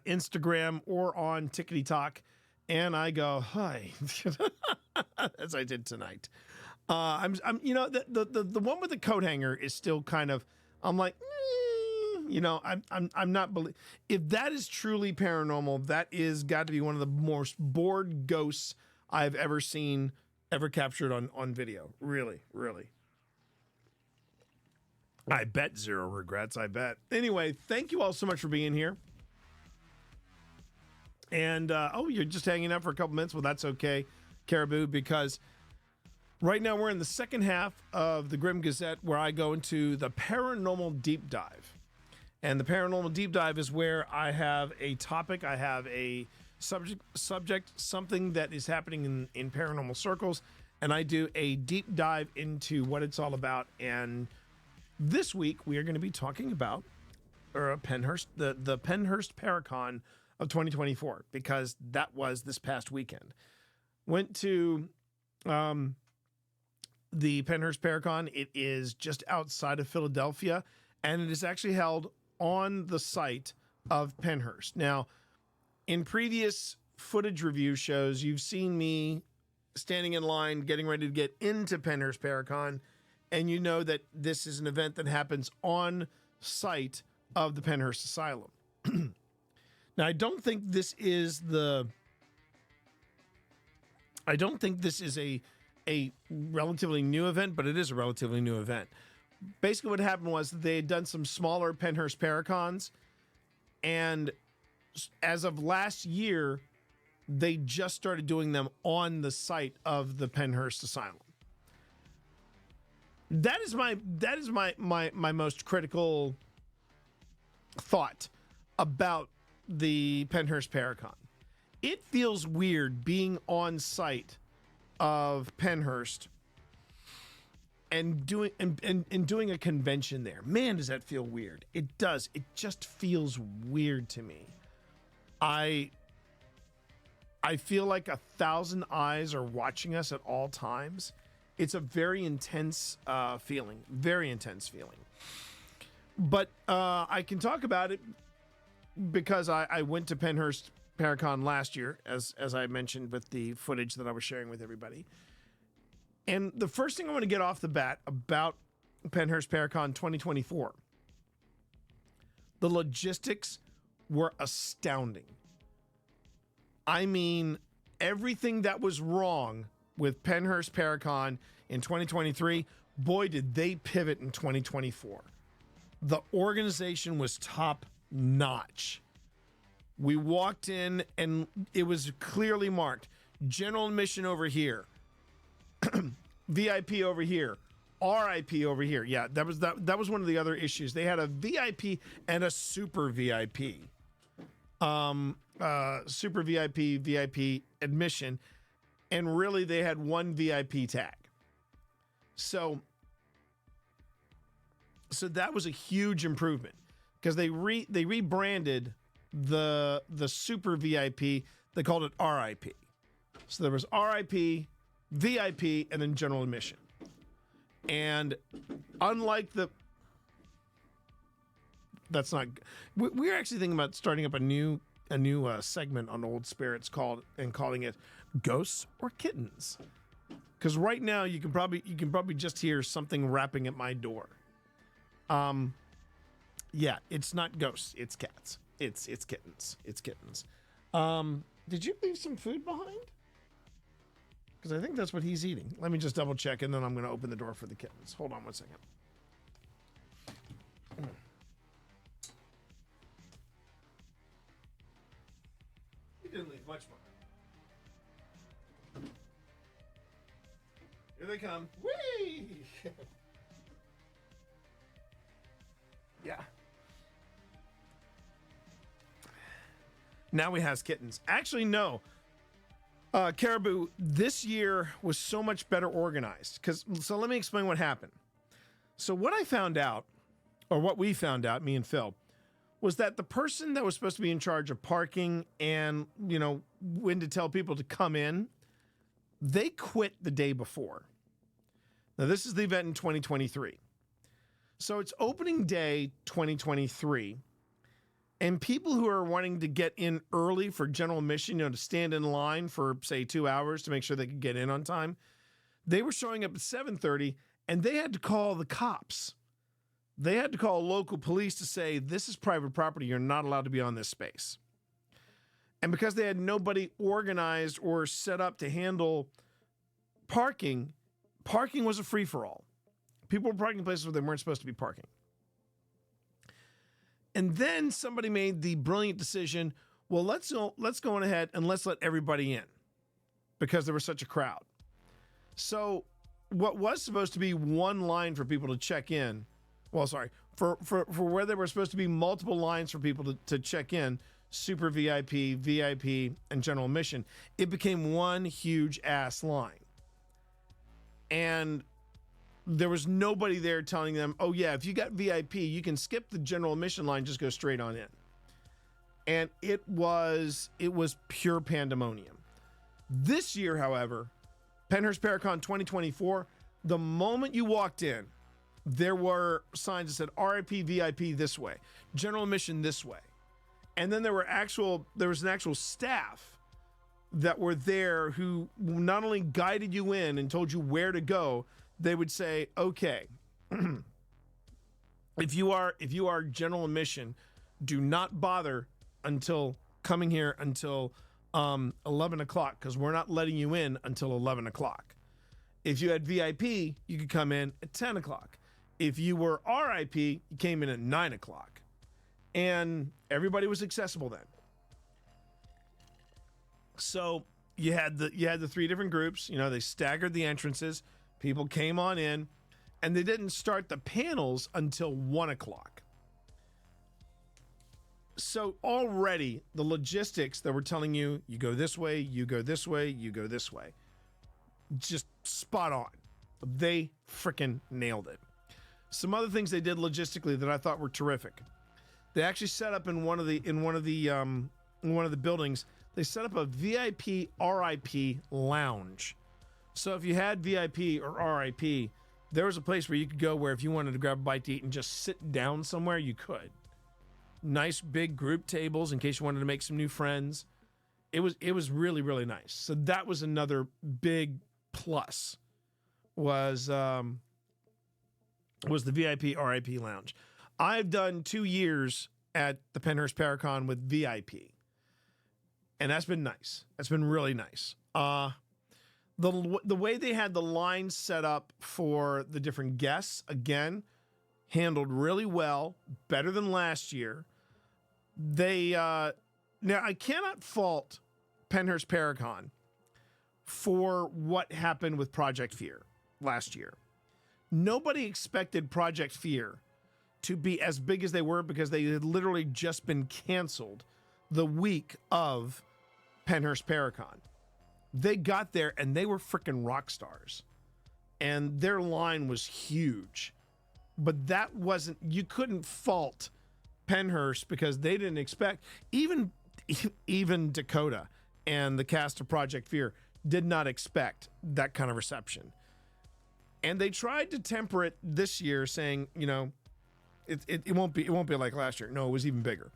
Instagram or on Tickety Talk, and I go, hi, as I did tonight. I'm the one with the coat hanger is still kind of, I'm like, I'm not if that is truly paranormal, that is got to be one of the most bored ghosts I've ever seen, ever captured on video. Really, really. I bet zero regrets. I bet. Anyway, thank you all so much for being here. And you're just hanging out for a couple minutes. Well, that's okay, Caribou, because right now we're in the second half of the Grim Gazette, where I go into the paranormal deep dive. And the paranormal deep dive is where I have a topic, I have a subject, something that is happening in paranormal circles, and I do a deep dive into what it's all about. And this week we are going to be talking about PENNHURST, the PENNHURST PARACON of 2024, because that was this past weekend. Went to the PENNHURST PARACON. It is just outside of Philadelphia, and it is actually held on the site of PENNHURST. Now, in previous footage review shows, you've seen me standing in line, getting ready to get into PENNHURST PARACON, and you know that this is an event that happens on site of the PENNHURST Asylum. Now, I don't think this is a relatively new event, but it is a relatively new event. Basically, what happened was they had done some smaller PENNHURST Paracons, and as of last year, they just started doing them on the site of the PENNHURST Asylum. That is my most critical thought about the PENNHURST Paracon. It feels weird being on site of PENNHURST and doing a convention there. Man, does that feel weird. It does. It just feels weird to me. I feel like 1,000 eyes are watching us at all times. It's a very intense feeling. Very intense feeling. But I can talk about it because I went to PENNHURST Paracon last year, as I mentioned with the footage that I was sharing with everybody. And the first thing I want to get off the bat about PENNHURST Paracon 2024, the logistics were astounding. I mean, everything that was wrong with PENNHURST Paracon in 2023, boy, did they pivot in 2024. The organization was top notch. We walked in and it was clearly marked. General admission over here. VIP over here. RIP over here. Yeah, that was one of the other issues. They had a VIP and a super VIP. Super VIP admission, and really they had one VIP tag. So that was a huge improvement because they rebranded the super VIP. They called it RIP. So there was RIP, VIP, and then general admission. And unlike that's not. We're actually thinking about starting up a new segment on Old Spirits calling it Ghosts or Kittens, because right now you can probably just hear something rapping at my door. Yeah, it's not ghosts, it's cats. It's kittens. It's kittens. Did you leave some food behind? Because I think that's what he's eating. Let me just double check, and then I'm going to open the door for the kittens. Hold on one second. He didn't leave much behind. Here they come. Whee! Yeah. Now he has kittens. Actually, no. Caribou, this year was so much better organized. So let me explain what happened. So what I found out, or what we found out, me and Phil, was that the person that was supposed to be in charge of parking and, when to tell people to come in, they quit the day before. Now, this is the event in 2023. So it's opening day 2023. And people who are wanting to get in early for general admission, to stand in line for, say, 2 hours to make sure they could get in on time, they were showing up at 7:30, and they had to call the cops. they had to call local police to say, this is private property. You're not allowed to be on this space. And because they had nobody organized or set up to handle parking, parking was a free-for-all. People were parking places where they weren't supposed to be parking. And then somebody made the brilliant decision, well, let's go on ahead and let's let everybody in because there was such a crowd. So what was supposed to be one line for people to check in, well, sorry, for where there were supposed to be multiple lines for people to check in, super VIP, VIP, and general admission, it became one huge ass line. And there was nobody there telling them, oh yeah, if you got VIP, you can skip the general admission line, just go straight on in. And it was pure pandemonium. This year, however, PENNHURST PARACON 2024, the moment you walked in, there were signs that said RIP VIP this way, general admission this way. And then there was an actual staff that were there who not only guided you in and told you where to go, they would say, okay, if you are general admission, do not bother until coming here until 11 o'clock because we're not letting you in until 11 o'clock. If you had VIP, you could come in at 10 o'clock. If you were RIP, you came in at 9 o'clock. And everybody was accessible then. So you had the three different groups. You know, they staggered the entrances. People came on in, and they didn't start the panels until 1 o'clock. So already the logistics that were telling you, you go this way, you go this way, you go this way, just spot on. They freaking nailed it. Some other things they did logistically that I thought were terrific. They actually set up in one of the buildings. They set up a VIP RIP lounge. So if you had VIP or RIP, there was a place where you could go where if you wanted to grab a bite to eat and just sit down somewhere, you could. Nice big group tables in case you wanted to make some new friends. It was really, really nice. So that was another big plus was the VIP RIP lounge. I've done 2 years at the PENNHURST PARACON with VIP. And that's been nice. That's been really nice. The way they had the lines set up for the different guests, again, handled really well, better than last year. They now I cannot fault PENNHURST PARACON for what happened with Project Fear last year. Nobody expected Project Fear to be as big as they were because they had literally just been canceled the week of PENNHURST PARACON. They got there and they were freaking rock stars. And their line was huge. But that wasn't, you couldn't fault PENNHURST because they didn't expect, even Dakota and the cast of Project Fear did not expect that kind of reception. And they tried to temper it this year saying, you know, it won't be like last year. No, it was even bigger.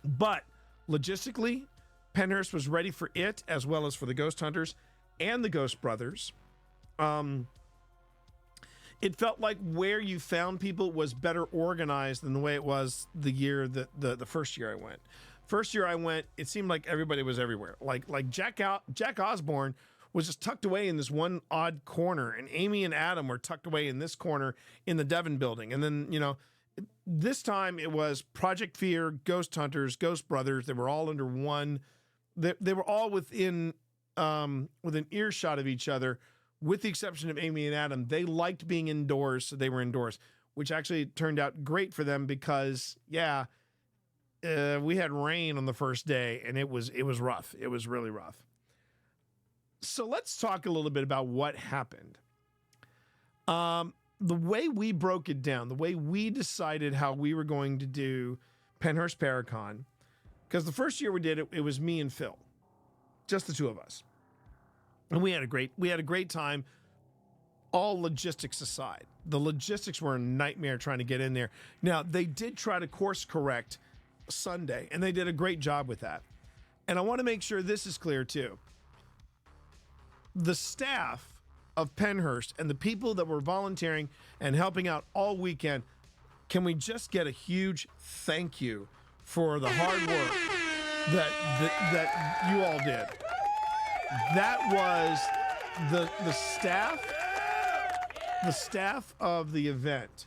But logistically, PENNHURST was ready for it as well as for the Ghost Hunters and the Ghost Brothers. It felt like where you found people was better organized than the way it was the year that the first year I went. First year I went, it seemed like everybody was everywhere. Like Jack Osborne was just tucked away in this one odd corner, and Amy and Adam were tucked away in this corner in the Devon building. And then, you know, this time it was Project Fear, Ghost Hunters, Ghost Brothers. They were all under one. They were all within earshot of each other, with the exception of Amy and Adam. They liked being indoors, so they were indoors, which actually turned out great for them because, yeah, we had rain on the first day, and it was rough. It was really rough. So let's talk a little bit about what happened. The way we broke it down, the way we decided how we were going to do PENNHURST PARACON, because the first year we did it, it was me and Phil, just the two of us. And we had a great time, all logistics aside. The logistics were a nightmare trying to get in there. Now, they did try to course correct Sunday, and they did a great job with that. And I want to make sure this is clear too. The staff of Pennhurst and the people that were volunteering and helping out all weekend, can we just get a huge thank you for the hard work that you all did? That was the staff of the event,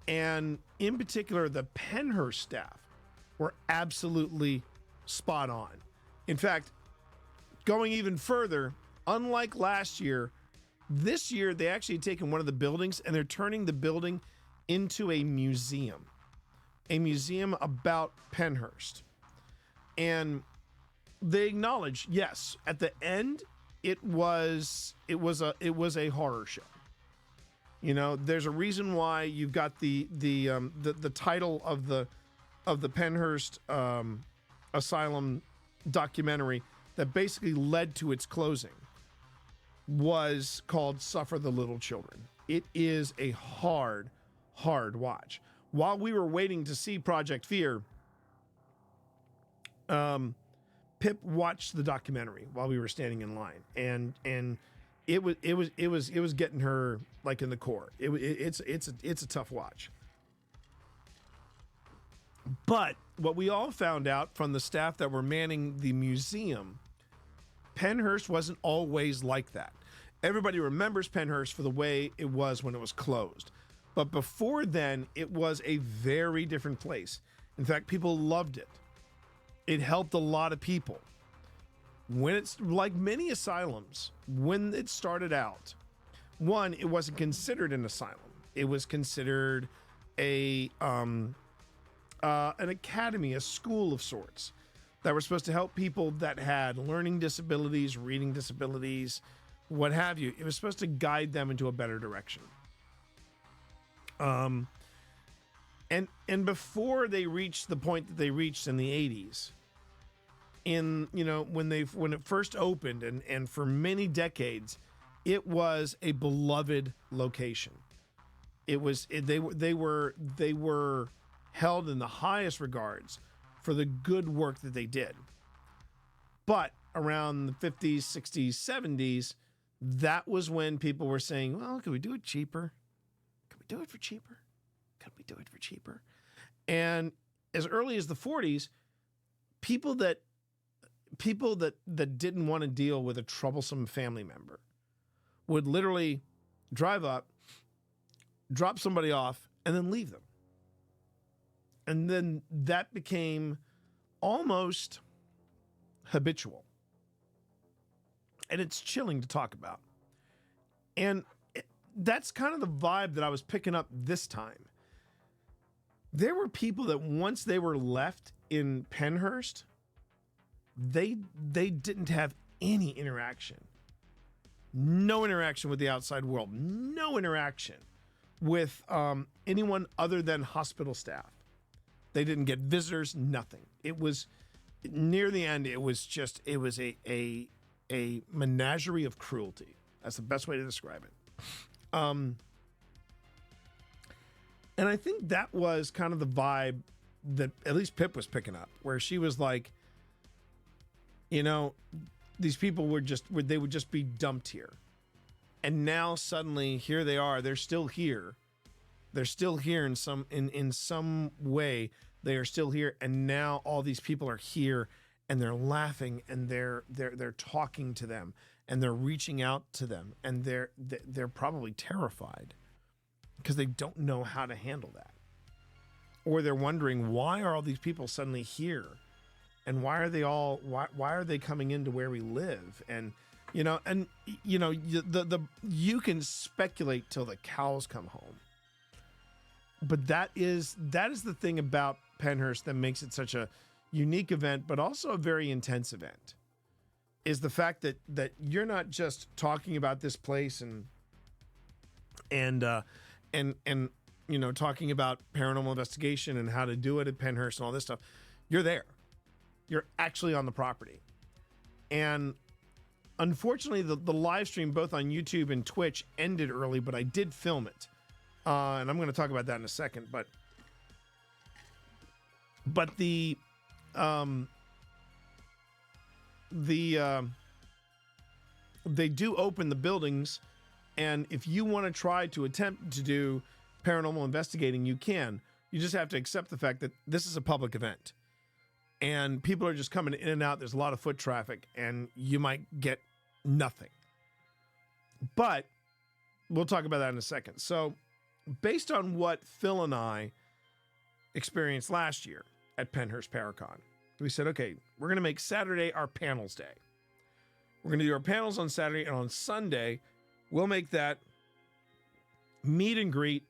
and in particular the Pennhurst staff, were absolutely spot on. In fact, going even further, unlike last year, this year they actually had taken one of the buildings and they're turning the building into a museum about Pennhurst. And they acknowledge, yes, at the end it was a horror show. You know, there's a reason why you've got the title of the Pennhurst Asylum documentary that basically led to its closing was called Suffer the Little Children. It is a hard watch. While we were waiting to see Project Fear, Pip watched the documentary while we were standing in line, and it was getting her like in the core. It's a tough watch. But what we all found out from the staff that were manning the museum, Pennhurst wasn't always like that. Everybody remembers Pennhurst for the way it was when it was closed. But before then, it was a very different place. In fact, people loved it. It helped a lot of people. When it's like many asylums, when it started out, one, it wasn't considered an asylum. It was considered an academy, a school of sorts that were supposed to help people that had learning disabilities, reading disabilities, what have you. It was supposed to guide them into a better direction. And before they reached the point that they reached in the 80s, when it first opened and for many decades, it was a beloved location. They were held in the highest regards for the good work that they did. But around the 50s, 60s, 70s, that was when people were saying, well, could we do it cheaper? Could we do it for cheaper? Could we do it for cheaper? And as early as the 40s, people that didn't want to deal with a troublesome family member would literally drive up, drop somebody off, and then leave them. And then that became almost habitual. And it's chilling to talk about. And that's kind of the vibe that I was picking up this time. There were people that once they were left in Pennhurst, they didn't have any interaction. No interaction with the outside world. No interaction with anyone other than hospital staff. They didn't get visitors, nothing. It was, near the end, it was a menagerie of cruelty. That's the best way to describe it. And I think that was kind of the vibe that at least Pip was picking up, where she was like, these people would just be dumped here. And now suddenly here they are, they're still here. They're still here in some way. They are still here, and now all these people are here, and they're laughing, and they're talking to them, and they're reaching out to them, and they're probably terrified because they don't know how to handle that, or they're wondering, why are all these people suddenly here, and why are they coming into where we live, and you can speculate till the cows come home. But that is the thing about Pennhurst that makes it such a unique event, but also a very intense event, is the fact that you're not just talking about this place and talking about paranormal investigation and how to do it at Pennhurst and all this stuff. You're there. You're actually on the property. And unfortunately, the live stream both on YouTube and Twitch ended early, but I did film it. And I'm going to talk about that in a second, but they do open the buildings And if you want to try to attempt to do paranormal investigating, you can. You just have to accept the fact that this is a public event. And people are just coming in and out. There's a lot of foot traffic, and you might get nothing. But we'll talk about that in a second. So based on what Phil and I experienced last year at PENNHURST PARACON, we said, okay, we're going to make Saturday our panels day. We're going to do our panels on Saturday, and on Sunday, we'll make that meet and greet.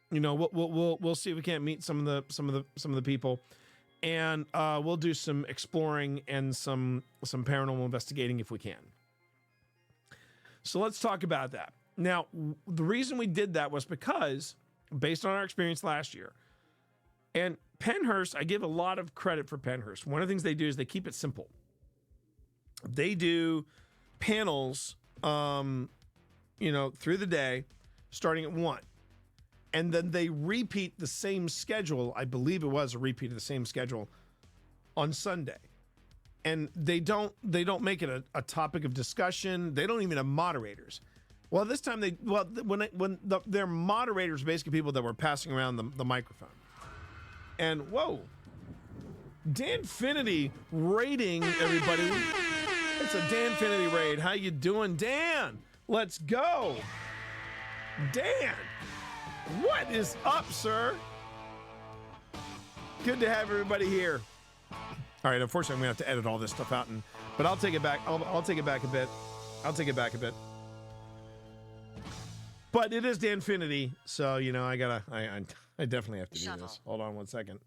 You know, we'll see if we can't meet some of the people, and we'll do some exploring and some paranormal investigating if we can. So let's talk about that. Now, the reason we did that was because, based on our experience last year, and PENNHURST, I give a lot of credit for PENNHURST. One of the things they do is they keep it simple. They do panels, through the day, starting at 1. And then they repeat the same schedule. I believe it was a repeat of the same schedule on Sunday. And they don't make it a topic of discussion. They don't even have moderators. Well, this time their moderators, basically people that were passing around the microphone. And whoa, Danfinity raiding everybody. It's a Danfinity raid. How you doing, Dan? Let's go, Dan. What is up, sir? Good to have everybody here. All right, unfortunately, I'm gonna have to edit all this stuff out, but I'll take it back. I'll take it back a bit. But it is Danfinity, so I definitely have to do this. Hold on one second.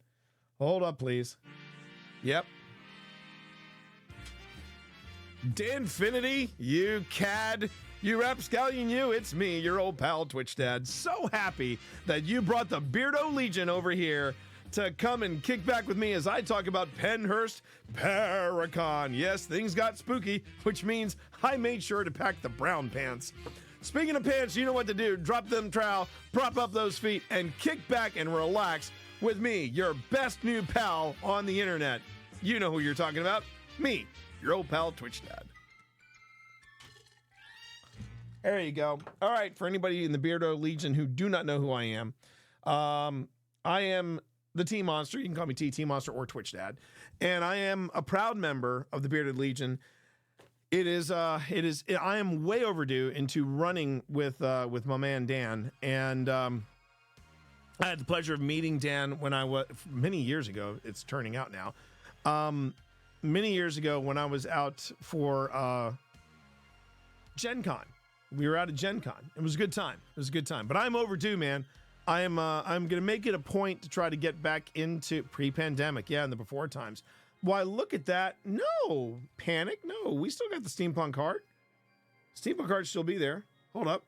Hold up, please. Yep. Danfinity, you cad. You rapscallion, you, it's me, your old pal Twitch Dad. So happy that you brought the Beardo Legion over here to come and kick back with me as I talk about PENNHURST PARACON. Yes, things got spooky, which means I made sure to pack the brown pants. Speaking of pants, you know what to do. Drop them trowel, prop up those feet, and kick back and relax with me, your best new pal on the internet. You know who you're talking about. Me, your old pal Twitch Dad. There you go. All right, for anybody in the Beardo Legion who do not know who I am the T Monster. You can call me T Monster or Twitch Dad, and I am a proud member of the Bearded Legion. I am way overdue into running with my man Dan, and I had the pleasure of meeting Dan when I was many years ago. It's turning out now, many years ago when I was out for Gen Con. We were out at Gen Con. It was a good time. But I'm overdue, man. I'm going to make it a point to try to get back into pre-pandemic. Yeah, in the before times. Why, look at that. No, panic. No, we still got the steampunk heart. Steampunk heart still be there. Hold up.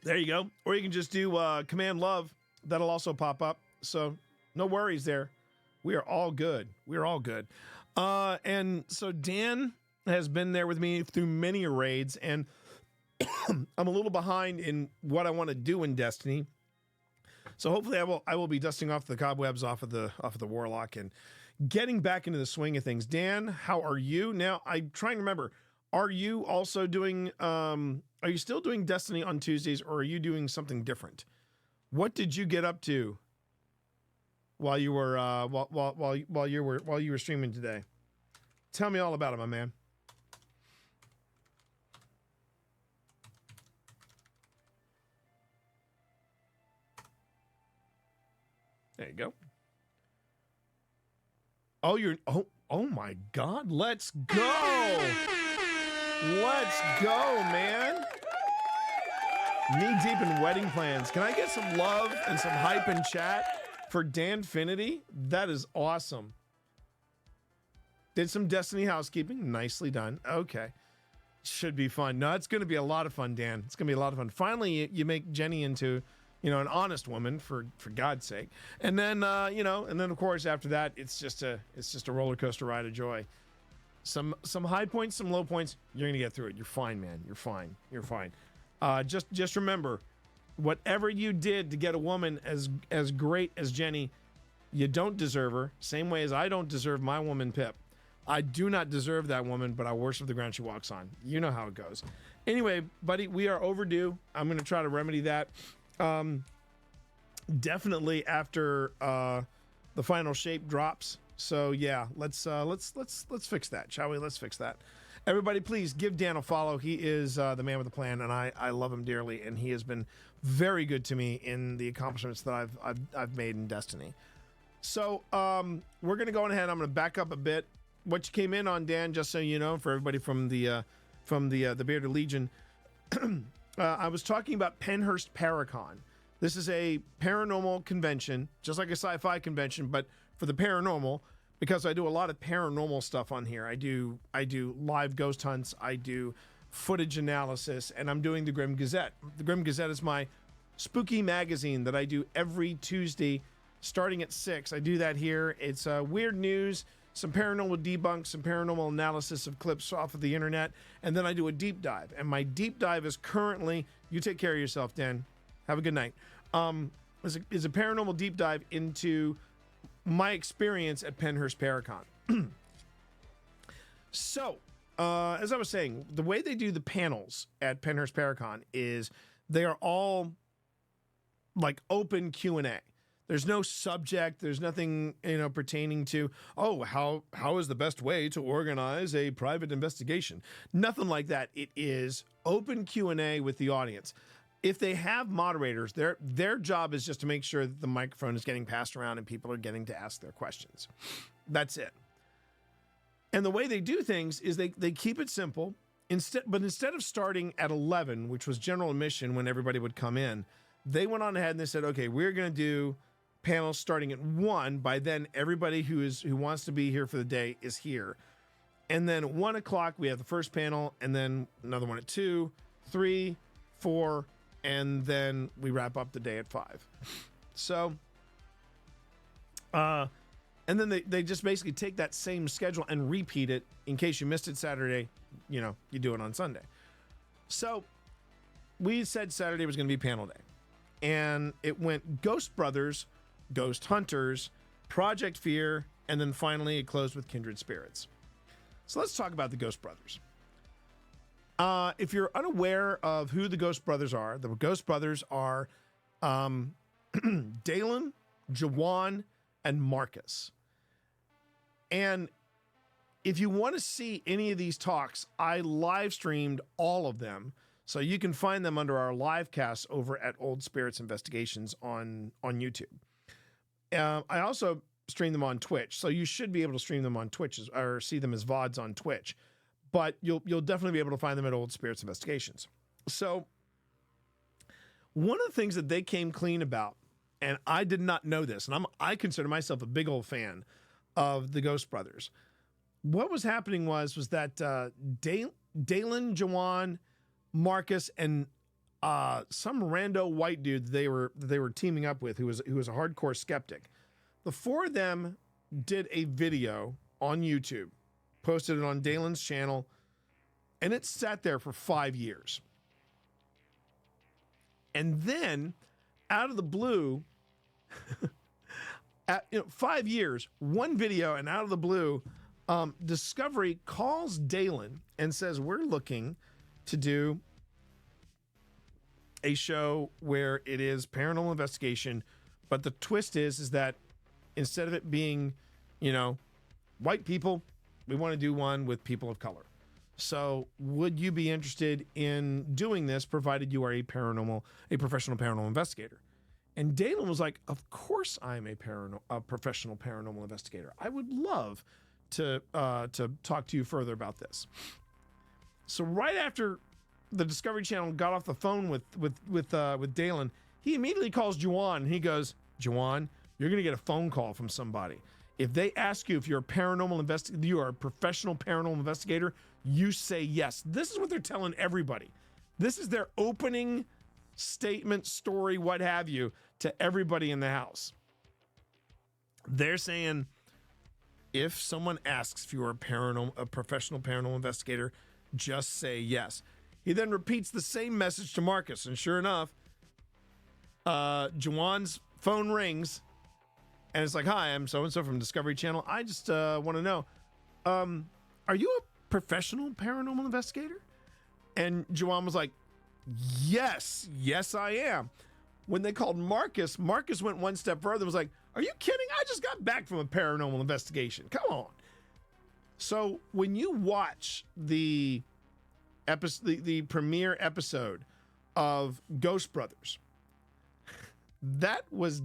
There you go. Or you can just do command love. That'll also pop up. So no worries there. We are all good. And so Dan has been there with me through many raids, and I'm a little behind in what I want to do in Destiny. So hopefully I will be dusting off the cobwebs off of the Warlock and getting back into the swing of things. Dan, how are you? Now, I'm trying to remember, are you also doing are you still doing Destiny on Tuesdays, or are you doing something different? What did you get up to while you were while you were streaming today? Tell me all about it, my man. There you go. Oh my God. Let's go. Let's go, man. Knee deep in wedding plans. Can I get some love and some hype in chat for Danfinity? That is awesome. Did some Destiny housekeeping. Nicely done. Okay. Should be fun. No, it's going to be a lot of fun, Dan. It's going to be a lot of fun. Finally, you make Jenny into, an honest woman, for God's sake. And then, and then of course after that, it's just a roller coaster ride of joy. Some high points, some low points. You're gonna get through it. You're fine, man. You're fine. Just remember, whatever you did to get a woman as great as Jenny, you don't deserve her. Same way as I don't deserve my woman Pip. I do not deserve that woman, but I worship the ground she walks on. You know how it goes. Anyway, buddy, we are overdue. I'm going to try to remedy that. Definitely after the final shape drops. So yeah, let's fix that, shall we? Let's fix that. Everybody, please give Dan a follow. He is the man with a plan, and I love him dearly, and he has been very good to me in the accomplishments that I've made in Destiny. So we're gonna go on ahead. I'm gonna back up a bit. What you came in on, Dan, just so you know, for everybody from the Bearded Legion, I was talking about PENNHURST PARACON. This is a paranormal convention, just like a sci-fi convention, but for the paranormal, because I do a lot of paranormal stuff on here. I do live ghost hunts, I do footage analysis, and I'm doing the Grim Gazette. The Grim Gazette is my spooky magazine that I do every Tuesday starting at 6. I do that here. It's weird news, some paranormal debunks, some paranormal analysis of clips off of the internet, and then I do a deep dive. And my deep dive is currently, you take care of yourself, Dan. Have a good night. Is a paranormal deep dive into my experience at PENNHURST PARACON. So, as I was saying, the way they do the panels at PENNHURST PARACON is they are all like open Q&A. There's no subject. There's nothing, pertaining to, how is the best way to organize a private investigation? Nothing like that. It is open Q&A with the audience. If they have moderators, their job is just to make sure that the microphone is getting passed around and people are getting to ask their questions. That's it. And the way they do things is they keep it simple. Instead of starting at 11, which was general admission when everybody would come in, they went on ahead and they said, okay, we're going to do panels starting at 1. By then, everybody who wants to be here for the day is here. And then at 1 o'clock, we have the first panel, and then another one at 2, 3, 4, and then we wrap up the day at 5. So, and then they just basically take that same schedule and repeat it in case you missed it Saturday. You do it on Sunday. So we said Saturday was going to be panel day, and it went Ghost Brothers, Ghost Hunters, Project Fear, and then finally it closed with Kindred Spirits. So let's talk about the Ghost Brothers. If you're unaware of who the Ghost Brothers are Dalen, Jawan, and Marcus. And if you want to see any of these talks, I live streamed all of them. So you can find them under our live cast over at Old Spirits Investigations on YouTube. I also stream them on Twitch. So you should be able to stream them on Twitch or see them as VODs on Twitch. But you'll definitely be able to find them at Old Spirits Investigations. So one of the things that they came clean about, and I did not know this, and I consider myself a big old fan of the Ghost Brothers. What was happening was that Dalen, Jawan, Marcus, and some rando white dude they were teaming up with who was a hardcore skeptic. The four of them did a video on YouTube, posted it on Dalen's channel, and it sat there for 5 years. And then, out of the blue, 5 years, one video, and out of the blue, Discovery calls Dalen and says, we're looking to do a show where it is paranormal investigation, but the twist is that instead of it being, white people, we want to do one with people of color. So would you be interested in doing this, provided you are a professional paranormal investigator? And Dalen was like, of course I'm a professional paranormal investigator. I would love to talk to you further about this. So right after the Discovery Channel got off the phone with Dalen, he immediately calls Jawan, and he goes, Jawan, you're going to get a phone call from somebody. If they ask you if you're a you are a professional paranormal investigator, you say yes. This is what they're telling everybody. This is their opening statement, story, what have you, to everybody in the house. They're saying, if someone asks if you're a professional paranormal investigator, just say yes. He then repeats the same message to Marcus, and sure enough, Jawan's phone rings, and it's like, hi, I'm so-and-so from Discovery Channel. I just want to know, are you a professional paranormal investigator? And Juwan was like, yes, I am. When they called Marcus, Marcus went one step further and was like, are you kidding? I just got back from a paranormal investigation. Come on. So when you watch the premiere episode of Ghost Brothers, that was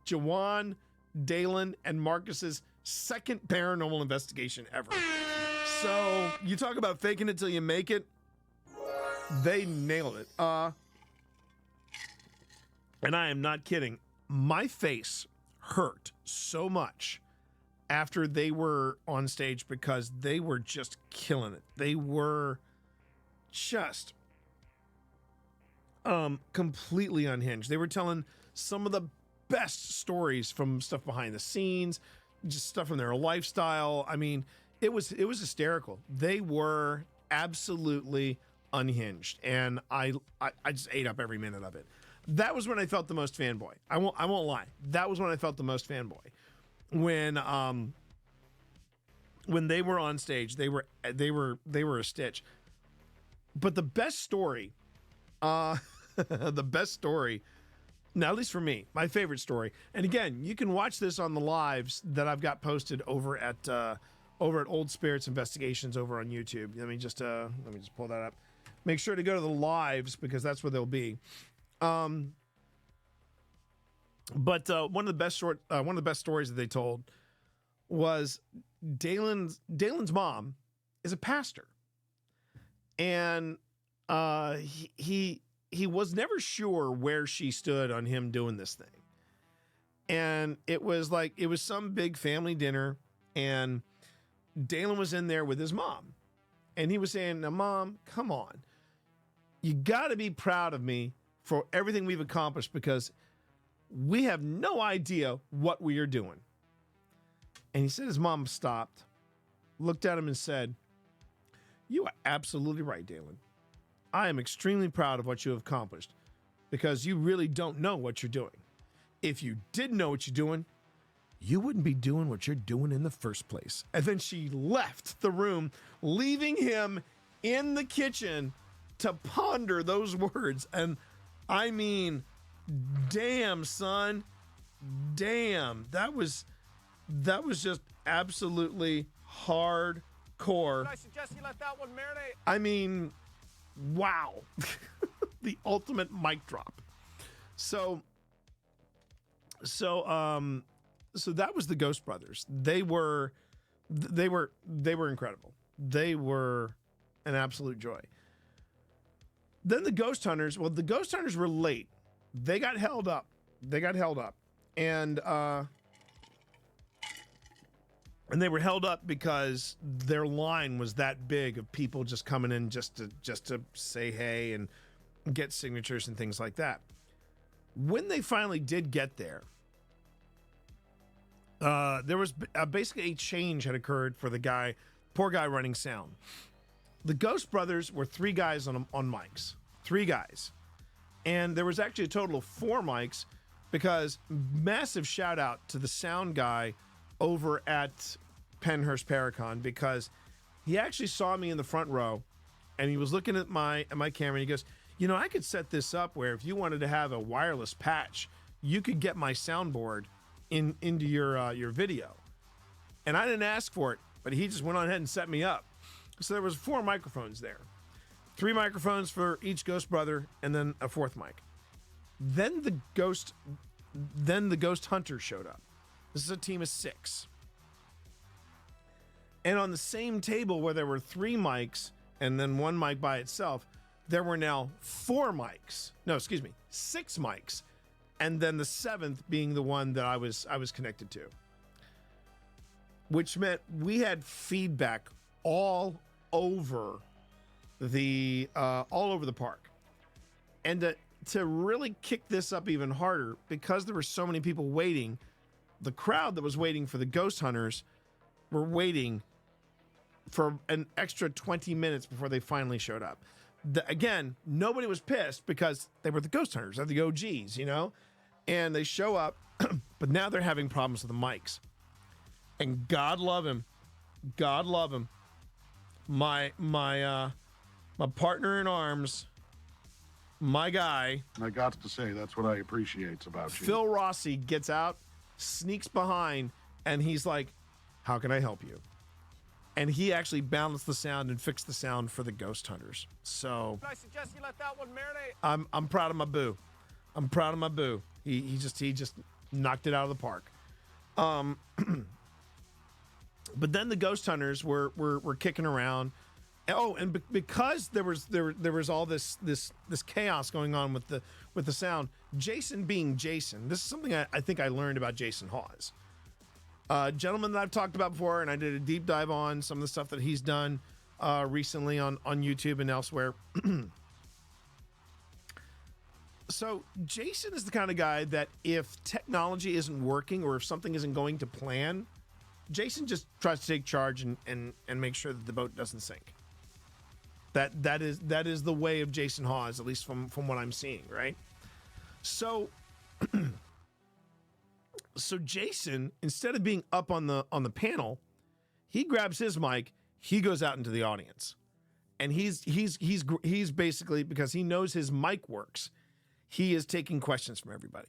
Juwan, Dalen, and Marcus's second paranormal investigation ever. So you talk about faking it till you make it. They nailed it. And I am not kidding. My face hurt so much after they were on stage because they were just killing it. They were just completely unhinged. They were telling some of the best stories from stuff behind the scenes, just stuff from their lifestyle. I mean, it was hysterical. They were absolutely unhinged, and I just ate up every minute of it. That was when I felt the most fanboy. I won't lie. That was when I felt the most fanboy. When they were on stage, they were a stitch. But the best story, now at least for me, my favorite story. And again, you can watch this on the lives that I've got posted over at Old Spirits Investigations over on YouTube. Let me just pull that up. Make sure to go to the lives because that's where they'll be. But one of the best stories that they told was Dalen's mom is a pastor, and he was never sure where she stood on him doing this thing, and it was some big family dinner, and Dalen was in there with his mom, and he was saying, "Now, Mom, come on, you got to be proud of me for everything we've accomplished because we have no idea what we are doing." And he said his mom stopped, looked at him and said, "You are absolutely right, Dalen. I am extremely proud of what you have accomplished because you really don't know what you're doing. If you did know what you're doing, you wouldn't be doing what you're doing in the first place." And then she left the room, leaving him in the kitchen to ponder those words. And I mean, damn, son, damn, that was just absolutely hardcore. I suggest you let that one marinate. I mean, wow. The ultimate mic drop. So that was the Ghost Brothers. They were incredible. They were an absolute joy. Then the Ghost Hunters, the Ghost Hunters were late. They got held up. And they were held up because their line was that big of people just coming in just to say hey and get signatures and things like that. When they finally did get there, there was basically a change had occurred for the poor guy running sound. The Ghost Brothers were 3 guys on mics. 3 guys. And there was actually a total of 4 mics because massive shout out to the sound guy over at PENNHURST PARACON because he actually saw me in the front row and he was looking at my camera and he goes, "You know, I could set this up where if you wanted to have a wireless patch, you could get my soundboard into your video." And I didn't ask for it, but he just went on ahead and set me up. So there was 4 microphones there. 3 microphones for each Ghost Brother and then a 4th mic. Then the Ghost Hunters showed up. This is a team of 6. And on the same table where there were 3 mics and then 1 mic by itself, there were now 4 mics. No, excuse me, 6 mics. And then the 7th being the one that I was connected to. Which meant we had feedback all over the park. And to really kick this up even harder, because there were so many people waiting, the crowd that was waiting for the Ghost Hunters were waiting for an extra 20 minutes before they finally showed up. Again, nobody was pissed because they were the Ghost Hunters, they're the OGs, you know? And they show up, but now they're having problems with the mics. And God love him, God love him. My partner in arms, my guy. I got to say, that's what I appreciate about you. Phil Rossi gets out, sneaks behind, and he's like, "How can I help you?" And he actually balanced the sound and fixed the sound for the ghost hunters. So I suggest you let that one marinate. I'm proud of my boo. I'm proud of my boo. He just knocked it out of the park. But then the ghost hunters were kicking around. Oh, and because there was all this chaos going on with the sound. Jason being Jason, this is something I think I learned about Jason Hawes. Gentleman that I've talked about before, and I did a deep dive on some of the stuff that he's done recently on YouTube and elsewhere. So Jason is the kind of guy that if technology isn't working or if something isn't going to plan, Jason just tries to take charge and make sure that the boat doesn't sink. That is the way of Jason Hawes, at least from what I'm seeing, right? So so Jason, instead of being up on the panel, he grabs his mic, he goes out into the audience. And he's basically, because he knows his mic works, he is taking questions from everybody.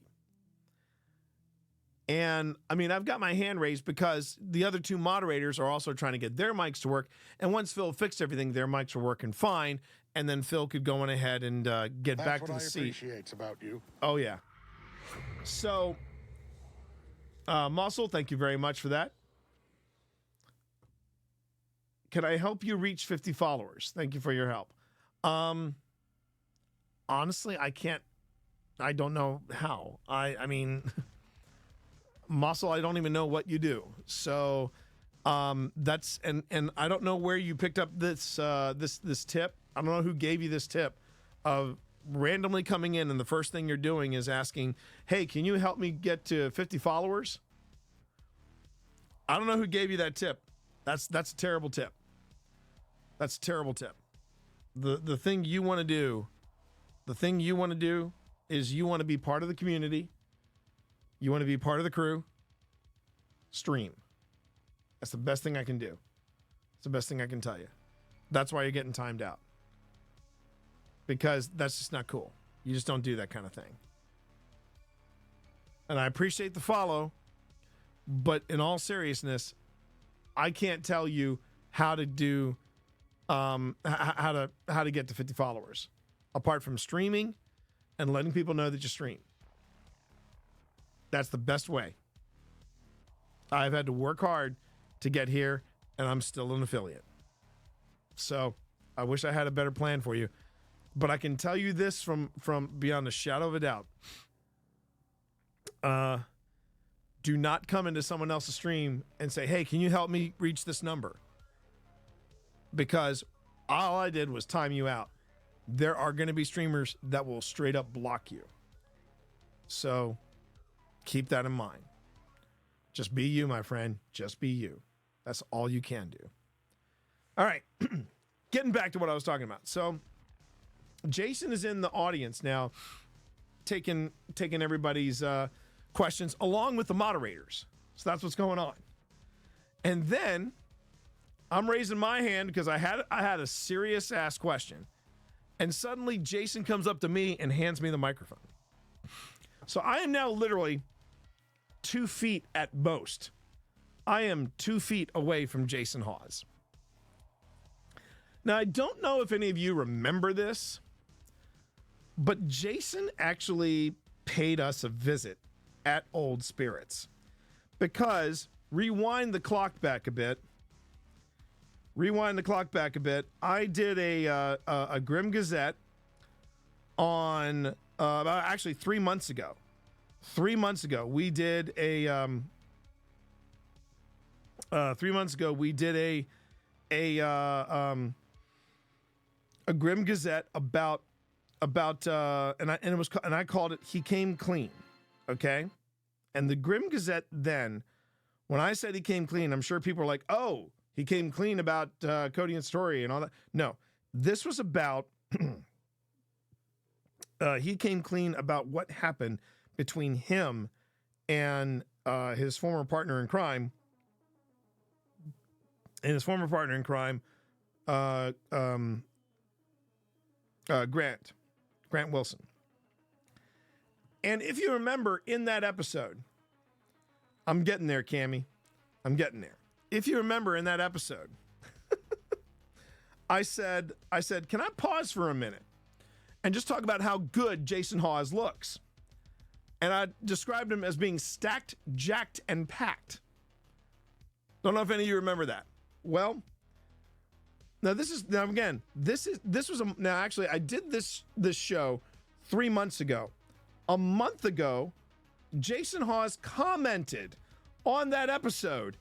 And I mean, I've got my hand raised because the other two moderators are also trying to get their mics to work. And once Phil fixed everything, their mics were working fine. And then Phil could go on ahead and get back to the seat. That's what I appreciate about you. Oh, yeah. So, Muscle, thank you very much for that. Can I help you reach 50 followers? Thank you for your help. Honestly, I can't. I don't know how. I mean, Muscle, I don't even know what you do. So that's and I don't know where you picked up this this tip. I don't know who gave you this tip of randomly coming in and the first thing you're doing is asking, "Hey, can you help me get to 50 followers?" I don't know who gave you that tip. That's a terrible tip. That's a terrible tip. The thing you want to do, is you want to be part of the community. You want to be part of the crew. Stream. That's the best thing I can do. It's the best thing I can tell you. That's why you're getting timed out. Because that's just not cool. You just don't do that kind of thing. And I appreciate the follow, but in all seriousness, I can't tell you how to do how to get to 50 followers apart from streaming and letting people know that you stream. That's the best way. I've had to work hard to get here, and I'm still an affiliate. So I wish I had a better plan for you. But I can tell you this from beyond a shadow of a doubt. Do not come into someone else's stream and say, "Hey, can you help me reach this number?" Because all I did was time you out. There are going to be streamers that will straight up block you. So keep that in mind. Just be you, my friend. Just be you. That's all you can do. All right. Getting back to what I was talking about. So Jason is in the audience now, taking everybody's questions along with the moderators. So that's what's going on. And then I'm raising my hand because I had a serious ass question. And suddenly Jason comes up to me and hands me the microphone. So I am now literally 2 feet at most. I am 2 feet away from Jason Hawes. Now, I don't know if any of you remember this, but Jason actually paid us a visit at Old Spirits because rewind the clock back a bit. I did a Grim Gazette on about actually 3 months ago. 3 months ago, we did a 3 months ago we did a Grim Gazette about and I called it "He Came Clean," okay? And the Grim Gazette then, when I said he came clean, I'm sure people are like, "Oh, he came clean about Cody and Story and all that." No, this was about he came clean about what happened between him and his former partner in crime, and his former partner in crime, Grant Wilson. And if you remember in that episode, I'm getting there, Cammie. I'm getting there. If you remember in that episode, I said, can I pause for a minute and just talk about how good Jason Hawes looks? And I described him as being stacked, jacked, and packed. Don't know if any of you remember that. Well, now actually I did this show 3 months ago. A month ago, Jason Hawes commented on that episode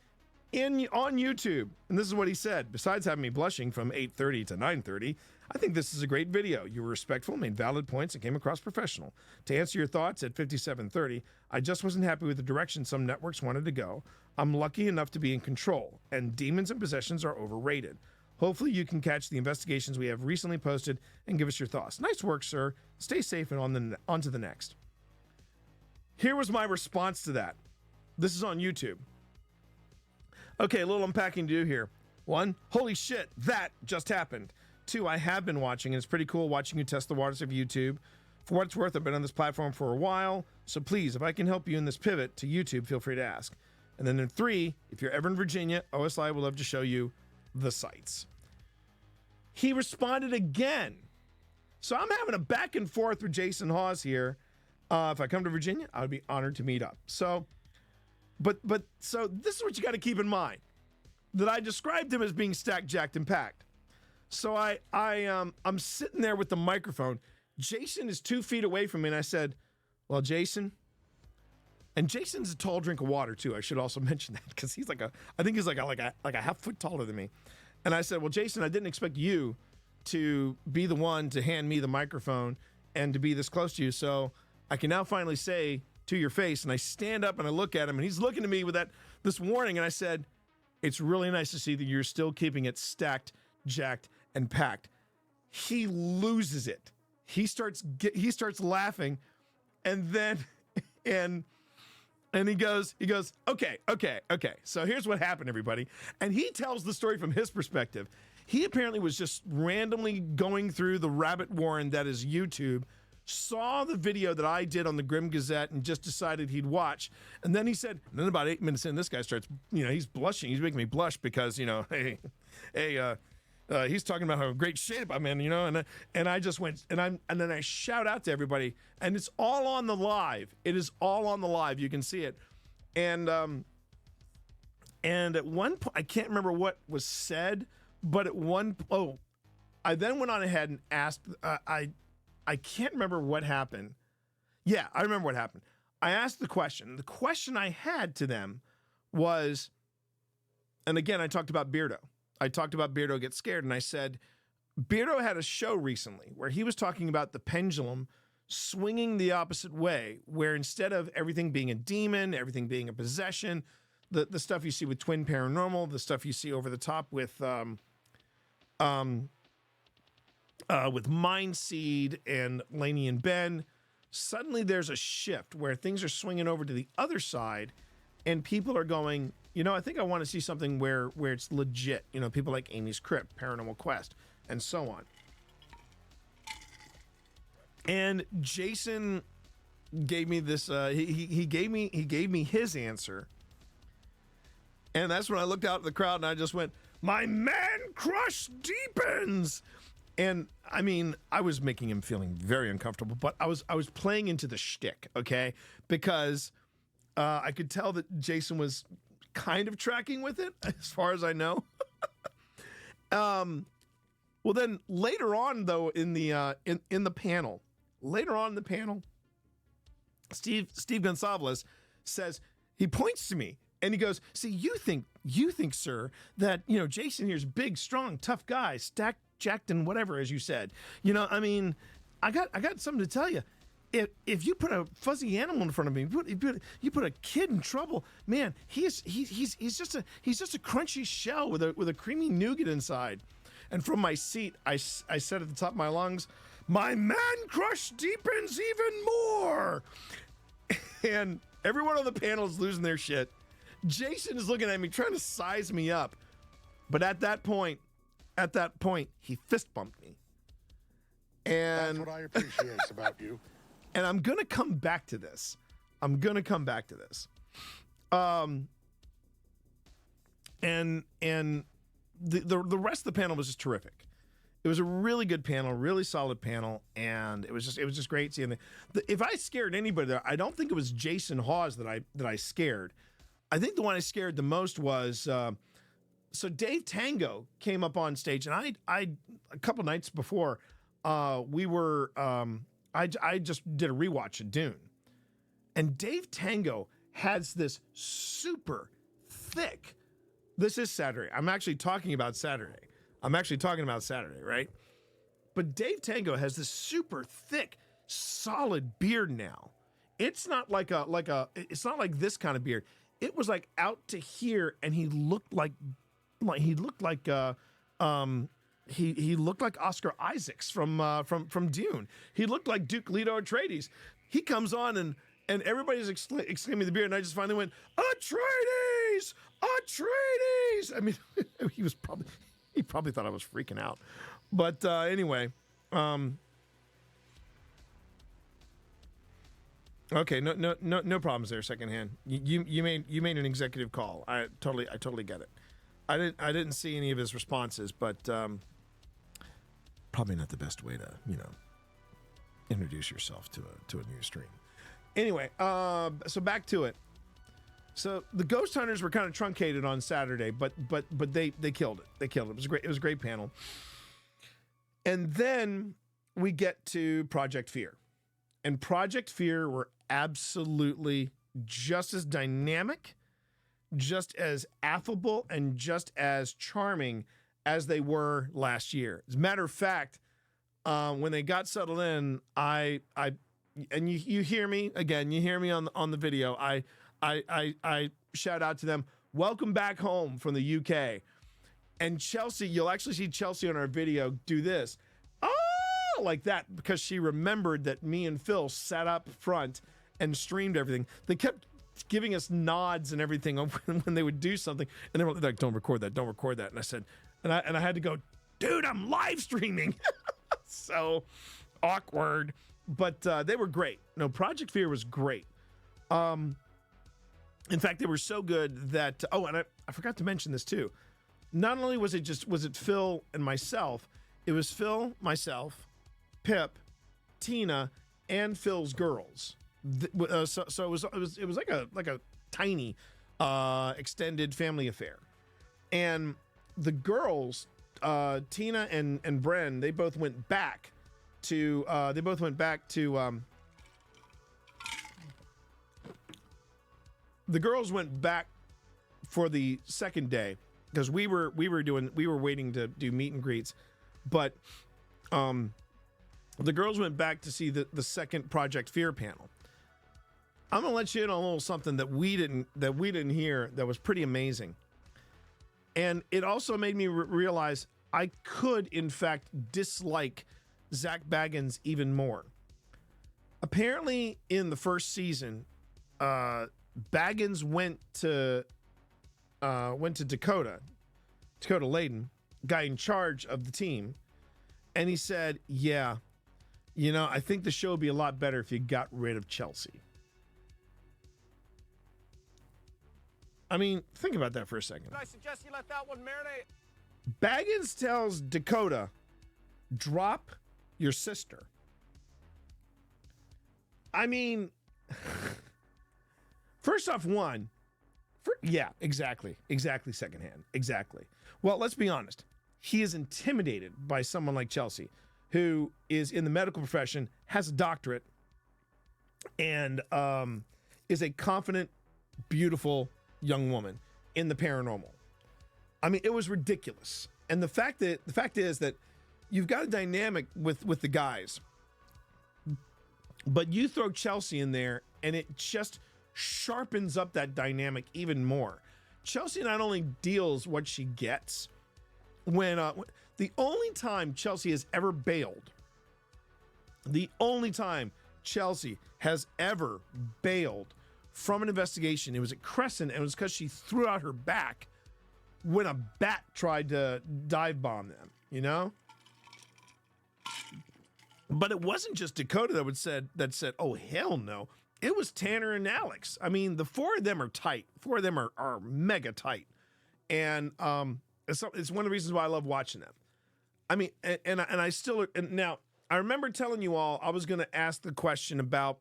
on YouTube. And this is what he said. Besides having me blushing from 8:30 to 9:30, I think this is a great video. You were respectful, made valid points, and came across professional. To answer your thoughts at 57:30, I just wasn't happy with the direction some networks wanted to go. I'm lucky enough to be in control, and demons and possessions are overrated. Hopefully you can catch the investigations we have recently posted and give us your thoughts. Nice work, sir. Stay safe and on to the next. Here was my response to that. This is on YouTube. Okay, a little unpacking to do here. 1, holy shit, that just happened. 2, I have been watching, and it's pretty cool watching you test the waters of YouTube. For what it's worth, I've been on this platform for a while, so please, if I can help you in this pivot to YouTube, feel free to ask. And then in 3, if you're ever in Virginia, OSI would love to show you the sites. He responded again. So I'm having a back and forth with Jason Hawes here. If I come to Virginia, I would be honored to meet up. So, so this is what you got to keep in mind, that I described him as being stacked, jacked, and packed. So I'm sitting there with the microphone. Jason is 2 feet away from me, and I said, well, Jason, and Jason's a tall drink of water too. I should also mention that, because he's I think he's like a half foot taller than me. And I said, well, Jason, I didn't expect you to be the one to hand me the microphone and to be this close to you. So I can now finally say to your face, and I stand up and I look at him, and he's looking at me with this warning. And I said, it's really nice to see that you're still keeping it stacked, jacked, and packed. He loses it. He starts laughing, and then, and he goes, okay. So here's what happened, everybody. And he tells the story from his perspective. He apparently was just randomly going through the rabbit warren that is YouTube, saw the video that I did on the Grim Gazette, and just decided he'd watch. And then he said, and then about 8 minutes in, this guy starts, he's blushing. He's making me blush because, he's talking about how great shape I'm in, and I just went, and then I shout out to everybody, and it's all on the live. It is all on the live. You can see it. And at one point, I can't remember what was said, but I then went on ahead and asked, I can't remember what happened. Yeah, I remember what happened. I asked the question. The question I had to them was, and again, I talked about Beardo. I talked about Beardo Gets Scared, and I said, Beardo had a show recently where he was talking about the pendulum swinging the opposite way, where instead of everything being a demon, everything being a possession, the stuff you see with Twin Paranormal, the stuff you see over the top with Mindseed and Laney and Ben, suddenly there's a shift where things are swinging over to the other side, and people are going, I think I want to see something where it's legit. People like Amy's Crypt, Paranormal Quest, and so on. And Jason gave me this. He gave me his answer, and that's when I looked out at the crowd and I just went, "My man crush deepens." And I mean, I was making him feeling very uncomfortable, but I was playing into the shtick, okay? Because I could tell that Jason was kind of tracking with it, as far as I know. Well, then later on, though, in the panel, Steve Gonsalves says, he points to me and he goes, "See, you think, sir, that Jason here's big, strong, tough guy, stacked, jacked, and whatever, as you said. I mean, I got something to tell you. If you put a fuzzy animal in front of me, you put a kid in trouble, man. He's just a crunchy shell with a creamy nougat inside." And from my seat, I said at the top of my lungs, "My man crush deepens even more." And everyone on the panel is losing their shit. Jason is looking at me, trying to size me up. But at that point, he fist bumped me. And That's what I appreciate about you. And I'm gonna come back to this. And the rest of the panel was just terrific. It was a really good panel, really solid panel, and it was just great seeing if I scared anybody there, I don't think it was Jason Hawes that I scared. I think the one I scared the most was so Dave Tango came up on stage, and I a couple nights before I just did a rewatch of Dune, and Dave Tango has this super thick. This is Saturday. I'm actually talking about Saturday, right? But Dave Tango has this super thick, solid beard now. It's not like it's not like this kind of beard. It was like out to here, and he looked like Oscar Isaacs from Dune. He looked like Duke Leto Atreides. He comes on and everybody's exclaiming the beard, and I just finally went, Atreides! Atreides! I mean, he probably thought I was freaking out. But anyway, okay, no problems there, secondhand. You made an executive call. I totally get it. I didn't see any of his responses, but probably not the best way to introduce yourself to a new stream. Anyway, so back to it. So the Ghost Hunters were kind of truncated on Saturday, but they killed it. They killed it. It was a great panel. And then we get to Project Fear. And Project Fear were absolutely just as dynamic, just as affable, and just as charming as they were last year. As a matter of fact, when they got settled in, and you hear me again, you hear me on the video. I shout out to them, welcome back home from the UK. And Chelsea, you'll actually see Chelsea on our video do this. Oh, like that, because she remembered that me and Phil sat up front and streamed everything. They kept giving us nods and everything when they would do something. And they were like, don't record that. And I said, and I had to go, dude, I'm live streaming. So awkward. But they were great. No, Project Fear was great. In fact, they were so good that, and I forgot to mention this too. Not only was it Phil and myself, it was Phil, myself, Pip, Tina, and Phil's girls. So it was like a tiny extended family affair. And the girls, Tina and Bren, they both went back to the girls went back for the second day because we were waiting to do meet and greets, but the girls went back to see the second Project Fear panel. I'm gonna let you in on a little something that we didn't hear that was pretty amazing, and it also made me realize I could in fact dislike Zach Baggins even more. Apparently, in the first season, Baggins went to Dakota Layden, guy in charge of the team, and he said, "Yeah, I think the show would be a lot better if you got rid of Chelsea." I mean, think about that for a second. I suggest you let that one marinate. Baggins tells Dakota, "Drop your sister." I mean, first off, yeah, exactly, secondhand, exactly. Well, let's be honest. He is intimidated by someone like Chelsea, who is in the medical profession, has a doctorate, and is a confident, beautiful young woman in the paranormal. I mean, it was ridiculous. And the fact is that you've got a dynamic with the guys, but you throw Chelsea in there, and it just sharpens up that dynamic even more. Chelsea not only deals what she gets. When the only time Chelsea has ever bailed, from an investigation, it was at Crescent, and it was because she threw out her back when a bat tried to dive bomb them, you know? But it wasn't just Dakota that said, oh, hell no. It was Tanner and Alex. I mean, the four of them are tight. Four of them are mega tight. And it's one of the reasons why I love watching them. I mean, and I still, and now, I remember telling you all I was going to ask the question about,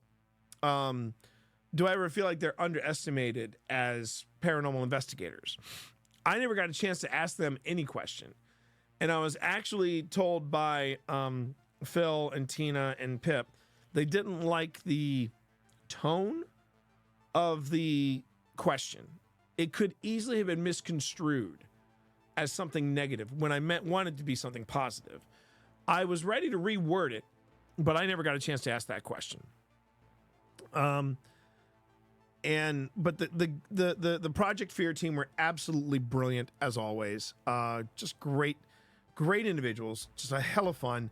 do I ever feel like they're underestimated as paranormal investigators? I never got a chance to ask them any question. And I was actually told by Phil and Tina and Pip, they didn't like the tone of the question. It could easily have been misconstrued as something negative when I wanted to be something positive. I was ready to reword it, but I never got a chance to ask that question. But the Project Fear team were absolutely brilliant as always. Just great individuals. Just a hell of fun.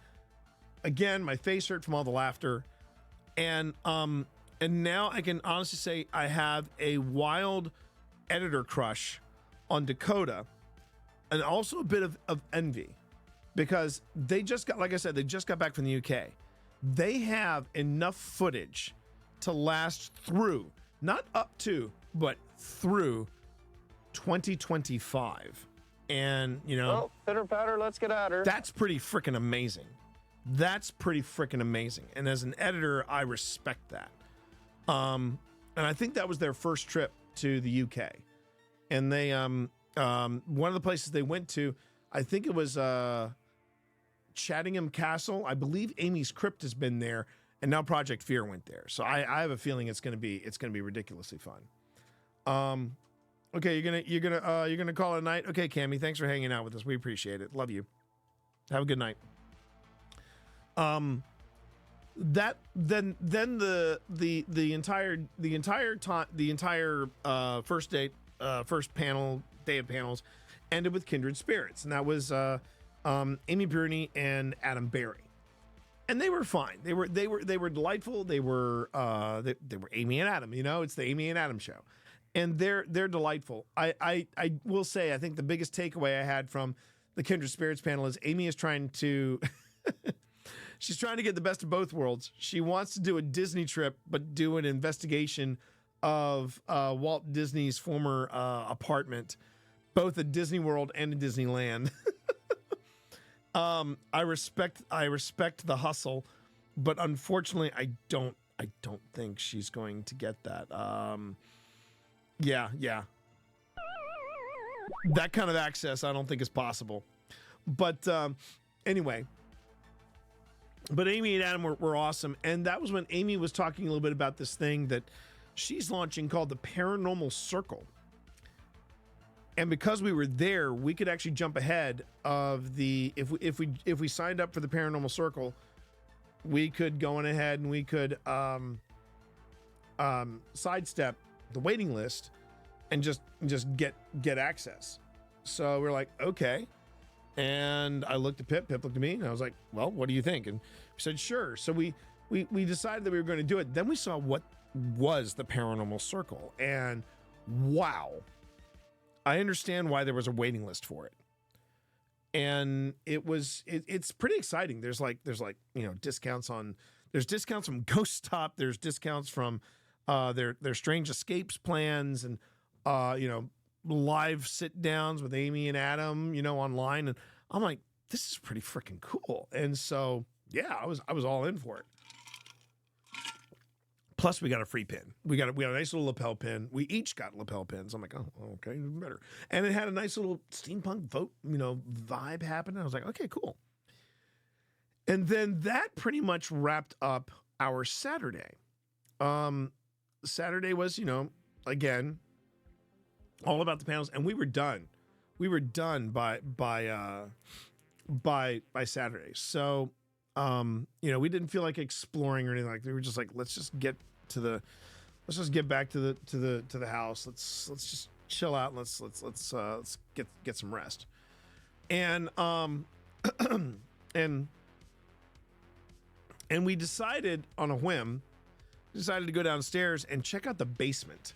Again, my face hurt from all the laughter, and now I can honestly say I have a wild editor crush on Dakota, and also a bit of envy, because they just got, like I said, they just got back from the UK. They have enough footage to last through, not up to, but through 2025. And, you know, well, pitter patter, let's get at her. That's pretty freaking amazing. That's pretty freaking amazing. And as an editor, I respect that. And I think that was their first trip to the UK. And they, one of the places they went to, I think it was Chattingham Castle. I believe Amy's Crypt has been there, and now Project Fear went there. So I have a feeling it's gonna be ridiculously fun. Okay, you're gonna call it a night. Okay, Cammie, thanks for hanging out with us. We appreciate it. Love you. Have a good night. That then the entire first panel, day of panels, ended with Kindred Spirits, and that was Amy Bruni and Adam Berry, and they were fine. They were delightful. They were Amy and Adam. You know, it's the Amy and Adam show, and they're delightful. I will say, I think the biggest takeaway I had from the Kindred Spirits panel is Amy is trying to. She's trying to get the best of both worlds. She wants to do a Disney trip, but do an investigation of Walt Disney's former apartment, both at Disney World and in Disneyland. I respect the hustle, but unfortunately, I don't think she's going to get that. Yeah. That kind of access, I don't think is possible. But anyway. But Amy and Adam were awesome. And that was when Amy was talking a little bit about this thing that she's launching called the Paranormal Circle. And because we were there, we could actually jump ahead of the, if we signed up for the Paranormal Circle, we could go on ahead and we could sidestep the waiting list and just get access. So we're like, okay. And I looked at Pip looked at me, and I was like, well, what do you think? And we said, sure. So we decided that we were going to do it. Then we saw what was the Paranormal Circle, and wow. I understand why there was a waiting list for it. And it's pretty exciting. There's like, you know, discounts from Ghost Stop, there's discounts from their Strange Escapes plans, and you know, live sit downs with Amy and Adam, you know, online. And I'm like, this is pretty freaking cool. And so, yeah, I was all in for it. Plus we got a free pin. We got a nice little lapel pin. We each got lapel pins. I'm like, oh, okay, even better. And it had a nice little steampunk vibe happening. I was like, okay, cool. And then that pretty much wrapped up our Saturday. Saturday was, you know, again, all about the panels, and we were done. We were done by Saturday. So, you know, we didn't feel like exploring or anything like that. We were just like, let's just get back to the house. Let's just chill out. And let's get some rest. And and we decided on a whim, to go downstairs and check out the basement,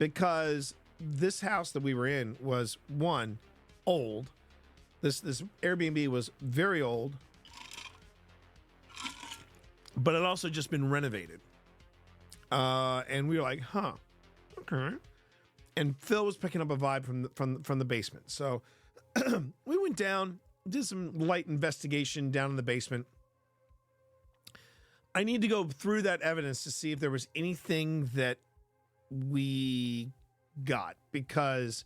because this house that we were in was, one, old. This Airbnb was very old, but it also just been renovated. And we were like, huh, okay. And Phil was picking up a vibe from the basement. So we went down, did some light investigation down in the basement. I need to go through that evidence to see if there was anything that we got, because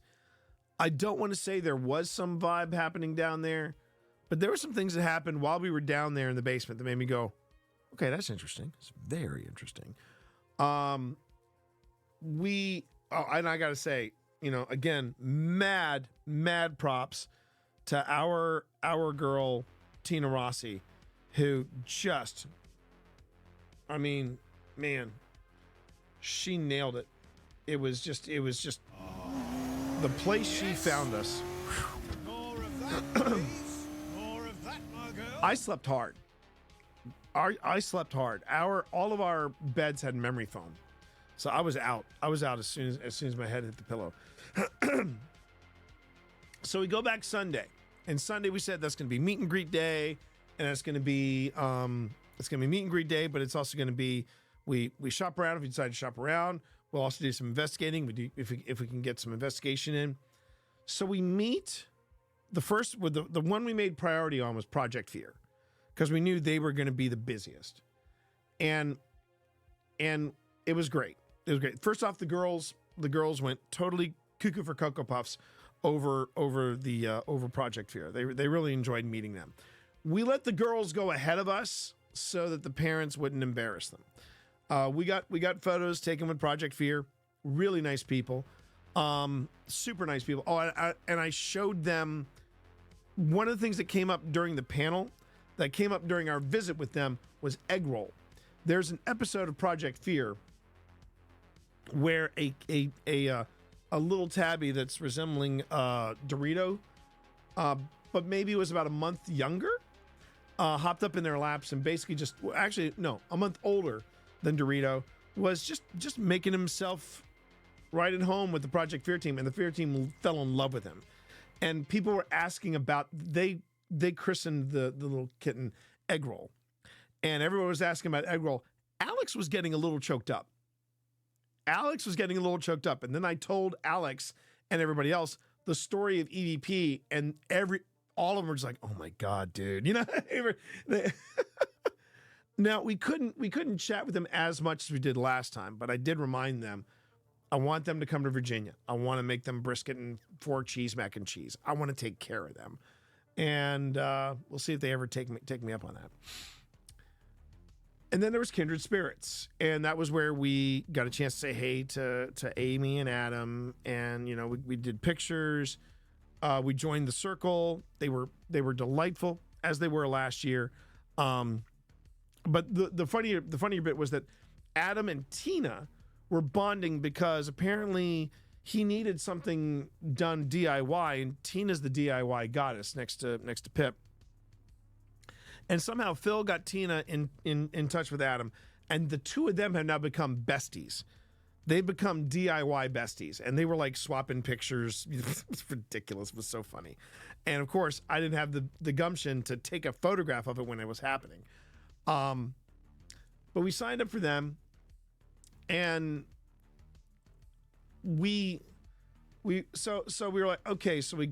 I don't want to say there was some vibe happening down there, but there were some things that happened while we were down there in the basement that made me go, okay, that's interesting. It's very interesting. And I got to say, again, mad props to our girl, Tina Rossi, who just, I mean, man, she nailed it. It was just the place she found us. I slept hard. I slept hard. All of our beds had memory foam, so I was out. As soon as my head hit the pillow. So we go back Sunday, and Sunday we said that's going to be meet and greet day, and it's going to be meet and greet day, but it's also going to be we shop around if we decide to shop around. We'll also do some investigating. If we can get some investigation in. So we meet the first with the one we made priority on was Project Fear, because we knew they were going to be the busiest, and it was great. It was great. First off, the girls went totally cuckoo for Cocoa Puffs over Project Fear. They really enjoyed meeting them. We let the girls go ahead of us so that the parents wouldn't embarrass them. We got photos taken with Project Fear. Really nice people, super nice people. Oh, and I showed them one of the things that came up during the panel, that came up during our visit with them, was egg roll. There's an episode of Project Fear where a little tabby that's resembling Dorito, but maybe it was about a month younger, hopped up in their laps and basically a month older than Dorito, was just making himself right at home with the Project Fear team, and the Fear team fell in love with him. And people were asking about, they christened the little kitten Egg Roll, and everyone was asking about Egg Roll. Alex was getting a little choked up. And then I told Alex and everybody else the story of EVP, and all of them were just like, "Oh my God, dude!" Now we couldn't chat with them as much as we did last time, but I did remind them, I want them to come to Virginia. I want to make them brisket and 4 cheese mac and cheese. I want to take care of them, and we'll see if they ever take me up on that. And then there was Kindred Spirits, and that was where we got a chance to say hey to Amy and Adam, and we did pictures. We joined the circle. They were delightful, as they were last year. But the funnier bit was that Adam and Tina were bonding because apparently he needed something done DIY, and Tina's the DIY goddess next to Pip. And somehow Phil got Tina in touch with Adam, and the two of them have now become besties. They've become DIY besties, and they were like swapping pictures. It was ridiculous. It was so funny. And of course, I didn't have the gumption to take a photograph of it when it was happening. But we signed up for them, and we were like, okay, so we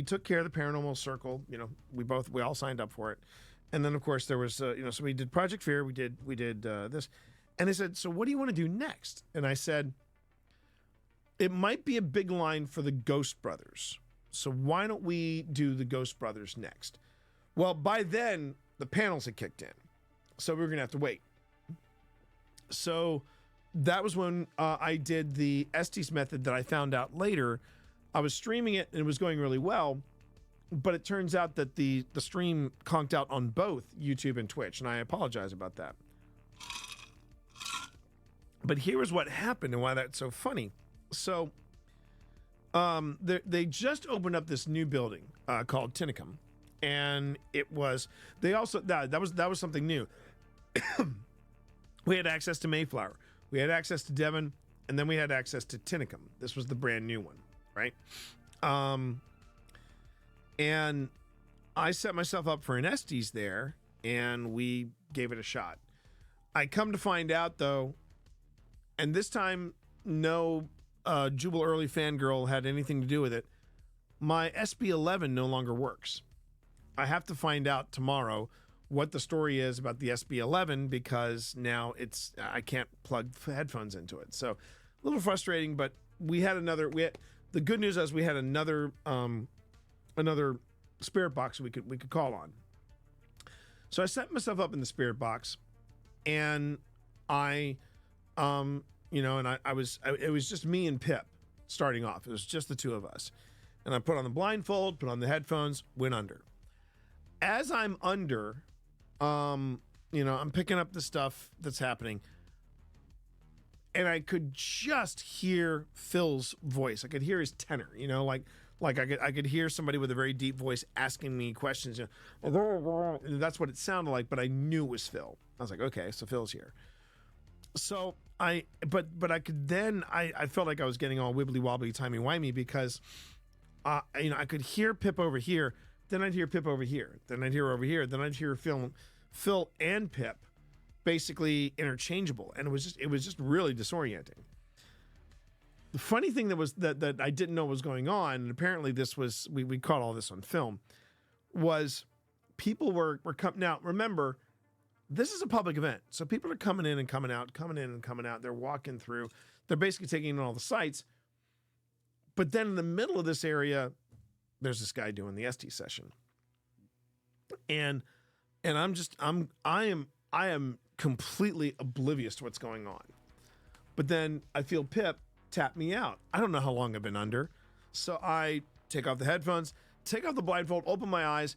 took care of the paranormal circle. We all signed up for it. And then of course there was, so we did Project Fear. We did this, and they said, so what do you want to do next? And I said, it might be a big line for the Ghost Brothers. So why don't we do the Ghost Brothers next? Well, by then the panels had kicked in, so we were going to have to wait. So that was when I did the Estes method that I found out later. I was streaming it and it was going really well, but it turns out that the stream conked out on both YouTube and Twitch, and I apologize about that. But here is what happened and why that's so funny. So they just opened up this new building called Tinicum, and it was, they also, that was something new. We had access to Mayflower. We had access to Devon, and then we had access to Tinicum. This was the brand new one, right? And I set myself up for an Estes there, and we gave it a shot. I come to find out, though, and this time no Jubal Early fangirl had anything to do with it, my SB11 no longer works. I have to find out tomorrow what the story is about the SB11 because now I can't plug headphones into it. So a little frustrating, but the good news is we had another spirit box we could call on. So I set myself up in the spirit box, and it was just me and Pip starting off. It was just the two of us. And I put on the blindfold, put on the headphones, went under. As I'm under, I'm picking up the stuff that's happening, and I could just hear Phil's voice. I could hear his tenor, like I could hear somebody with a very deep voice asking me questions. And that's what it sounded like, but I knew it was Phil. I was like, okay, so Phil's here. So I felt like I was getting all wibbly wobbly, timey wimey because, I could hear Pip over here, then I'd hear Pip over here, then I'd hear over here, then I'd hear Phil and Pip basically interchangeable, and it was just really disorienting. The funny thing that I didn't know was going on, and apparently this was we caught all this on film, was people were coming. Now remember, this is a public event, so people are coming in and coming out, coming in and coming out. They're walking through. They're basically taking in all the sights. But then in the middle of this area, there's this guy doing the ST session, and I am completely oblivious to what's going on. But then I feel Pip tap me out. I don't know how long I've been under, so I take off the headphones, take off the blindfold, open my eyes.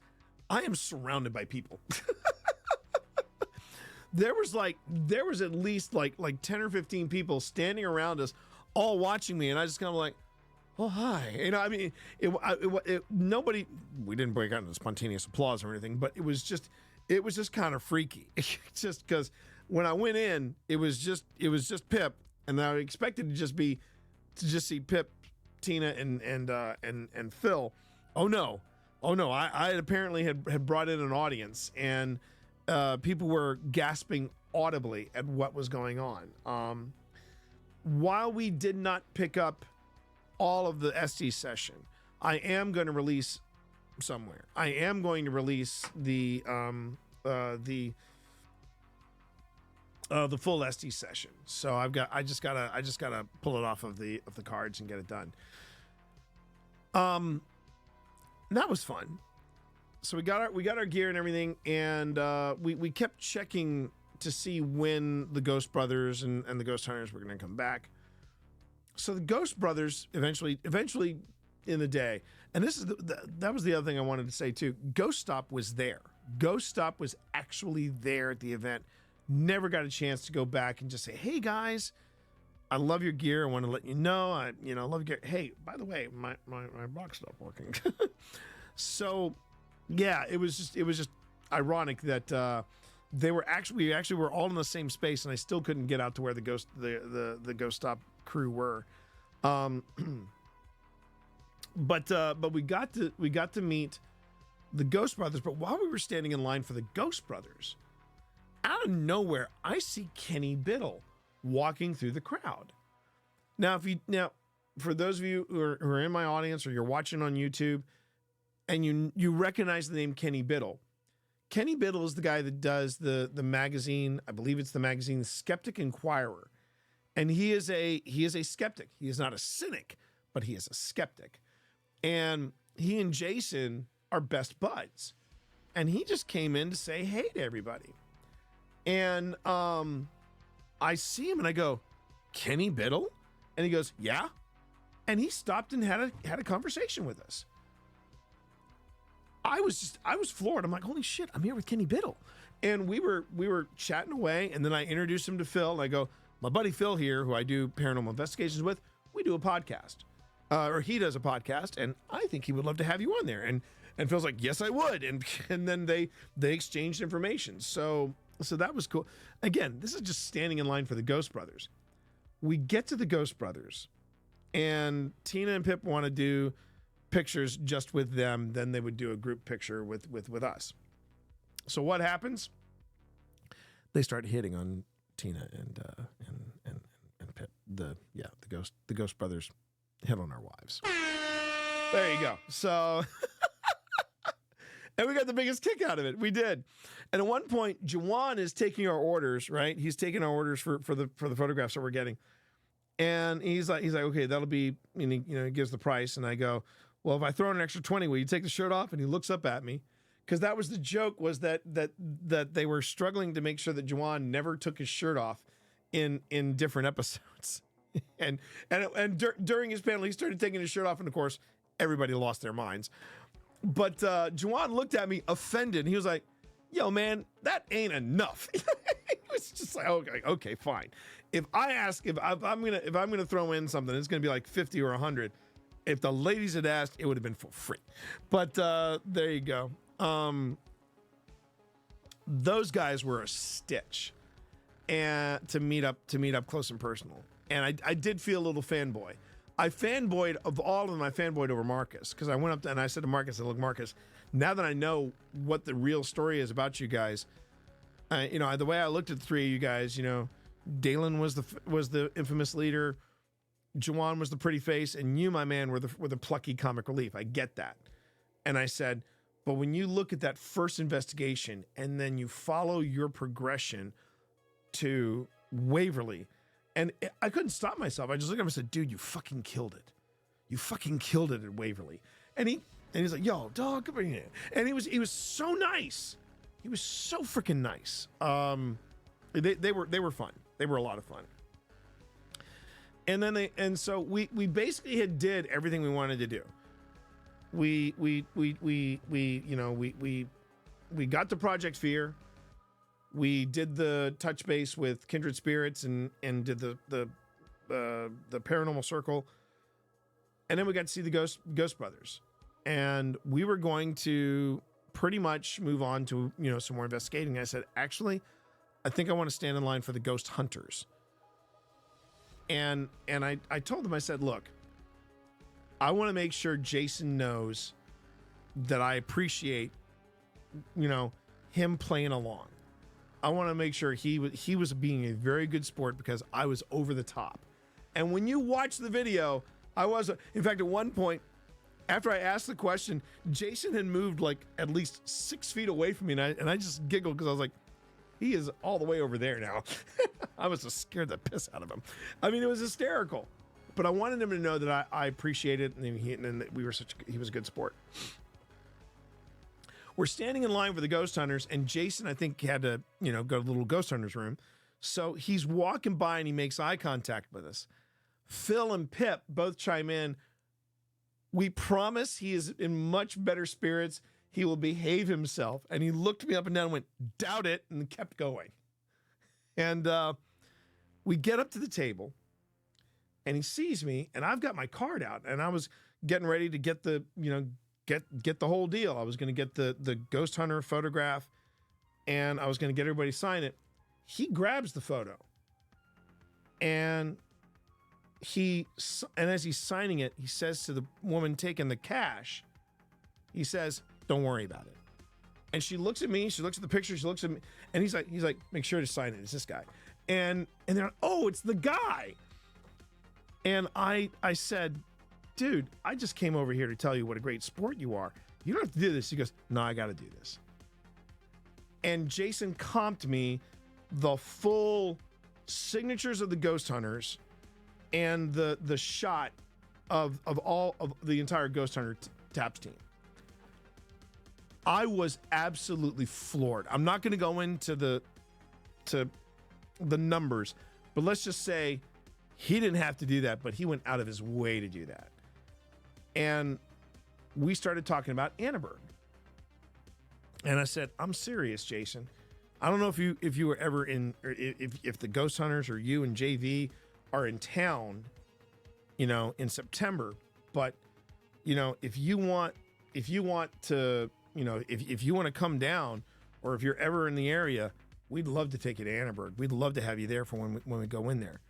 I am surrounded by people. There was at least like 10 or 15 people standing around us, all watching me, and I just kind of like, oh, hi. Nobody, we didn't break out into spontaneous applause or anything, but it was just kind of freaky. Just because when I went in, it was just Pip, and I expected to just see Pip, Tina, and Phil. Oh no. I apparently had brought in an audience, and people were gasping audibly at what was going on. While we did not pick up all of the ST session, I am going to release somewhere. I am going to release the full ST session. So I just gotta pull it off of the cards and get it done. That was fun. So we got our gear and everything, and we kept checking to see when the Ghost Brothers and the Ghost Hunters were going to come back. So the Ghost Brothers eventually in the day, and this is that was the other thing I wanted to say too. Ghost Stop was there. Ghost Stop was actually there at the event. Never got a chance to go back and just say, "Hey guys, I love your gear. I want to let you know I love your gear. Hey, by the way, my box stopped working." So, yeah, it was just ironic that we actually were all in the same space, and I still couldn't get out to where the Ghost Stop crew were. But we got to meet the Ghost Brothers. But while we were standing in line for the Ghost Brothers, out of nowhere, I see Kenny Biddle walking through the crowd. Now, for those of you who are in my audience or you're watching on YouTube, and you recognize the name Kenny Biddle. Kenny Biddle is the guy that does the magazine. I believe it's the magazine Skeptic Inquirer, and he is a skeptic. He is not a cynic, but he is a skeptic. And he and Jason are best buds, and he just came in to say hey to everybody. And I see him and I go, Kenny Biddle? And he goes, yeah. And he stopped and had a conversation with us. I was floored. I'm like, holy shit, I'm here with Kenny Biddle. And we were chatting away, and then I introduced him to Phil, and I go, my buddy Phil here, who I do paranormal investigations with, we do a podcast. Or he does a podcast, and I think he would love to have you on there. And Phil's like, yes, I would. And then they exchanged information. So that was cool. Again, this is just standing in line for the Ghost Brothers. we get to the Ghost Brothers, and Tina and Pip want to do pictures just with them. Then they would do a group picture with us. So what happens? They start hitting on Tina and Pip. The Ghost Brothers hit on our wives. There you go. So, and we got the biggest kick out of it. We did. And at one point, Juwan is taking our orders, right? He's taking our orders for the photographs that we're getting. And he's like, okay, that'll be, and he gives the price. And I go, well, if I throw in an extra 20, will you take the shirt off? And he looks up at me. Because that was the joke, was that they were struggling to make sure that Juwan never took his shirt off in different episodes. and during his panel, he started taking his shirt off. And of course, everybody lost their minds. But Juwan looked at me offended. He was like, yo, man, that ain't enough. He was just like, okay, fine. If I'm gonna throw in something, it's gonna be like 50 or 100. If the ladies had asked, it would have been for free. But there you go. Those guys were a stitch, and to meet up close and personal. And I did feel a little fanboy. I fanboyed, of all of them, I fanboyed over Marcus, because I went up and I said to Marcus, look, Marcus, now that I know what the real story is about you guys, the way I looked at the three of you guys, Dalen was the infamous leader, Juwan was the pretty face, and you, my man, were the plucky comic relief. I get that. And I said, but when you look at that first investigation and then you follow your progression to Waverly, and I couldn't stop myself. I just looked at him and said, dude, you fucking killed it. You fucking killed it at Waverly. And he's like, yo, dog, come here. And he was so nice. He was so freaking nice. They were fun. They were a lot of fun. And then so we basically did everything we wanted to do. We got to Project Fear. We did the touch base with Kindred Spirits and did the Paranormal Circle. And then we got to see the Ghost Brothers. And we were going to pretty much move on to, some more investigating. I said, actually, I think I want to stand in line for the Ghost Hunters. And I told them, I said, look, I want to make sure Jason knows that I appreciate, him playing along. I want to make sure he was being a very good sport because I was over the top. And when you watch the video, I was, in fact, at one point, after I asked the question, Jason had moved like at least 6 feet away from me. And I just giggled because I was like, he is all the way over there now. I was just scared the piss out of him. I mean, it was hysterical. But I wanted him to know that I appreciate it, and that he was a good sport. We're standing in line for the Ghost Hunters, and Jason, I think, had to, go to the little Ghost Hunters room. So he's walking by and he makes eye contact with us. Phil and Pip both chime in. We promise he is in much better spirits. He will behave himself. And he looked me up and down and went, doubt it, and kept going. And we get up to the table. And he sees me, and I've got my card out, and I was getting ready to get the, get the whole deal. I was going to get the Ghost Hunter photograph, and I was going to get everybody to sign it. He grabs the photo, and as he's signing it, he says to the woman taking the cash, he says, "Don't worry about it." And she looks at me, she looks at the picture, she looks at me, and he's like, "Make sure to sign it. It's this guy." And they're like, "Oh, it's the guy." And I said, dude, I just came over here to tell you what a great sport you are. You don't have to do this. He goes, no, I got to do this. And Jason comped me the full signatures of the Ghost Hunters and the shot of all of the entire Ghost Hunter Taps team. I was absolutely floored. I'm not going to go into the numbers, but let's just say he didn't have to do that, but he went out of his way to do that. And we started talking about Annenberg. And I said, I'm serious, Jason. I don't know if you were ever in, or if the Ghost Hunters or you and JV are in town, in September, but if you want to come down, or if you're ever in the area, we'd love to take you to Annenberg. We'd love to have you there for when we go in there.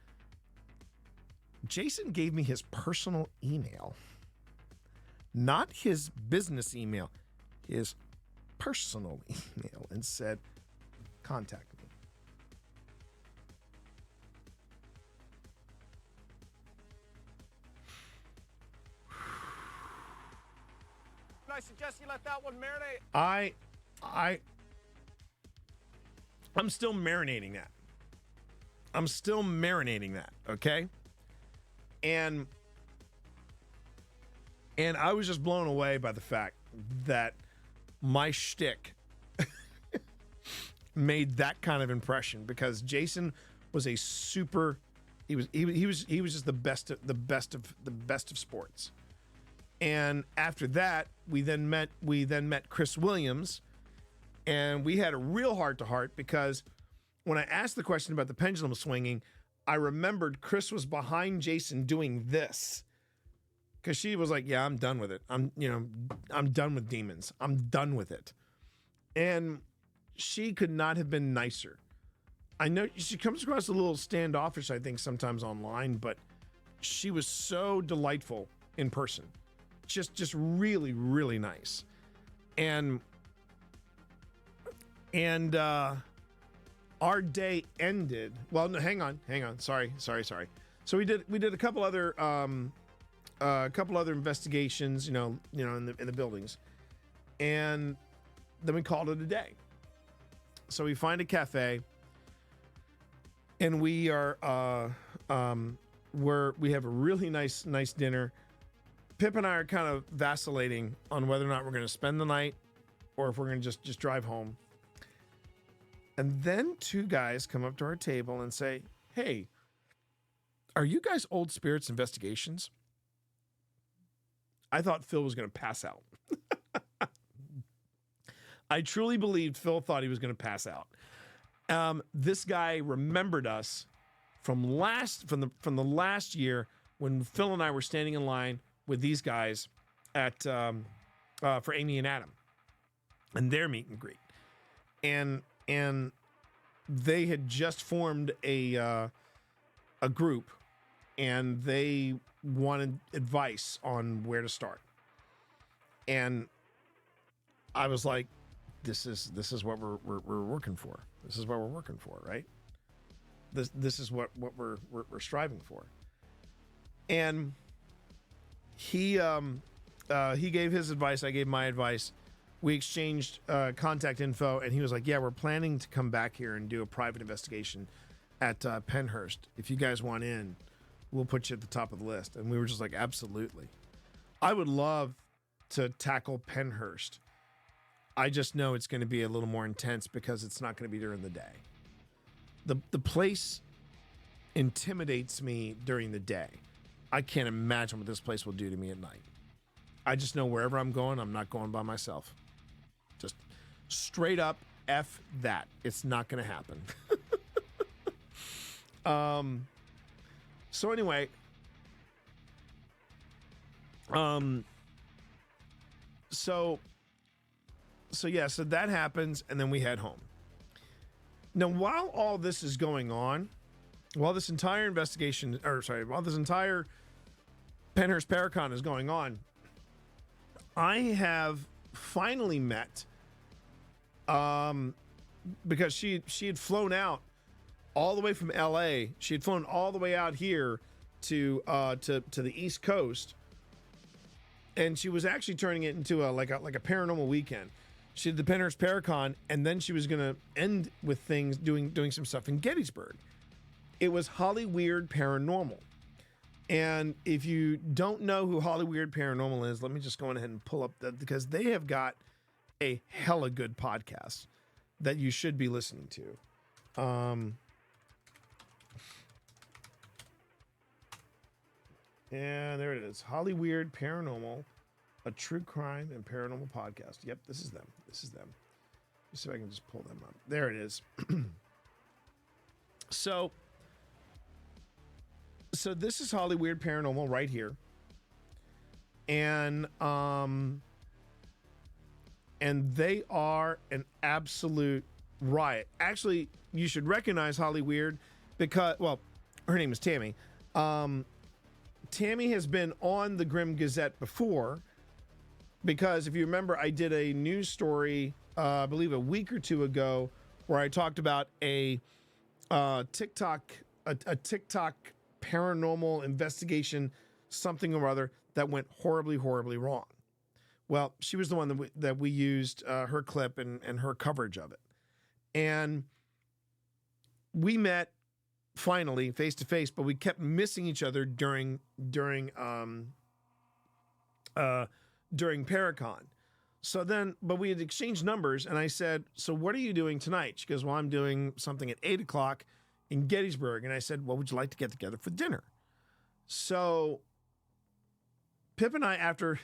Jason gave me his personal email, not his business email, his personal email, and said, contact me. I suggest you let that one marinate. I'm still marinating that. Okay? And I was just blown away by the fact that my shtick made that kind of impression, because Jason was a super. He was just the best of sports. And after that, we then met Chris Williams, and we had a real heart-to-heart, because when I asked the question about the pendulum swinging, I remembered Chris was behind Jason doing this, because she was like, "Yeah, I'm done with it. I'm done with demons. I'm done with it." And she could not have been nicer. I know she comes across a little standoffish, I think, sometimes online, but she was so delightful in person. Just really, really nice. And our day ended. Well, no, hang on. Sorry. So we did a couple other investigations, in the buildings, and then we called it a day. So we find a cafe, and we have a really nice dinner. Pip and I are kind of vacillating on whether or not we're going to spend the night or if we're going to just drive home. And then two guys come up to our table and say, "Hey, are you guys Old Spirits Investigations?" I thought Phil was going to pass out. I truly believed Phil thought he was going to pass out. This guy remembered us from the last year when Phil and I were standing in line with these guys at for Amy and Adam and their meet and greet, and they had just formed a group, and they wanted advice on where to start. And I was like, "This is what we're working for. This is what we're working for, right? This is what we're striving for." And he gave his advice. I gave my advice. We exchanged contact info, and he was like, "Yeah, we're planning to come back here and do a private investigation at PENNHURST. If you guys want in, we'll put you at the top of the list." And we were just like, "Absolutely." I would love to tackle PENNHURST. I just know it's going to be a little more intense because it's not going to be during the day. The place intimidates me during the day. I can't imagine what this place will do to me at night. I just know wherever I'm going, I'm not going by myself. Just straight up F that. It's not going to happen. So anyway, so that happens, and then we head home. Now, while all this is going on, while this entire PENNHURST PARACON is going on, I have finally met, because she had flown out all the way from LA. She had flown all the way out here to the East Coast, and she was actually turning it into a paranormal weekend. She did the PENNHURST PARACON, and then she was going to end with things doing some stuff in Gettysburg. It was Holly Weird Paranormal. And if you don't know who Holly Weird Paranormal is, let me just go ahead and pull up that, because they have got a hella good podcast that you should be listening to. And there it is. Holly Weird Paranormal, a true crime and paranormal podcast. Yep, this is them. Let's see if I can just pull them up. There it is. So this is Holly Weird Paranormal right here. And they are an absolute riot. Actually, you should recognize Holly Weird because, well, her name is Tammy. Tammy has been on the Grim Gazette before, because if you remember, I did a news story, I believe a week or two ago, where I talked about a TikTok paranormal investigation, something or other, that went horribly, horribly wrong. Well, she was the one that we used her clip and her coverage of it. And we met finally face to face, but we kept missing each other during PARACON. So then, but we had exchanged numbers, and I said, "So what are you doing tonight?" She goes, "Well, I'm doing something at 8 o'clock in Gettysburg." And I said, "Well, would you like to get together for dinner?" So Pip and I, after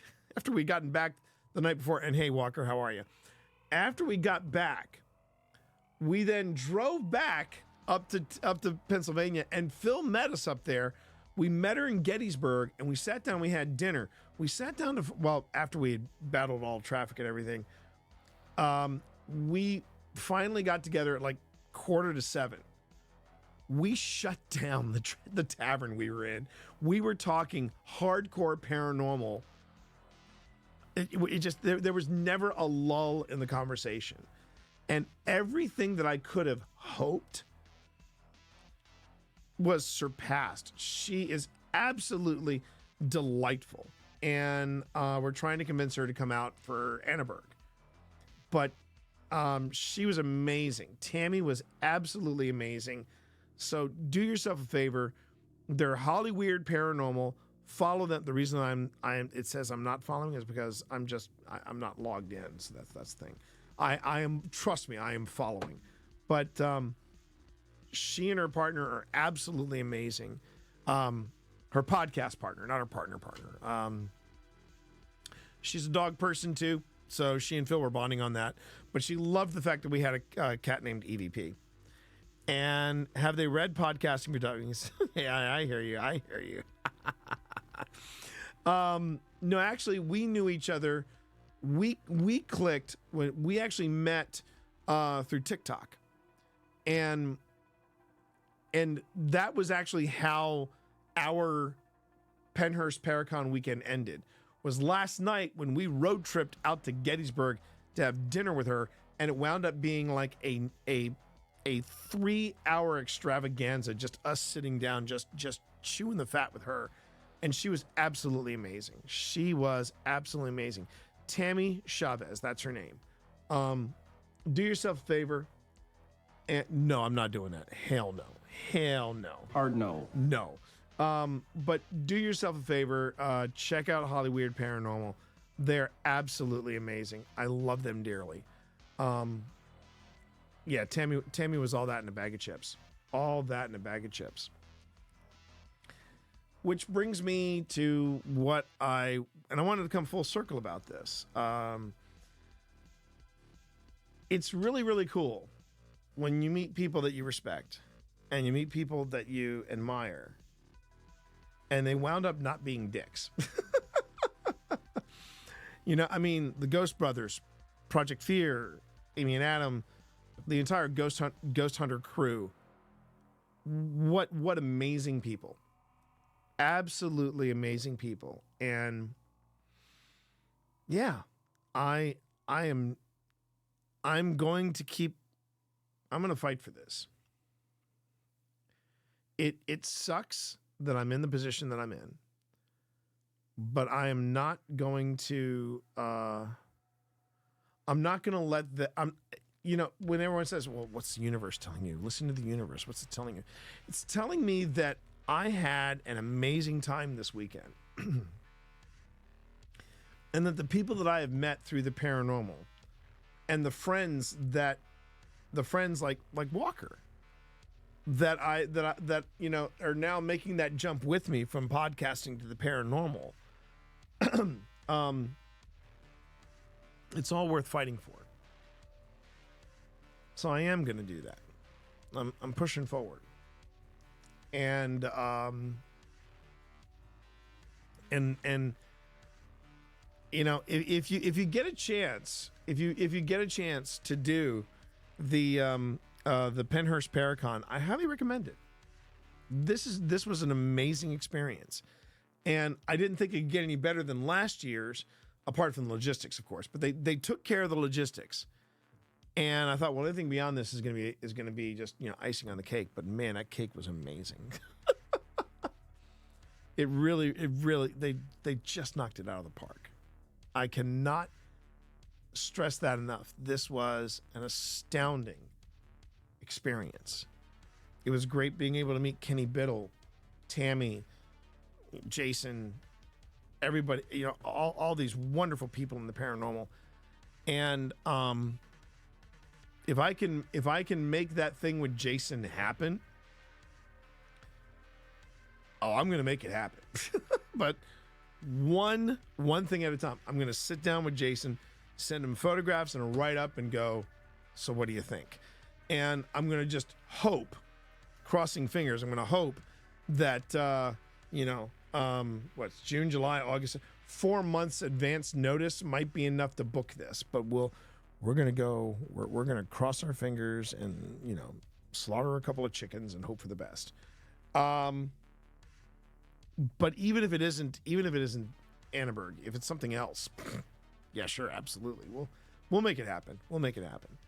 we'd gotten back the night before, and hey, Walker, how are you? After we got back, we then drove back up to Pennsylvania, and Phil met us up there. We met her in Gettysburg, and we sat down. We had dinner. We sat down after we had battled all traffic and everything, we finally got together at like 6:45. We shut down the tavern we were in. We were talking hardcore paranormal. It just, there was never a lull in the conversation. And everything that I could have hoped was surpassed. She is absolutely delightful. And we're trying to convince her to come out for Annaberg. But she was amazing. Tammy was absolutely amazing. So do yourself a favor. They're Holly Weird Paranormal. Follow them. The reason it says I'm not following is because I'm not logged in. So that's the thing. I am, trust me, I am following. But she and her partner are absolutely amazing. Her podcast partner, not her partner. She's a dog person too, so she and Phil were bonding on that. But she loved the fact that we had a cat named EVP. And have they read Podcasting for Dummies? Yeah, I hear you. No, actually, we knew each other. We clicked when we actually met through TikTok, and that was actually how our PENNHURST PARACON weekend ended. Was last night when we road tripped out to Gettysburg to have dinner with her, and it wound up being like a 3-hour extravaganza, just us sitting down, just chewing the fat with her, and she was absolutely amazing. She was absolutely amazing. Tammy Chavez, that's her name. Do yourself a favor. And no, I'm not doing that. Hell no. Hard no. No. But do yourself a favor. Check out Holly Weird Paranormal. They're absolutely amazing. I love them dearly. Yeah, Tammy was all that in a bag of chips. All that in a bag of chips. Which brings me to what I wanted to come full circle about this. It's really, really cool when you meet people that you respect and you meet people that you admire, and they wound up not being dicks. You know, I mean, the Ghost Brothers, Project Fear, Amy and Adam, the entire Ghost Hunter crew. What amazing people. Absolutely amazing people. And yeah, I'm going to fight for this. It sucks that I'm in the position that I'm in, but I am not going to let you know, when everyone says, well, what's the universe telling you? Listen to the universe. What's it telling you? It's telling me that I had an amazing time this weekend. And that the people that I have met through the paranormal and the friends like Walker that you know are now making that jump with me from podcasting to the paranormal. It's all worth fighting for. So I am going to do that. I'm pushing forward. And you know, if you get a chance, if you get a chance to do the PENNHURST PARACON, I highly recommend it. This was an amazing experience. And I didn't think it could get any better than last year's, apart from the logistics, of course. But they took care of the logistics. And I thought, well, anything beyond this is going to be just, icing on the cake. But man, that cake was amazing. It really, they just knocked it out of the park. I cannot stress that enough. This was an astounding experience. It was great being able to meet Kenny Biddle, Tammy, Jason, everybody, all these wonderful people in the paranormal. And if I can make that thing with Jason happen, I'm going to make it happen. But one thing at a time. I'm going to sit down with Jason, send him photographs and a write-up and go, so what do you think? And I'm going to just hope, crossing fingers, I'm going to hope that, what's June, July, August, 4 months advance notice might be enough to book this. But we're going to cross our fingers and, slaughter a couple of chickens and hope for the best. But even if it isn't Annenberg, if it's something else, yeah, sure, absolutely. We'll make it happen. We'll make it happen.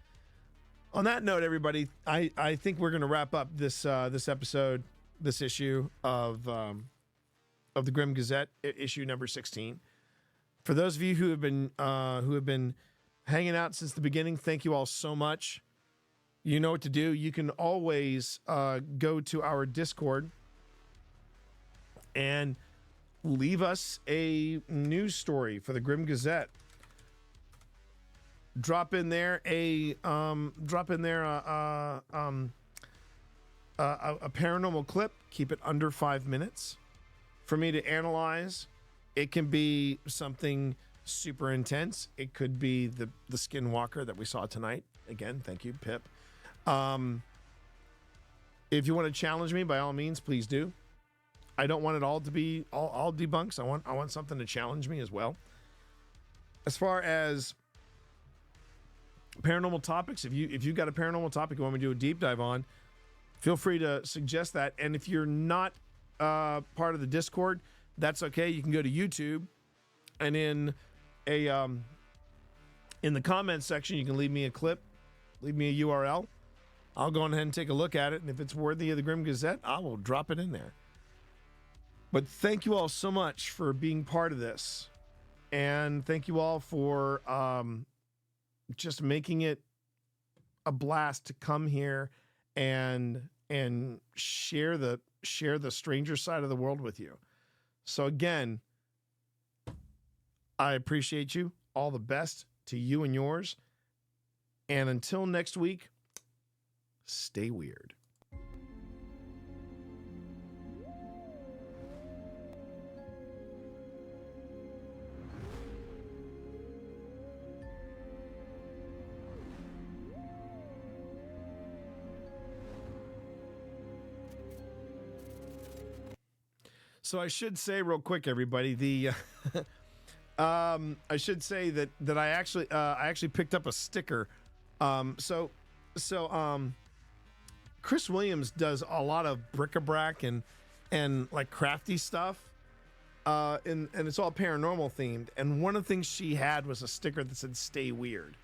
On that note, everybody, I think we're going to wrap up this episode, this issue of the Grim Gazette, issue number 16. For those of you who have been hanging out since the beginning, thank you all so much. You know what to do. You can always go to our Discord and leave us a news story for the Grim Gazette. Drop in there a paranormal clip. Keep it under 5 minutes for me to analyze. It can be something super intense. It could be the Skinwalker that we saw tonight. Again, thank you, Pip. If you want to challenge me, by all means, please do. I don't want it all to be all debunks. I want something to challenge me as well. As far as paranormal topics, if you've got a paranormal topic you want me to do a deep dive on, feel free to suggest that. And if you're not part of the Discord, that's okay. You can go to YouTube, and in the comments section, you can leave me a clip, leave me a URL. I'll go ahead and take a look at it, and if it's worthy of the Grim Gazette, I will drop it in there. But thank you all so much for being part of this. And thank you all for just making it a blast to come here and share the stranger side of the world with you. So again, I appreciate you. All the best to you and yours. And until next week, stay weird. So I should say real quick, everybody, I should say that I actually picked up a sticker. So Chris Williams does a lot of bric-a-brac and like crafty stuff. And it's all paranormal themed. And one of the things she had was a sticker that said "Stay Weird."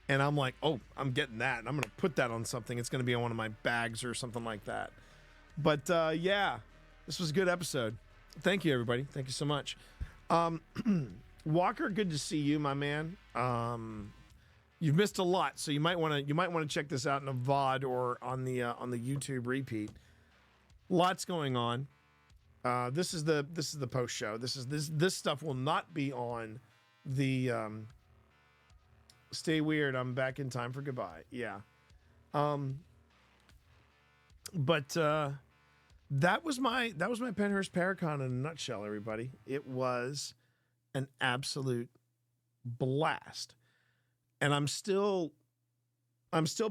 And I'm like, oh, I'm getting that. And I'm going to put that on something. It's going to be on one of my bags or something like that. But yeah, this was a good episode. Thank you, everybody. Thank you so much. Walker, good to see you, my man. You've missed a lot, so you might want to check this out in a VOD or on the YouTube repeat. Lots going on. This is the post show. This stuff will not be on the Stay Weird. I'm back in time for goodbye. Yeah. But that was my Pennhurst Paracon in a nutshell, everybody. It was an absolute blast. And I'm still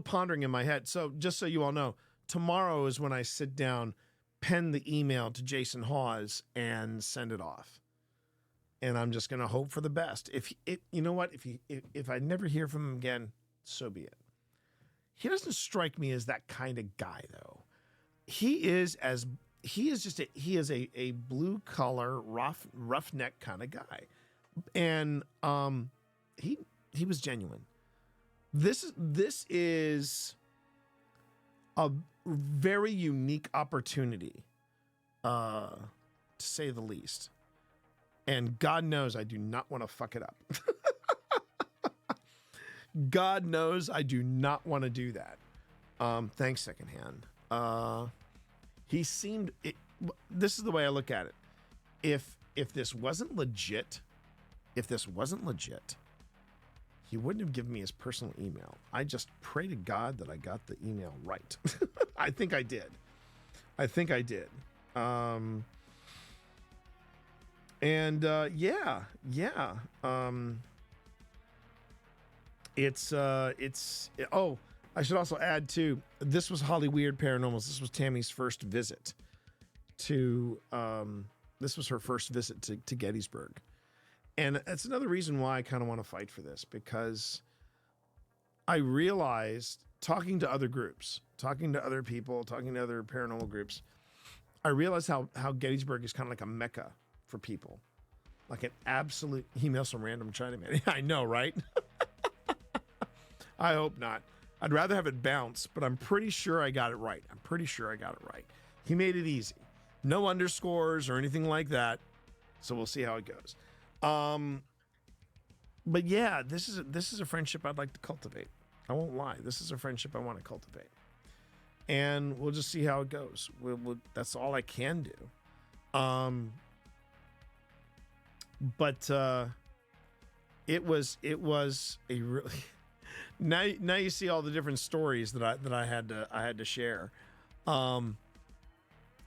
pondering in my head. So just so you all know, tomorrow is when I sit down, pen the email to Jason Hawes and send it off. And I'm just going to hope for the best. You know what? If I never hear from him again, so be it. He doesn't strike me as that kind of guy, though. He is as he is just a blue collar roughneck kind of guy, and he was genuine. This is a very unique opportunity, to say the least. And God knows I do not want to fuck it up. God knows I do not want to do that. Thanks, secondhand. He seemed. This is the way I look at it. If this wasn't legit, he wouldn't have given me his personal email. I just pray to God that I got the email right. I think I did. Oh, I should also add too, this was Holly Weird Paranormals. This was Tammy's first visit to this was her first visit to Gettysburg. And that's another reason why I kind of want to fight for this, because I realized, talking to other groups, talking to other people, talking to other paranormal groups, I realized how Gettysburg is kind of like a mecca for people. Like an absolute, email some random Chinaman. I know, right? I hope not. I'd rather have it bounce, but I'm pretty sure I got it right. He made it easy. No underscores or anything like that. So we'll see how it goes. But yeah, this is a friendship I'd like to cultivate. I won't lie. This is a friendship I want to cultivate. And we'll just see how it goes. That's all I can do. But it was a really now you see all the different stories that I had to share.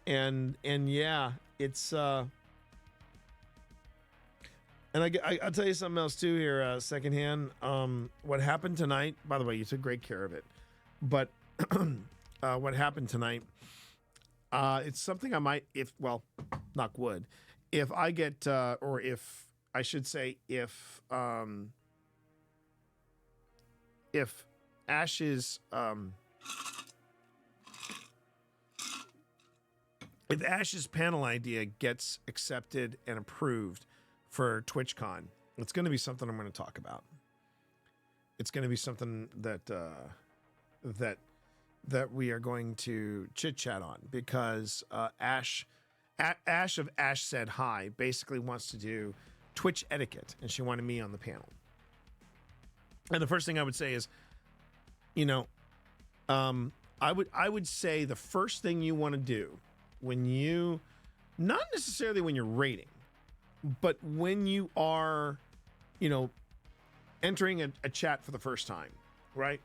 And yeah, it's and I'll tell you something else too here, secondhand. What happened tonight, by the way, you took great care of it. But what happened tonight, it's something I might, knock wood, if I get, or if I should say, if Ash's panel idea gets accepted and approved for TwitchCon, it's going to be something I'm going to talk about. It's going to be something that we are going to chit chat on, because Ash of Ash Said Hi basically wants to do Twitch etiquette, and she wanted me on the panel. And the first thing I would say is, I would say the first thing you want to do when you, not necessarily when you're rating, but when you are, entering a chat for the first time, right?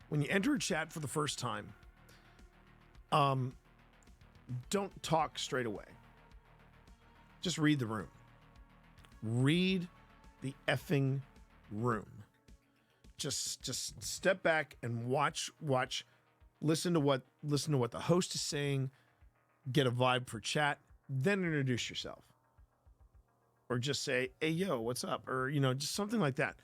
When you enter a chat for the first time, don't talk straight away. Just read the room. Read the effing room. Just step back and watch. Listen to what the host is saying. Get a vibe for chat. Then introduce yourself. Or just say, "Hey, yo, what's up?" Or just something like that.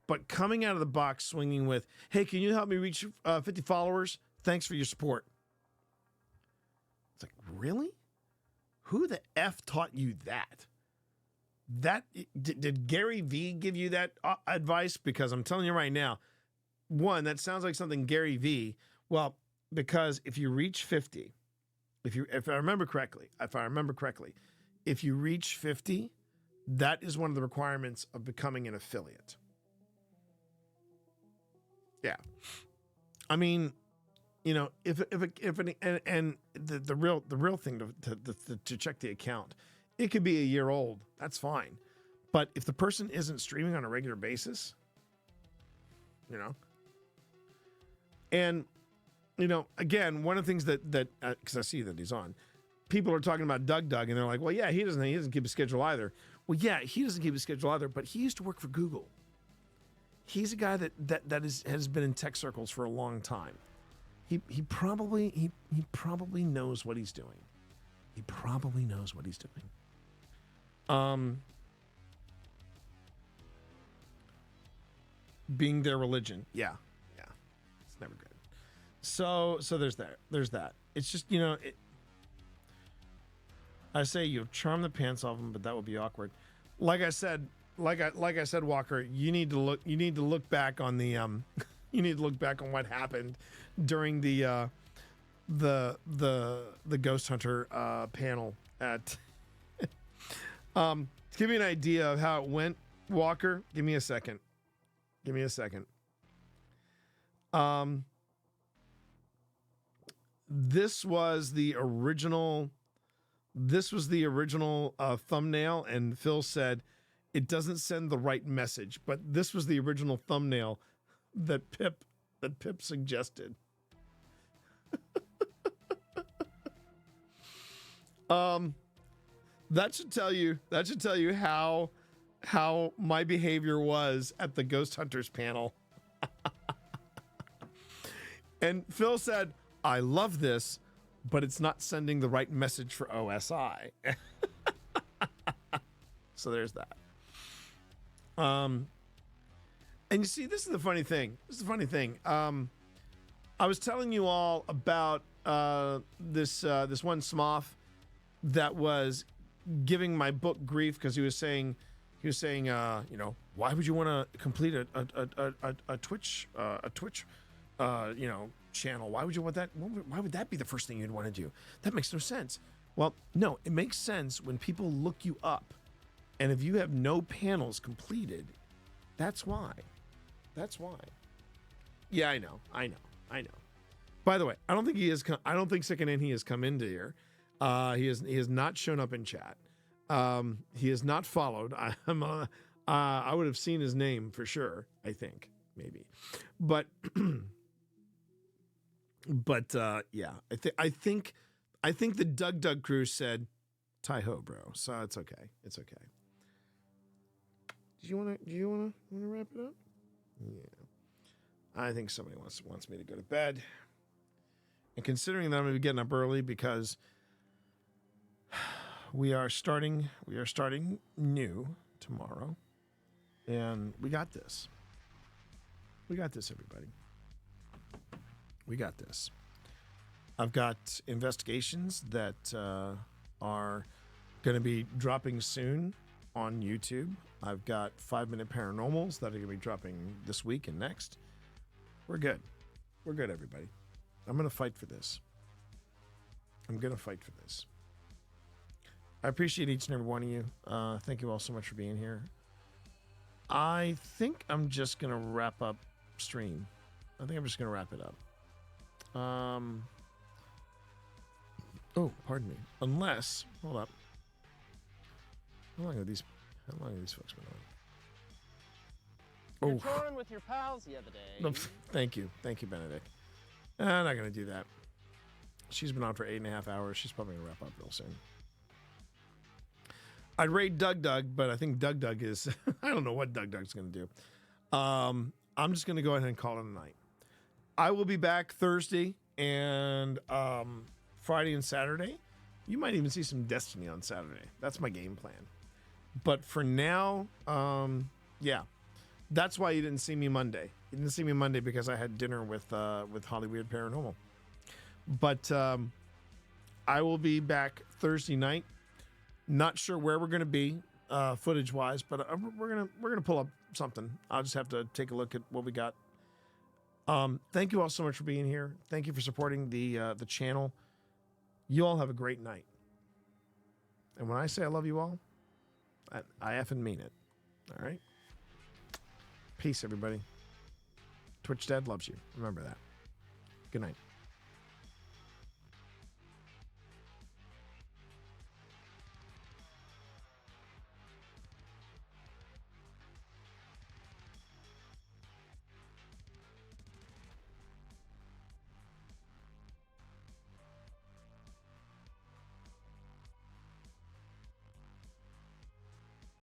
But coming out of the box swinging with, "Hey, can you help me reach 50 followers? Thanks for your support." It's like, really? Who the F taught you that? Did Gary V give you that advice? Because I'm telling you right now, one, that sounds like something Gary V. Well, because if you reach 50, if I remember correctly, if you reach 50, that is one of the requirements of becoming an affiliate. Yeah, I mean, if the real thing to check the account, it could be a year old. That's fine, but if the person isn't streaming on a regular basis, and again, one of the things that because I see that he's on, people are talking about Doug, and they're like, well, yeah, he doesn't keep a schedule either. Well, yeah, he doesn't keep a schedule either, but he used to work for Google. He's a guy that has been in tech circles for a long time. He probably knows what he's doing. Being their religion, yeah, it's never good. So there's that. It's just I say you charm the pants off him, but that would be awkward. Like I said, Walker, you need to look back on the you need to look back on what happened during the Ghost Hunter panel at to give you an idea of how it went, Walker, give me a second. This was the original thumbnail, and Phil said it doesn't send the right message, but this was the original thumbnail that Pip suggested. That should tell you how my behavior was at the Ghost Hunters panel. And Phil said, I love this, but it's not sending the right message for OSI. So there's that. And you see, this is the funny thing. I was telling you all about this one Smoth that was giving my book grief because he was saying, why would you want to complete a Twitch channel? Why would you want that? Why would that be the first thing you'd want to do? That makes no sense. Well, no, it makes sense when people look you up, and if you have no panels completed, that's why. Yeah, I know. By the way, I don't think Second In he has come into here. He has not shown up in chat. He has not followed. I would have seen his name for sure. I think maybe, but yeah. I think the Doug crew said, "Ty ho, bro." So it's okay. Do you wanna wrap it up? Yeah. I think somebody wants me to go to bed. And considering that I'm going to be getting up early because we are starting new tomorrow, and we got this. Everybody. We got this. I've got investigations that are going to be dropping soon on YouTube. I've got 5-minute paranormals that are going to be dropping this week and next. We're good, everybody. I'm going to fight for this. I appreciate each and every one of you. Thank you all so much for being here. I think I'm just going to wrap up stream. I think I'm just going to wrap it up. Oh, pardon me. Unless, hold up. How long have these folks been on? You're touring with your pals the other day. No, thank you, Benedict. I'm not gonna do that. She's been on for 8.5 hours. She's probably gonna wrap up real soon. I'd raid Doug, but I think Doug is. I don't know what Doug's gonna do. I'm just gonna go ahead and call it a night. I will be back Thursday and Friday and Saturday. You might even see some Destiny on Saturday. That's my game plan. But for now, yeah. That's why you didn't see me Monday. You didn't see me Monday because I had dinner with Hollyweird Paranormal. But I will be back Thursday night. Not sure where we're going to be footage wise, but we're gonna pull up something. I'll just have to take a look at what we got. Thank you all so much for being here. Thank you for supporting the channel. You all have a great night. And when I say I love you all, I effing mean it. All right? Peace, everybody. Twitch Dad loves you. Remember that. Good night.